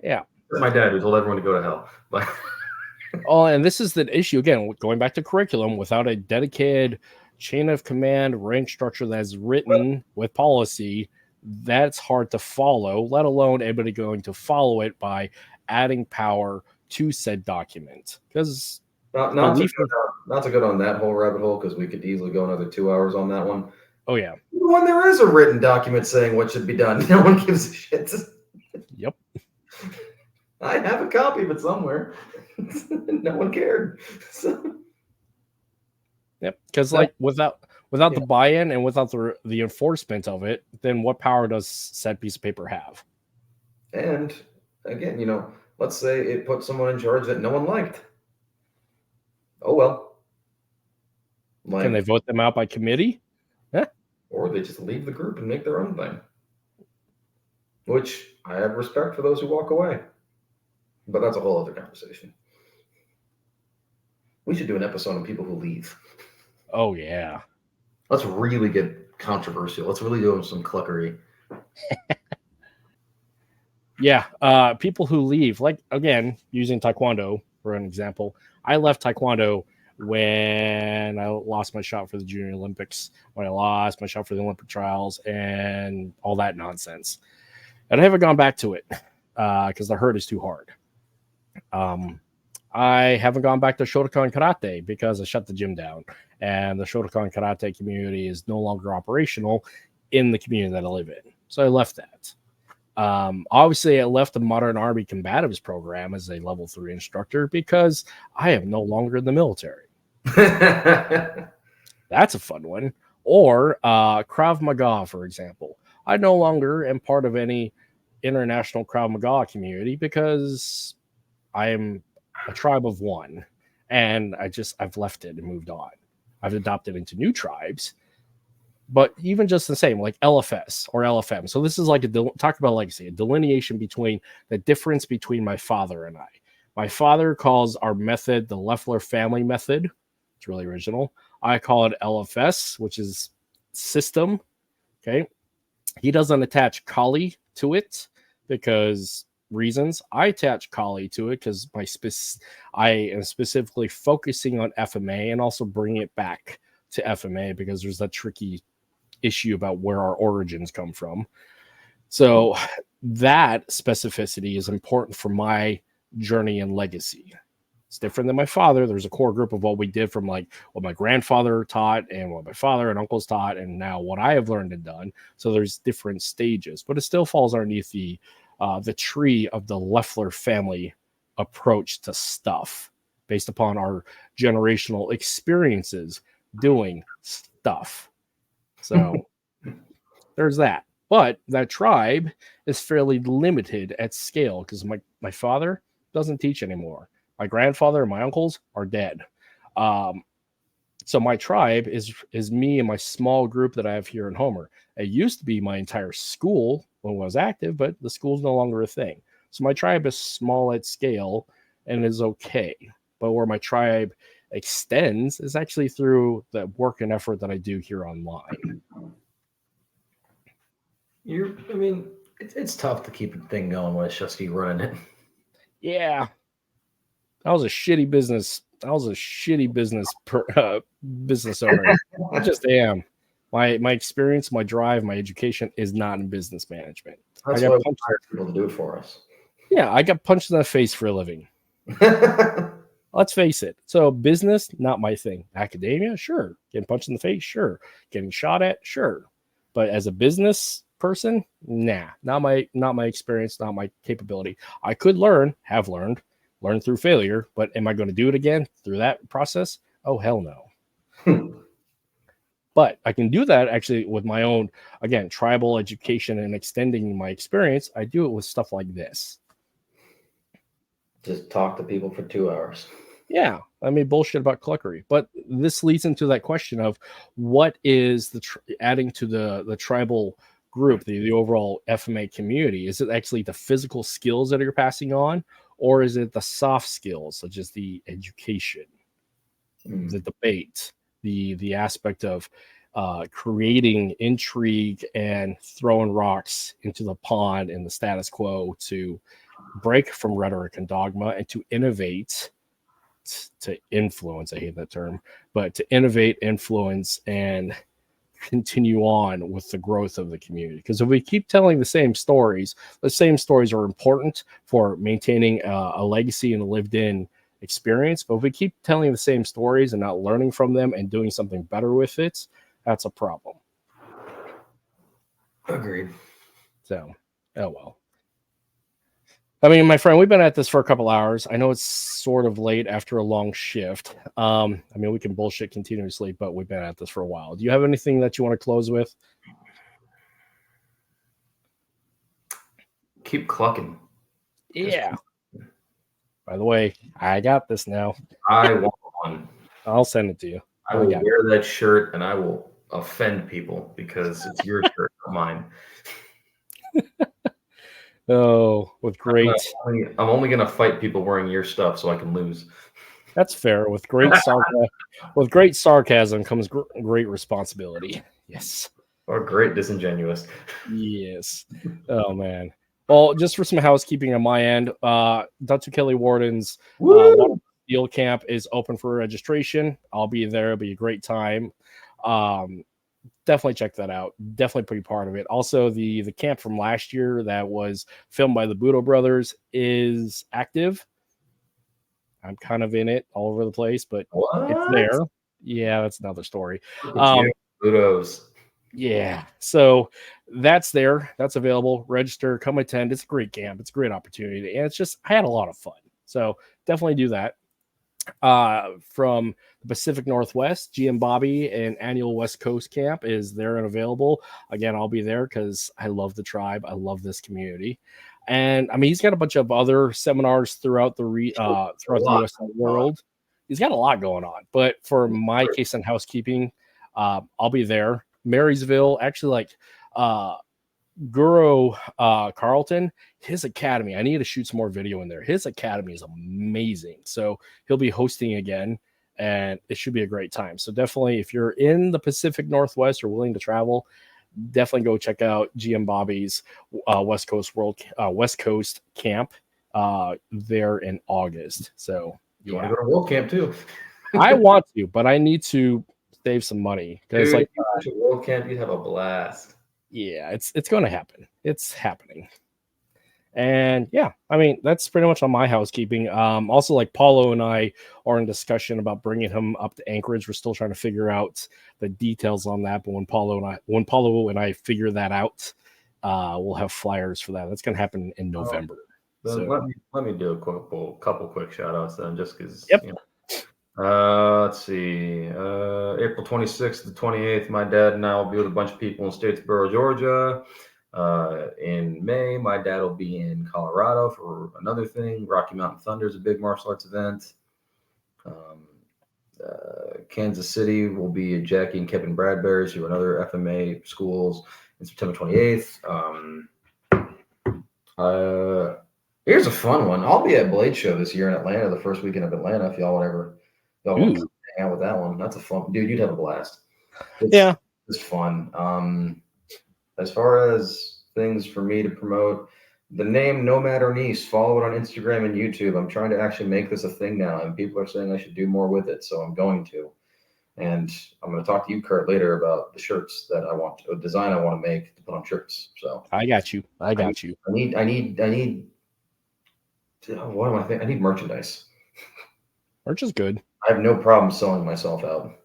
Yeah. My dad, who told everyone to go to hell. But oh, and this is the issue again, going back to curriculum, without a dedicated chain of command rank structure that's written with policy, that's hard to follow, let alone anybody going to follow it by adding power to said document. Because not to go down that whole rabbit hole, because we could easily go another 2 hours on that one. Oh yeah. When there is a written document saying what should be done, no one gives a shit. Yep. I have a copy of it somewhere. No one cared. So. Yep. Because without the buy-in and without the enforcement of it, then what power does said piece of paper have? And again, let's say it put someone in charge that no one liked. Oh well. Can they vote them out by committee? Or they just leave the group and make their own thing. Which I have respect for those who walk away. But that's a whole other conversation. We should do an episode on people who leave. Oh, yeah. Let's really get controversial. Let's really do some cluckery. Yeah. People who leave, like, again, using Taekwondo for an example. I left Taekwondo when I lost my shot for the Junior Olympics, when I lost my shot for the Olympic trials and all that nonsense. And I haven't gone back to it because the hurt is too hard. I haven't gone back to Shotokan Karate because I shut the gym down, and the Shotokan Karate community is no longer operational in the community that I live in. So I left that. Obviously, I left the Modern Army Combatives program as a level 3 instructor because I am no longer in the military. That's a fun one. Or Krav Maga, for example. I no longer am part of any international Krav Maga community because I am a tribe of one, and I've left it and moved on. I've adopted into new tribes, but even just the same, like LFS or LFM. So this is like talk about legacy, a delineation between the difference between my father and I. My father calls our method the Leffler family method. It's really original. I call it LFS, which is system. Okay. He doesn't attach Kali to it because reasons. I attach Kali to it because I am specifically focusing on FMA and also bringing it back to FMA because there's that tricky issue about where our origins come from. So that specificity is important for my journey and legacy. It's different than my father. There's a core group of what we did from like what my grandfather taught and what my father and uncles taught, and now what I have learned and done. So there's different stages, but it still falls underneath the tree of the Leffler family approach to stuff based upon our generational experiences doing stuff. So there's that. But that tribe is fairly limited at scale because my father doesn't teach anymore. My grandfather and my uncles are dead. So my tribe is me and my small group that I have here in Homer. It used to be my entire school when I was active, but the school's no longer a thing. So my tribe is small at scale and is okay. But where my tribe extends is actually through the work and effort that I do here online. It's tough to keep a thing going when it's just you running it. Yeah. I was a shitty business business owner. I just am. My experience, my drive, my education is not in business management. That's why we hire people to do it for us. Yeah, I got punched in the face for a living. Let's face it. So business, not my thing. Academia, sure. Getting punched in the face, sure. Getting shot at, sure. But as a business, person, nah, not my experience, not my capability. I could learn, have learned through failure, but am I going to do it again through that process? Oh, hell no. But I can do that actually with my own, again, tribal education and extending my experience. I do it with stuff like this. Just talk to people for 2 hours. Yeah, I mean bullshit about cluckery, but this leads into that question of what is the adding to the tribal group, the overall FMA community. Is it actually the physical skills that you're passing on, or is it the soft skills such as the education, the debate, the aspect of creating intrigue and throwing rocks into the pond and the status quo to break from rhetoric and dogma and to innovate, to influence, I hate that term, but to innovate, influence, and continue on with the growth of the community. Because if we keep telling the same stories are important for maintaining a legacy and a lived-in experience. But if we keep telling the same stories and not learning from them and doing something better with it, that's a problem. Agreed. So, oh well. I mean, my friend, we've been at this for a couple hours. I know it's sort of late after a long shift. I mean, we can bullshit continuously, but we've been at this for a while. Do you have anything that you want to close with? Keep clucking. Yeah. By the way, I got this now. I want one. I'll send it to you. I will wear that shirt and I will offend people because it's your shirt, not mine. Oh, with great. I'm only going to fight people wearing your stuff so I can lose. That's fair. With great sarcasm comes great responsibility. Yes. Or great disingenuous. Yes. Oh man. Well, just for some housekeeping on my end, Dr. Kelly Warden's Steel Camp is open for registration. I'll be there. It'll be a great time. Definitely check that out. Definitely be part of it. Also, the camp from last year that was filmed by the Budo brothers is active. I'm kind of in it all over the place, but it's there. Yeah, that's another story. Budos. Yeah, so that's there. That's available. Register, come attend. It's a great camp. It's a great opportunity, and it's just I had a lot of fun. So definitely do that. From the Pacific Northwest, GM Bobby and annual West Coast camp is there and available. Again, I'll be there because I love the tribe. I love this community. And I mean, he's got a bunch of other seminars throughout the US world. He's got a lot going on. But for my case and housekeeping, I'll be there. Marysville, actually, like Guro Carlton, his academy. I need to shoot some more video in there. His academy is amazing. So he'll be hosting again, and it should be a great time. So definitely, if you're in the Pacific Northwest or willing to travel, definitely go check out GM Bobby's West Coast camp there in August. So you want to go to World Camp too? I want to, but I need to save some money because like World Camp, you have a blast. Yeah, it's going to happen. It's happening. And yeah, I mean, that's pretty much on my housekeeping. Also, like Paulo and I are in discussion about bringing him up to Anchorage. We're still trying to figure out the details on that. But when Paulo and I figure that out, we'll have flyers for that. That's going to happen in November. So let me do a couple quick shout outs then, just because. Yep. You know. Let's see. April 26th to 28th, my dad and I will be with a bunch of people in Statesboro, Georgia. In May, my dad will be in Colorado for another thing. Rocky Mountain Thunder is a big martial arts event. Kansas City will be Jackie and Kevin Bradbury's, who are another FMA schools, in September 28th. Here's a fun one. I'll be at Blade Show this year in Atlanta, the first weekend of Atlanta, if y'all want to hang out with that one. That's a fun, dude. You'd have a blast. It's fun. As far as things for me to promote, the name Nomad Arnis, follow it on Instagram and YouTube. I'm trying to actually make this a thing now, and people are saying I should do more with it, so I'm going to. And I'm going to talk to you, Kurt, later about the shirts that I want to, a design I want to make to put on shirts. So I got you. I need. What am I thinking? I need merchandise. Merch is good. I have no problem selling myself out.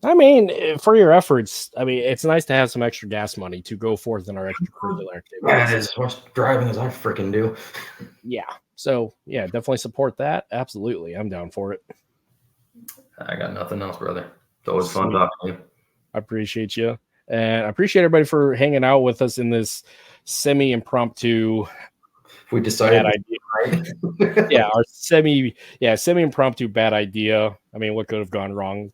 I mean, for your efforts, I mean, it's nice to have some extra gas money to go forth in our extracurricular activities. Yeah, it is as much driving as I freaking do. Yeah. So, yeah, definitely support that. Absolutely. I'm down for it. I got nothing else, brother. It's always fun Sweet. talking to you. I appreciate you. And I appreciate everybody for hanging out with us in this semi-impromptu We decided bad idea. Yeah, our semi-impromptu bad idea. I mean, what could have gone wrong?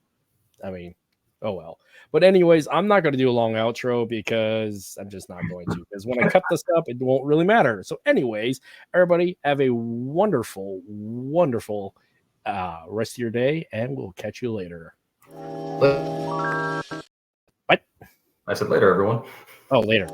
I mean, oh well. But anyways, I'm not going to do a long outro because I'm just not going to. Because when I cut this up, it won't really matter. So anyways, everybody have a wonderful, wonderful rest of your day, and we'll catch you later. What? I said later, everyone. Oh, later.